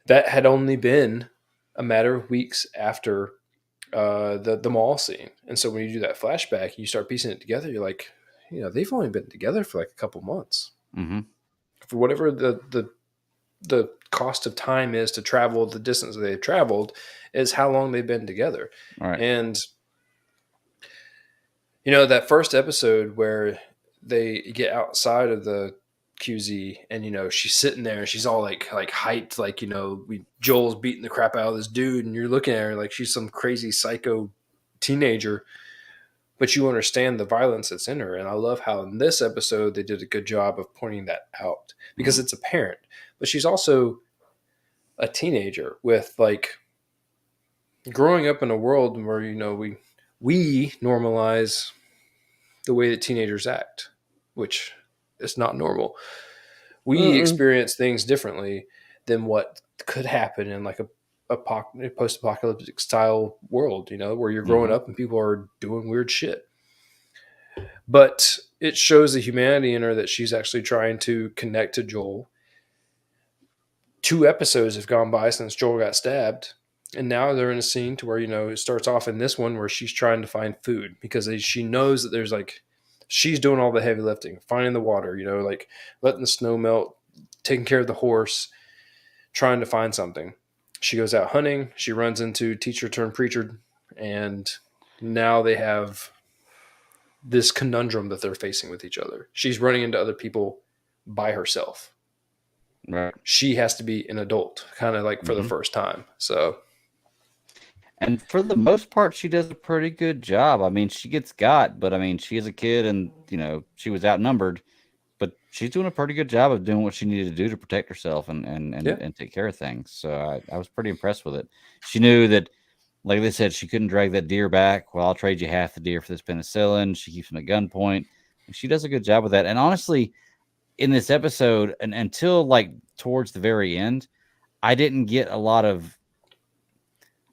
that had only been a matter of weeks after the mall scene. And so when you do that flashback, you start piecing it together. You're like, they've only been together for like a couple months. Mm-hmm. For whatever the cost of time is to travel the distance they've traveled, is how long they've been together. All right. And that first episode where they get outside of the QZ and she's sitting there and she's all like hyped, like Joel's beating the crap out of this dude, and you're looking at her like she's some crazy psycho teenager, but you understand the violence that's in her. And I love how in this episode they did a good job of pointing that out, because it's apparent, but she's also a teenager with like growing up in a world where we normalize the way that teenagers act, which is not normal. We experience things differently than what could happen in like a post-apocalyptic style world, where you're growing up and people are doing weird shit. But it shows the humanity in her, that she's actually trying to connect to Joel. 2 episodes have gone by since Joel got stabbed. And now they're in a scene to where, it starts off in this one where she's trying to find food, because she knows that there's like, she's doing all the heavy lifting, finding the water, like letting the snow melt, taking care of the horse, trying to find something. She goes out hunting. She runs into teacher turned preacher. And now they have this conundrum that they're facing with each other. She's running into other people by herself. Right. She has to be an adult, kind of like for the first time. So. And for the most part, she does a pretty good job. I mean, she gets got, but I mean, she is a kid and, she was outnumbered, but she's doing a pretty good job of doing what she needed to do to protect herself and take care of things. So I was pretty impressed with it. She knew that, like they said, she couldn't drag that deer back. Well, I'll trade you half the deer for this penicillin. She keeps him at gunpoint. She does a good job with that. And honestly, in this episode, and until like towards the very end, I didn't get a lot of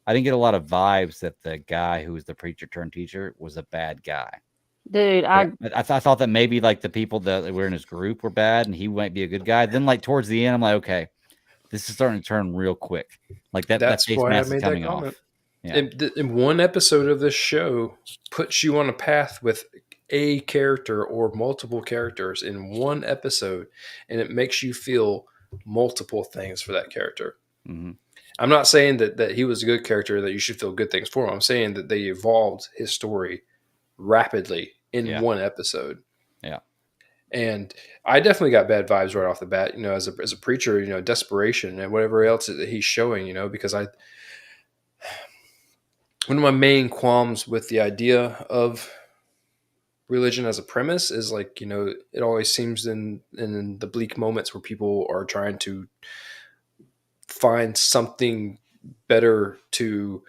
vibes that the guy who was the preacher turned teacher was a bad guy. Dude, I thought that maybe like the people that were in his group were bad and he might be a good guy. Then like towards the end, I'm like, okay, this is starting to turn real quick. Like that's why I made that comment. Yeah. In one episode of this show puts you on a path with a character or multiple characters in one episode, and it makes you feel multiple things for that character. Mm-hmm. I'm not saying that he was a good character, that you should feel good things for him. I'm saying that they evolved his story rapidly in one episode. Yeah. And I definitely got bad vibes right off the bat, as a preacher, desperation and whatever else that he's showing, because one of my main qualms with the idea of religion as a premise is like, it always seems in the bleak moments where people are trying to find something better to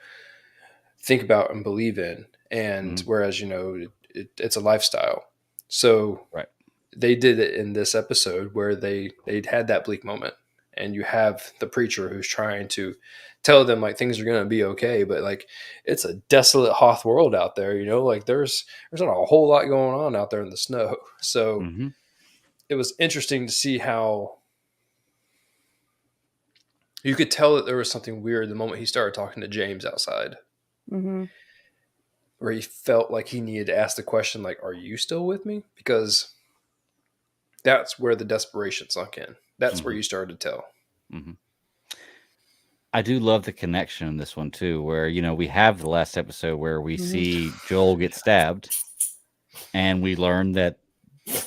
think about and believe in. And whereas, it's a lifestyle. So they did it in this episode where they'd had that bleak moment, and you have the preacher who's trying to tell them like things are gonna be okay, but like it's a desolate Hoth world out there, you know, like there's not a whole lot going on out there in the snow. So Mm-hmm. it was interesting to see how you could tell that there was something weird the moment he started talking to James outside, Mm-hmm. where he felt like he needed to ask the question, like, "Are you still with me?" Because that's where the desperation sunk in. That's where Mhm. you started to tell. Mm-hmm. I do love the connection in this one too, where we have the last episode where we Mhm. see Joel get stabbed, and we learn that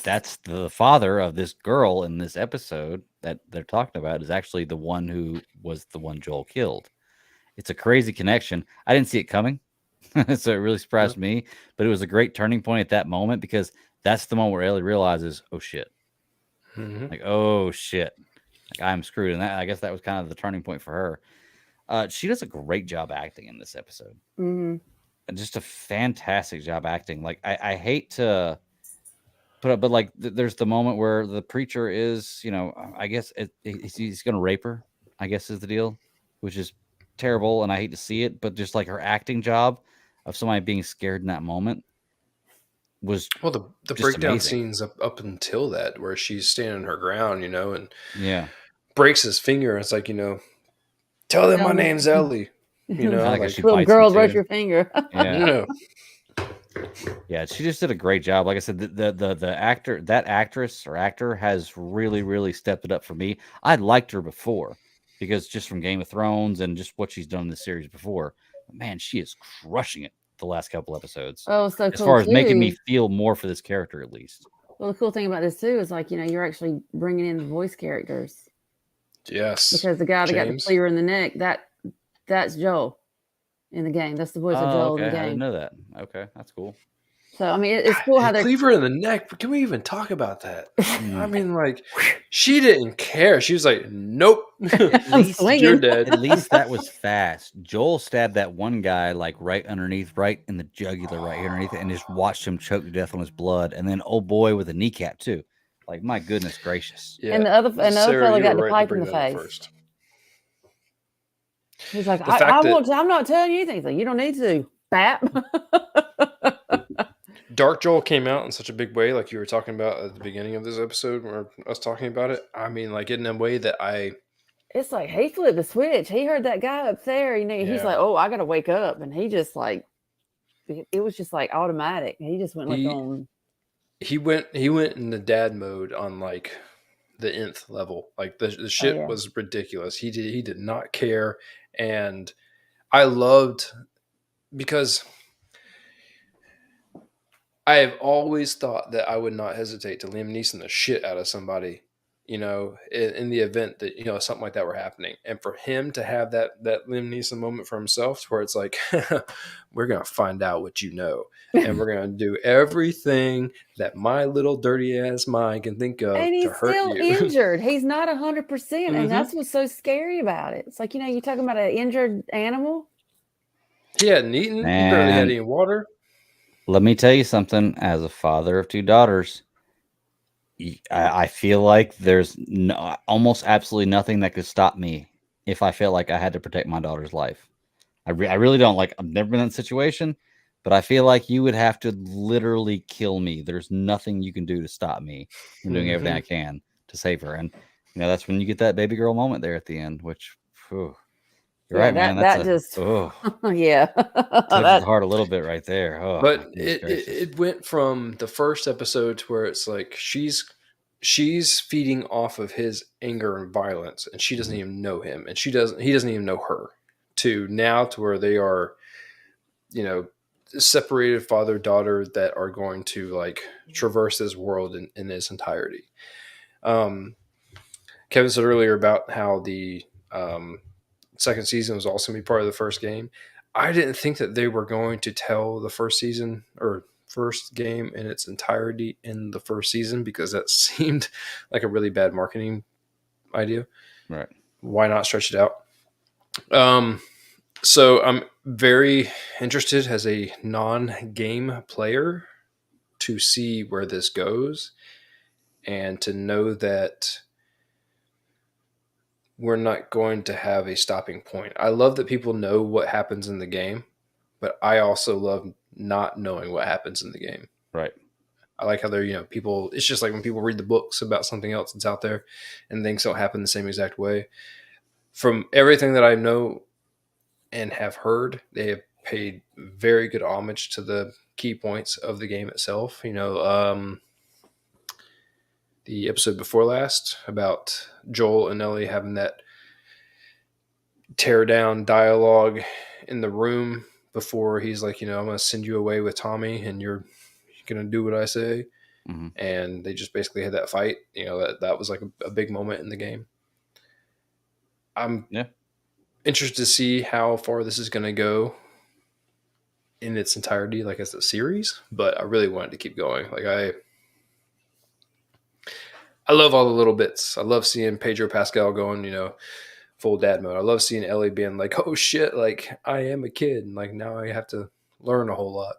that's the father of this girl in this episode that they're talking about is actually the one who was the one Joel killed. It's a crazy connection. I didn't see it coming, so it really surprised me. But it was a great turning point at that moment because that's the moment where Ellie realizes, oh shit, Mm-hmm. like oh shit, like I'm screwed. And I guess that was kind of the turning point for her. She does a great job acting in this episode. Mm-hmm. Just a fantastic job acting. Like I hate to put up, but like there's the moment where the preacher is, I guess he's going to rape her. I guess is the deal, which is terrible, and I hate to see it. But just like her acting job of somebody being scared in that moment was Well, the just breakdown amazing. scenes up until that, where she's standing her ground, you know, and Yeah, breaks his finger. And it's like, you know, tell them my name's Ellie. You know, I like how like she Little bites him girl, brush too. your finger. Yeah. you know, Yeah, she just did a great job. Like I said, the actor, that actress or actor has really stepped it up for me. I liked her before because just from Game of Thrones and just what she's done in the series before. But man, she is crushing it the last couple episodes. Oh, so As cool far as making me too. feel more for this character, at least. Well, the cool thing about this too is like you're actually bringing in the voice characters yes, because the guy that got the James. cleaver in the neck that's Joel in the game. That's the voice of Oh, Joel okay. in the I didn't game. know that. Okay, that's cool. So I mean, it's cool how they're Cleaver in the neck. But can we even talk about that? I Mm. mean, like, she didn't care. She was like, "Nope, I'm swinging. you're dead." At least that was fast. Joel stabbed that one guy like right underneath, right in the jugular, right here underneath it, and just watched him choke to death on his blood. And then old boy with a kneecap too. Like my goodness gracious. Yeah, And the other Sarah, fella you got were the right pipe to in bring the that up face. first. He's like, The fact that I'm not telling you anything. He's like, you don't need to. Bap. Dark Joel came out in such a big way, like you were talking about at the beginning of this episode, where us talking about it. I mean, like in a way that It's like he flipped the switch. He heard that guy up there. He's Yeah. like, oh, I gotta wake up, and he just like it was just like automatic. He just went like He- on. he went in the dad mode on like the nth level. Like the shit yeah. was ridiculous. He did not care, and I loved because I have always thought that I would not hesitate to Liam Neeson the shit out of somebody, you know, in the event that, you know, something like that were happening. And for him to have that Liam Neeson moment for himself where it's like, we're going to find out what you know. And we're going to do everything that my little dirty ass mind can think of And to he's hurt still you. injured. He's not 100%. Mhm. And that's what's so scary about it. It's like, you're talking about an injured animal. He hadn't eaten. He barely had Man. any water. Let me tell you something. As a father of two daughters, I feel like there's almost absolutely nothing that could stop me if I felt like I had to protect my daughter's life. I really don't. Like, I've never been in that situation, but I feel like you would have to literally kill me. There's nothing you can do to stop me from doing everything I can to save her. And that's when you get that baby girl moment there at the end, which, whew, you're right, man. That's Yeah. touches the heart a little bit right there. Oh, But it went from the first episode to where it's like she's feeding off of his anger and violence, and she doesn't even know him, and he doesn't even know her, to now to where they are, you know, separated father-daughter that are going to like traverse this world in its entirety. Kevin said earlier about how the second season was also going to be part of the first game. I didn't think that they were going to tell the first season or first game in its entirety in the first season, because that seemed like a really bad marketing idea. Right. Why not stretch it out? So I'm very interested as a non-game player to see where this goes, and to know that we're not going to have a stopping point. I love that people know what happens in the game, but I also love not knowing what happens in the game. Right. I like how they're, people, it's just like when people read the books about something else that's out there and things don't happen the same exact way. From everything that I know and have heard, they have paid very good homage to the key points of the game itself. The episode before last about Joel and Ellie having that tear down dialogue in the room before he's like, I'm going to send you away with Tommy and you're going to do what I say. Mm-hmm. And they just basically had that fight. That was like a big moment in the game. I'm interested to see how far this is going to go in its entirety, like as a series, but I really wanted to keep going. Like I love all the little bits. I love seeing Pedro Pascal going, full dad mode. I love seeing Ellie being like, oh shit, like I am a kid. And like now I have to learn a whole lot.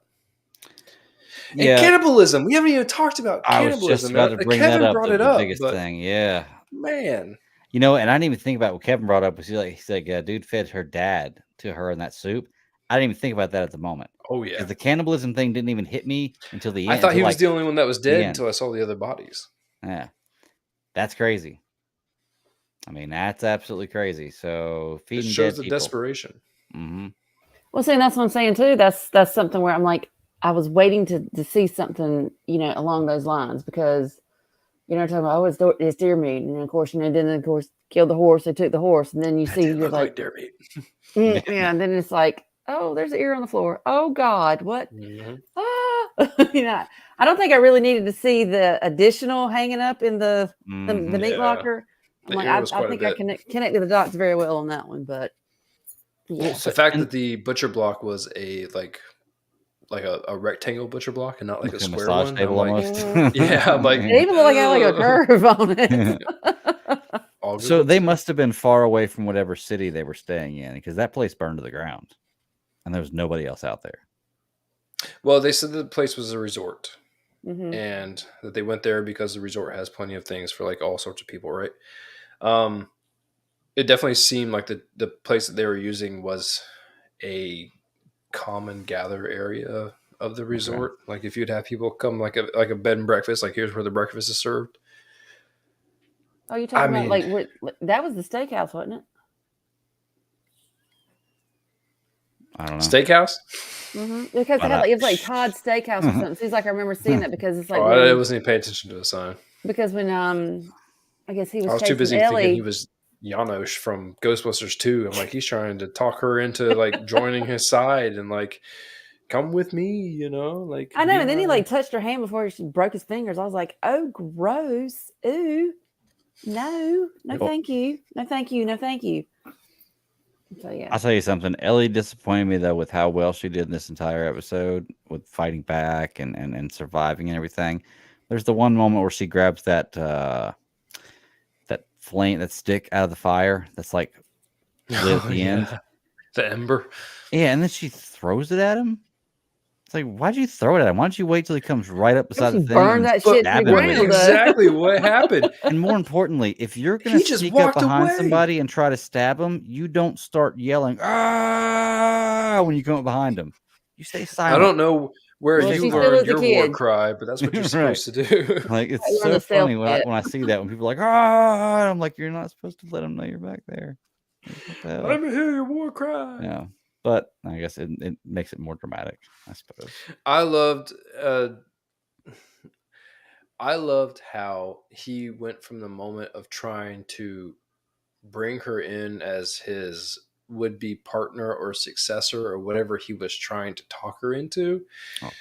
Yeah. And cannibalism. We haven't even talked about cannibalism. I was just about to bring Kevin that up. Brought the it up, biggest but thing. Yeah. Man. And I didn't even think about what Kevin brought up. Was he said, dude fed her dad to her in that soup. I didn't even think about that at the moment. Oh yeah. Because the cannibalism thing didn't even hit me until the end. I thought he was the only one that was dead until I saw the other bodies. Yeah. That's crazy. I mean, that's absolutely crazy. So feeding it shows dead the desperation. Mm-hmm. Well, see, that's what I'm saying too. That's something where I'm like, I was waiting to see something, along those lines because, talking about, it's deer meat, and of course, then of course killed the horse. They took the horse, and then you see you're like deer meat. Yeah, and then it's like, oh, there's an ear on the floor. Oh God, what? Mm-hmm. I don't think I really needed to see the additional hanging up in the meat locker. I think I connected the dots very well on that one, but yeah. The fact that the butcher block was a a rectangle butcher block and not like a square one. Table almost. Yeah, I'm like, it even looked like I had a curve on it. So they must have been far away from whatever city they were staying in because that place burned to the ground and there was nobody else out there. Well, they said the place was a resort and that they went there because the resort has plenty of things for like all sorts of people, right? It definitely seemed like the place that they were using was a common gather area of the resort. Okay. Like if you'd have people come like a bed and breakfast, like here's where the breakfast is served. Oh, you're talking about like that was the steakhouse, wasn't it? I don't know. Steakhouse? Mm-hmm. Because it was like Todd's Steakhouse or something. Seems like I remember seeing that because it's like I wasn't even paying attention to the sign. Because when I guess he was. I was too busy Ellie. thinking he was Janosch from Ghostbusters 2. I'm like, he's trying to talk her into like joining his side and like come with me, like I know, and then he like touched her hand before she broke his fingers. I was like, oh gross. Ooh. No, thank you. No, thank you. No, thank you. So yeah. I'll tell you something. Ellie disappointed me though with how well she did in this entire episode with fighting back and surviving and everything. There's the one moment where she grabs that flame, that stick out of the fire that's like lit at the end. The ember. Yeah, and then she throws it at him. It's like, why'd you throw it at him? Why don't you wait till he comes right up beside the thing? Burn that shit to the ground. Exactly what happened. And more importantly, if you're going to sneak up behind somebody and try to stab them, you don't start yelling "ah" when you come up behind them. You stay silent. I don't know where you learned your war cry, but that's what you're supposed to do. Like it's so funny when I see that when people are like "ah," I'm like, you're not supposed to let them know you're back there. Let me hear your war cry. Yeah. But I guess it makes it more dramatic, I suppose. I loved how he went from the moment of trying to bring her in as his would-be partner or successor or whatever he was trying to talk her into,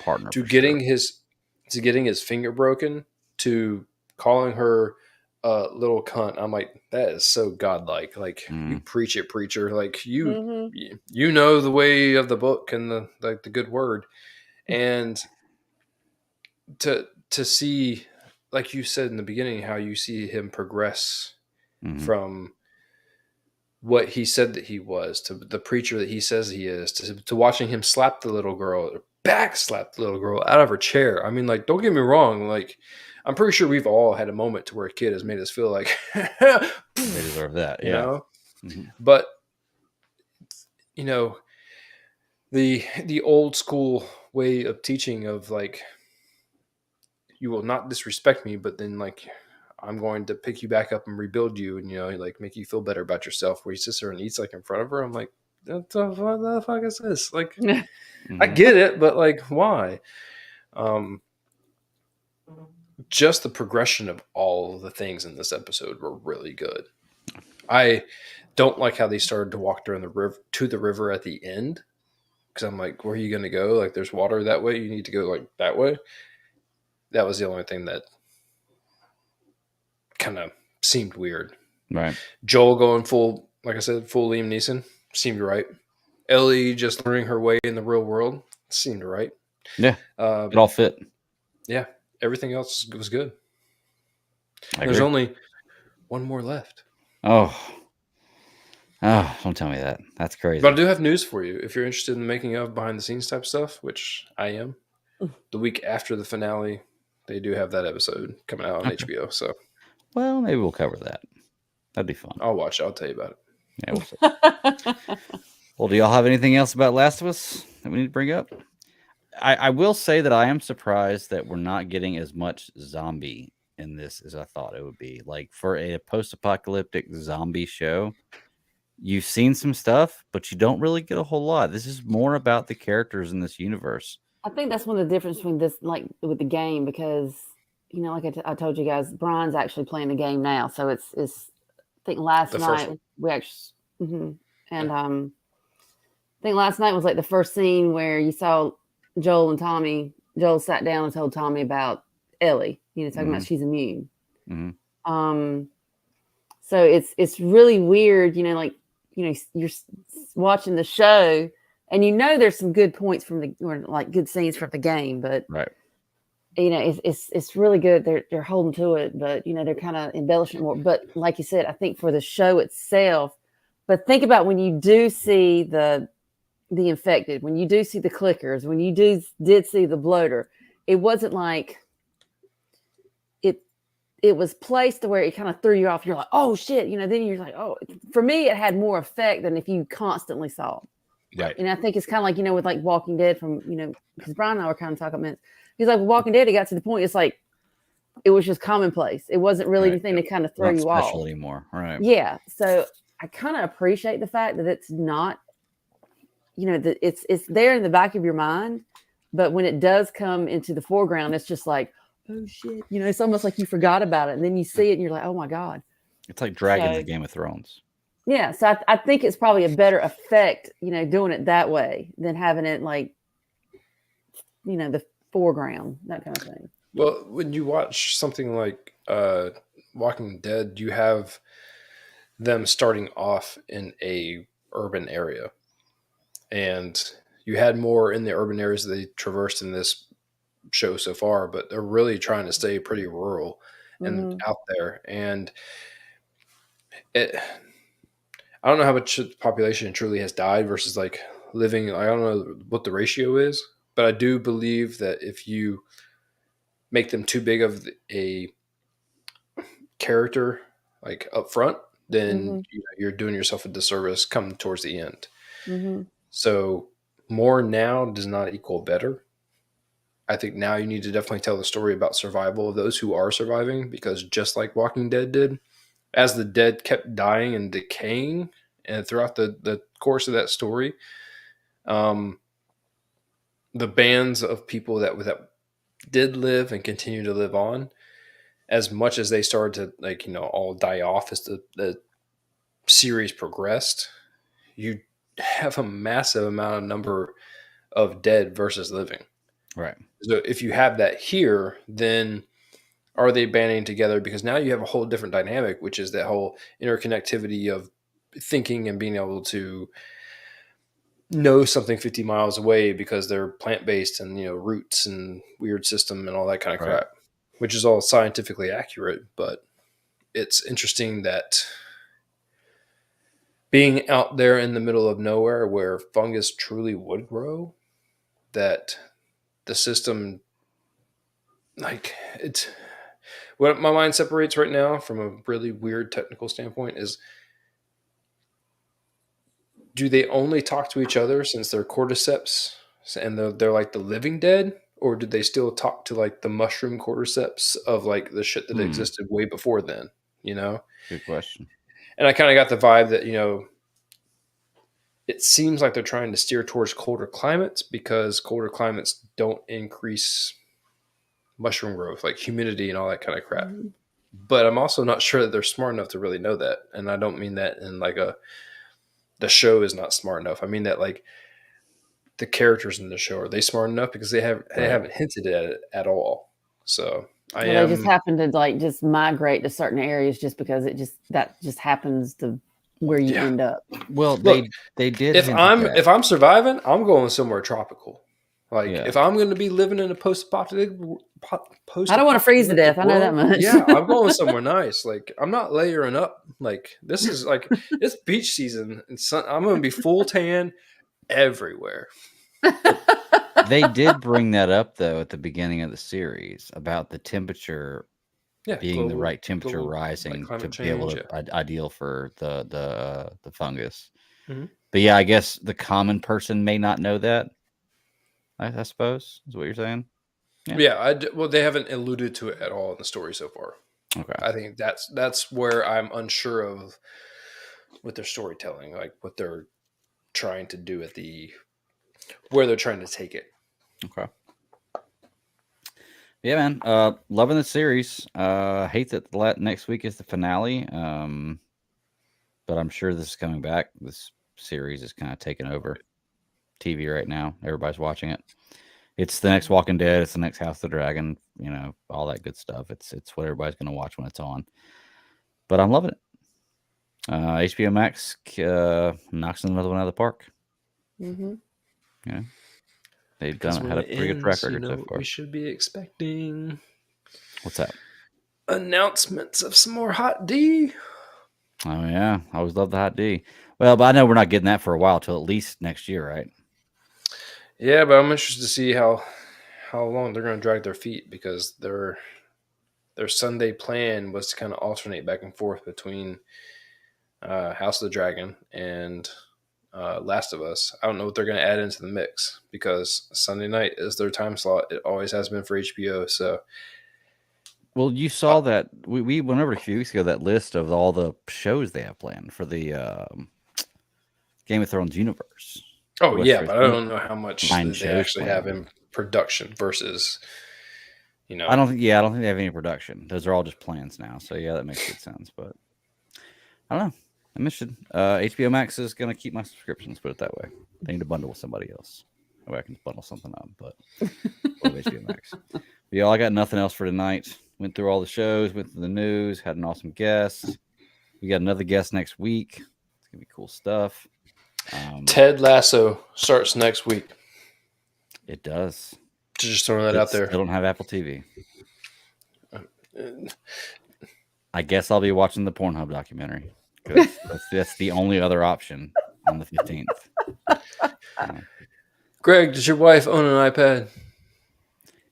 partner to getting his finger broken, to calling her little cunt. I'm like, that is so godlike. Like you preach it, preacher. Like you know the way of the book and the good word. And to see, like you said in the beginning, how you see him progress from what he said that he was to the preacher that he says he is, to watching him slap the little girl, back slap the little girl out of her chair. I mean, like, don't get me wrong. Like, I'm pretty sure we've all had a moment to where a kid has made us feel like They deserve that. you Yeah. know. Mhm. But you know, the old school way of teaching of like, you will not disrespect me, but then like I'm going to pick you back up and rebuild you, and like make you feel better about yourself. Where he sits there and eats like in front of her. I'm like, what the fuck is this? Like, I Mhm. get it, but like, why? Just the progression of all the things in this episode were really good. I don't like how they started to walk during the river at the end, because I'm like, where are you going to go? Like, there's water that way. You need to go like that way. That was the only thing that kind of seemed weird. Right. Joel going full, like I said, full Liam Neeson seemed right. Ellie just learning her way in the real world seemed right. Yeah. It all fit. Yeah, everything else was good. I There's agree. only one more left. Oh, don't tell me that. That's crazy. But I do have news for you. If you're interested in the making of behind the scenes type stuff, which I am, the week after the finale, they do have that episode coming out on Okay. HBO. So, Well, maybe we'll cover that. That'd be fun. I'll watch it. I'll tell you about it. Yeah, we'll see. Well, do y'all have anything else about Last of Us that we need to bring up? I will say that I am surprised that we're not getting as much zombie in this as I thought it would be. Like, for a post-apocalyptic zombie show, you've seen some stuff, but you don't really get a whole lot. This is more about the characters in this universe. I think that's one of the difference between this, like with the game, because like I told you guys, Brian's actually playing the game now. So it's. I think last The first night one. we actually, and I think last night was like the first scene where you saw Joel and Tommy. Joel sat down and told Tommy about Ellie. Talking about she's immune. Mhm. So it's really weird. Like you're watching the show, and there's some good points or like good scenes from the game, but Right. it's really good. They're holding to it, but they're kind of embellishing more. But like you said, I think for the show itself, but think about when you do see the infected, when you do see the clickers, when you did see the bloater, it wasn't like it was placed to where it kind of threw you off. You're like, oh shit, then you're like, oh. For me, it had more effect than if you constantly saw it. Right. And I think it's kind of like with like Walking Dead from because Brian and I were kind of talking about. He's like, Walking Dead, it got to the point, it's like, it was just commonplace. It wasn't really anything to kind of throw Not you special off. anymore. Right. Yeah. So I kind of appreciate the fact that it's not, that it's there in the back of your mind. But when it does come into the foreground, it's just like, oh shit. It's almost like you forgot about it. And then you see it and you're like, oh my God. It's like Dragons in Game of Thrones. Yeah. So I think it's probably a better effect, doing it that way than having it like, the foreground, that kind of thing. Well, when you watch something like Walking Dead, you have them starting off in a urban area, and you had more in the urban areas that they traversed in this show so far, but they're really trying to stay pretty rural and out there. And I don't know how much the population truly has died versus like living. I don't know what the ratio is, but I do believe that if you make them too big of a character like up front, then you're doing yourself a disservice come towards the end. So more now does not equal better. I think now you need to definitely tell the story about survival of those who are surviving, because just like Walking Dead did, as the dead kept dying and decaying and throughout the course of that story, the bands of people that did live and continue to live on, as much as they started to all die off as the series progressed, you have a massive number of dead versus living. Right. So if you have that here, then are they banding together? Because now you have a whole different dynamic, which is that whole interconnectivity of thinking and being able to know something 50 miles away because they're plant-based and roots and weird system and all that kind of crap, which is all scientifically accurate. But it's interesting that being out there in the middle of nowhere where fungus truly would grow, that the system, like, what my mind separates right now from a really weird technical standpoint is, do they only talk to each other since they're cordyceps and they're like the living dead, or do they still talk to like the mushroom cordyceps of like the shit that existed way before then? You know, Good question. and I kind of got the vibe that, it seems like they're trying to steer towards colder climates because colder climates don't increase mushroom growth, like humidity and all that kind of crap. Mhm. But I'm also not sure that they're smart enough to really know that. And I don't mean that in like the show is not smart enough. I mean that like the characters in the show, are they smart enough? Because they haven't hinted at it at all. So They just happen to like just migrate to certain areas just because that just happens to where you end up. Well, Look, they did. If I'm surviving, I'm going somewhere tropical. Like Yeah. if I'm going to be living in a post-apocalyptic, I don't want to freeze to death. I know that much. Yeah, I'm going somewhere nice. Like I'm not layering up. Like this is like it's beach season, and I'm going to be full tan everywhere. They did bring that up though at the beginning of the series about the temperature being the right temperature rising like to be able change, to ideal for the fungus. Mhm. But yeah, I guess the common person may not know that. I suppose is what you're saying. Yeah. Well, they haven't alluded to it at all in the story so far. Okay. I think that's where I'm unsure of with their storytelling, like what they're trying to do where they're trying to take it. Okay. Yeah, man. Loving the series. Hate that next week is the finale. But I'm sure this is coming back. This series is kind of taking over TV right now. Everybody's watching it. It's the next Walking Dead. It's the next House of the Dragon. All that good stuff. It's what everybody's going to watch when it's on. But I'm loving it. HBO Max knocks another one out of the park. Mm-hmm. They've had a pretty good track record so far. We should be expecting What's that? announcements of some more Hot D. Oh yeah, I always love the Hot D. Well, but I know we're not getting that for a while till at least next year, right? Yeah, but I'm interested to see how long they're going to drag their feet, because their Sunday plan was to kind of alternate back and forth between House of the Dragon and Last of Us. I don't know what they're going to add into the mix, because Sunday night is their time slot. It always has been for HBO. So, well, you saw that we went over a few weeks ago that list of all the shows they have planned for the Game of Thrones universe. Oh yeah, but I don't know how much they actually have in production versus, I don't think they have any production. Those are all just plans now. So yeah, that makes good sense. But I don't know. I'm interested. HBO Max is going to keep my subscription. Let's put it that way. They need to bundle with somebody else. That way I can bundle something up. But love HBO Max. But yeah, I got nothing else for tonight. Went through all the shows, went through the news, had an awesome guest. We got another guest next week. It's going to be cool stuff. Ted Lasso starts next week. It does. Just throwing that out there. I don't have Apple TV. I guess I'll be watching the Pornhub documentary. That's the only other option on the 15th. Greg, does your wife own an iPad?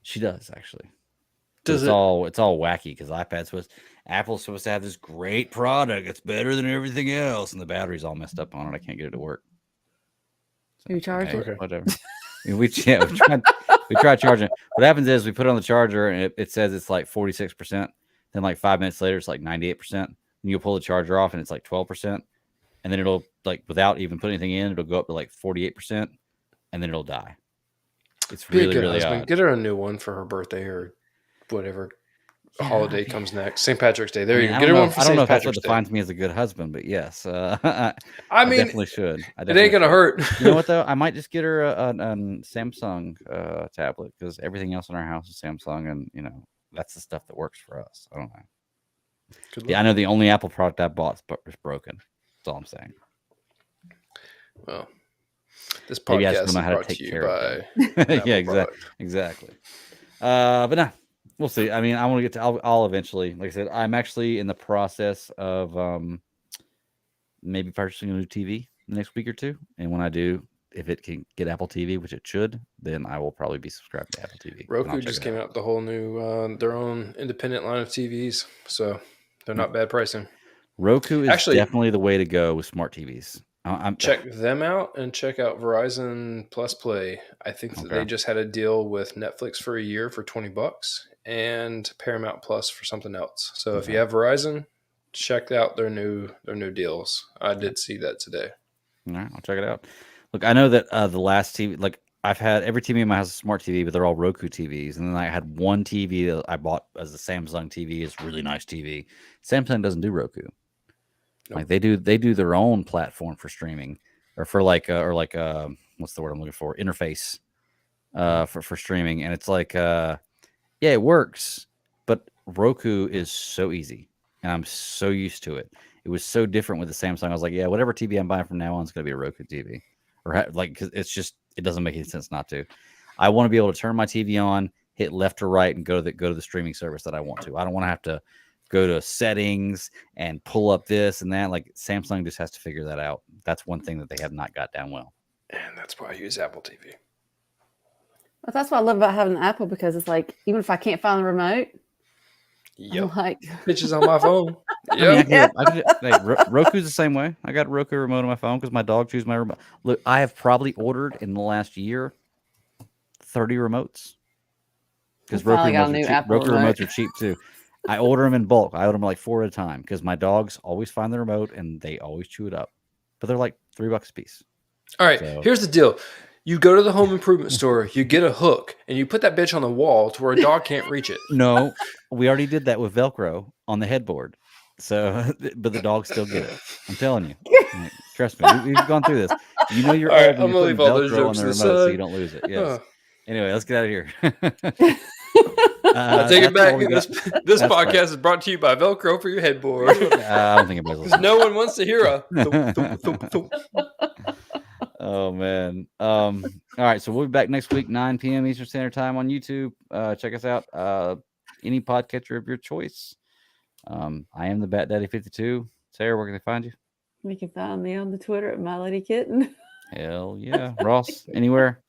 She does, actually. It's all wacky because Apple's supposed to have this great product. It's better than everything else, and the battery's all messed up on it. I can't get it to work. So, you charge it? Okay. Whatever. we tried charging it. What happens is we put it on the charger and it says it's like 46%. Then like 5 minutes later, it's like 98%. And you'll pull the charger off and it's like 12%. And then it'll, like, without even putting anything in, it'll go up to like 48%. And then it'll die. It's really, really odd. Get her a new one for her birthday or whatever holiday comes next. St. Patrick's Day. There you go. Get her one for St. Patrick's Day. I don't know if that's what defines me as a good husband, but yes. I definitely should. It ain't going to hurt. You know what, though? I might just get her a Samsung tablet, because everything else in our house is Samsung, and, that's the stuff that works for us. I don't know. Yeah, I know the only Apple product I bought is broken. That's all I'm saying. Well, this podcast is brought to you by yeah, exactly. But no, we'll see. I mean, I want to get to. I'll eventually, like I said, I'm actually in the process of maybe purchasing a new TV the next week or two, and when I do, if it can get Apple TV, which it should, then I will probably be subscribed to Apple TV. and I'll Roku check just it came out with the whole new, their own independent line of TVs, so they're not bad pricing. Roku is Actually- definitely the way to go with smart TVs. I'm Check them out and check out Verizon Plus Play. I think that Okay. they just had a deal with Netflix for a year for $20 and Paramount Plus for something else. So if you have Verizon, check out their new deals. I did see that today. All right, I'll check it out. Look, I know that the last TV, like I've had every TV in my house is a smart TV, but they're all Roku TVs. And then I had one TV that I bought as a Samsung TV. It's a really nice TV. Samsung doesn't do Roku. Nope. Like they do their own platform for streaming, or for what's the word I'm looking for? Interface for streaming. And it's like yeah, it works, but Roku is so easy, and I'm so used to it. It was so different with the Samsung. I was like, yeah, whatever TV I'm buying from now on is going to be a Roku TV, or because it doesn't make any sense not to. I want to be able to turn my TV on, hit left or right, and go to the streaming service that I want to. I don't want to have to go to settings and pull up this and that. Like Samsung just has to figure that out. That's one thing that they have not got down well. And that's why I use Apple TV. Well, that's what I love about having an Apple, because it's like, even if I can't find the remote, Yep. I'm like, Pictures on my phone. Roku's the same way. I got a Roku remote on my phone because my dog chews my remote. Look, I have probably ordered in the last year 30 remotes. Because Roku finally got a new remotes, Apple remote. remotes are cheap too. I order them in bulk. I order them like 4 at a time because my dogs always find the remote and they always chew it up. But they're like $3 a piece. All right, So- here's the deal. You go to the home improvement store, you get a hook, and you put that bitch on the wall to where a dog can't reach it. No, we already did that with Velcro on the headboard. So, but the dogs still get it. I'm telling you. Trust me, we've gone through this. You know you're All old right, when I'm you're gonna putting leave all those Velcro on jokes the to remote the so side. you don't lose it. Yes. Huh. Anyway, let's get out of here. I take it that's all back. we got. This That's podcast right. is brought to you by Velcro for your headboard. I don't think anybody's listening. No one wants to hear a thump, thump, thump, thump. Oh man. All right, so we'll be back next week, 9 p.m. Eastern Standard Time on YouTube. Check us out. Any podcatcher of your choice. I am the Bat Daddy 52. Sarah, where can they find you? you can find me on the Twitter at My Lady Kitten. Hell yeah. Ross, anywhere?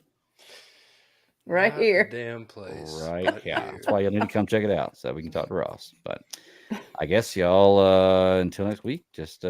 Right Not here. a damn place. Right. Right Yeah. here. That's why you'll need to come check it out so we can talk to Ross. But I guess y'all until next week, just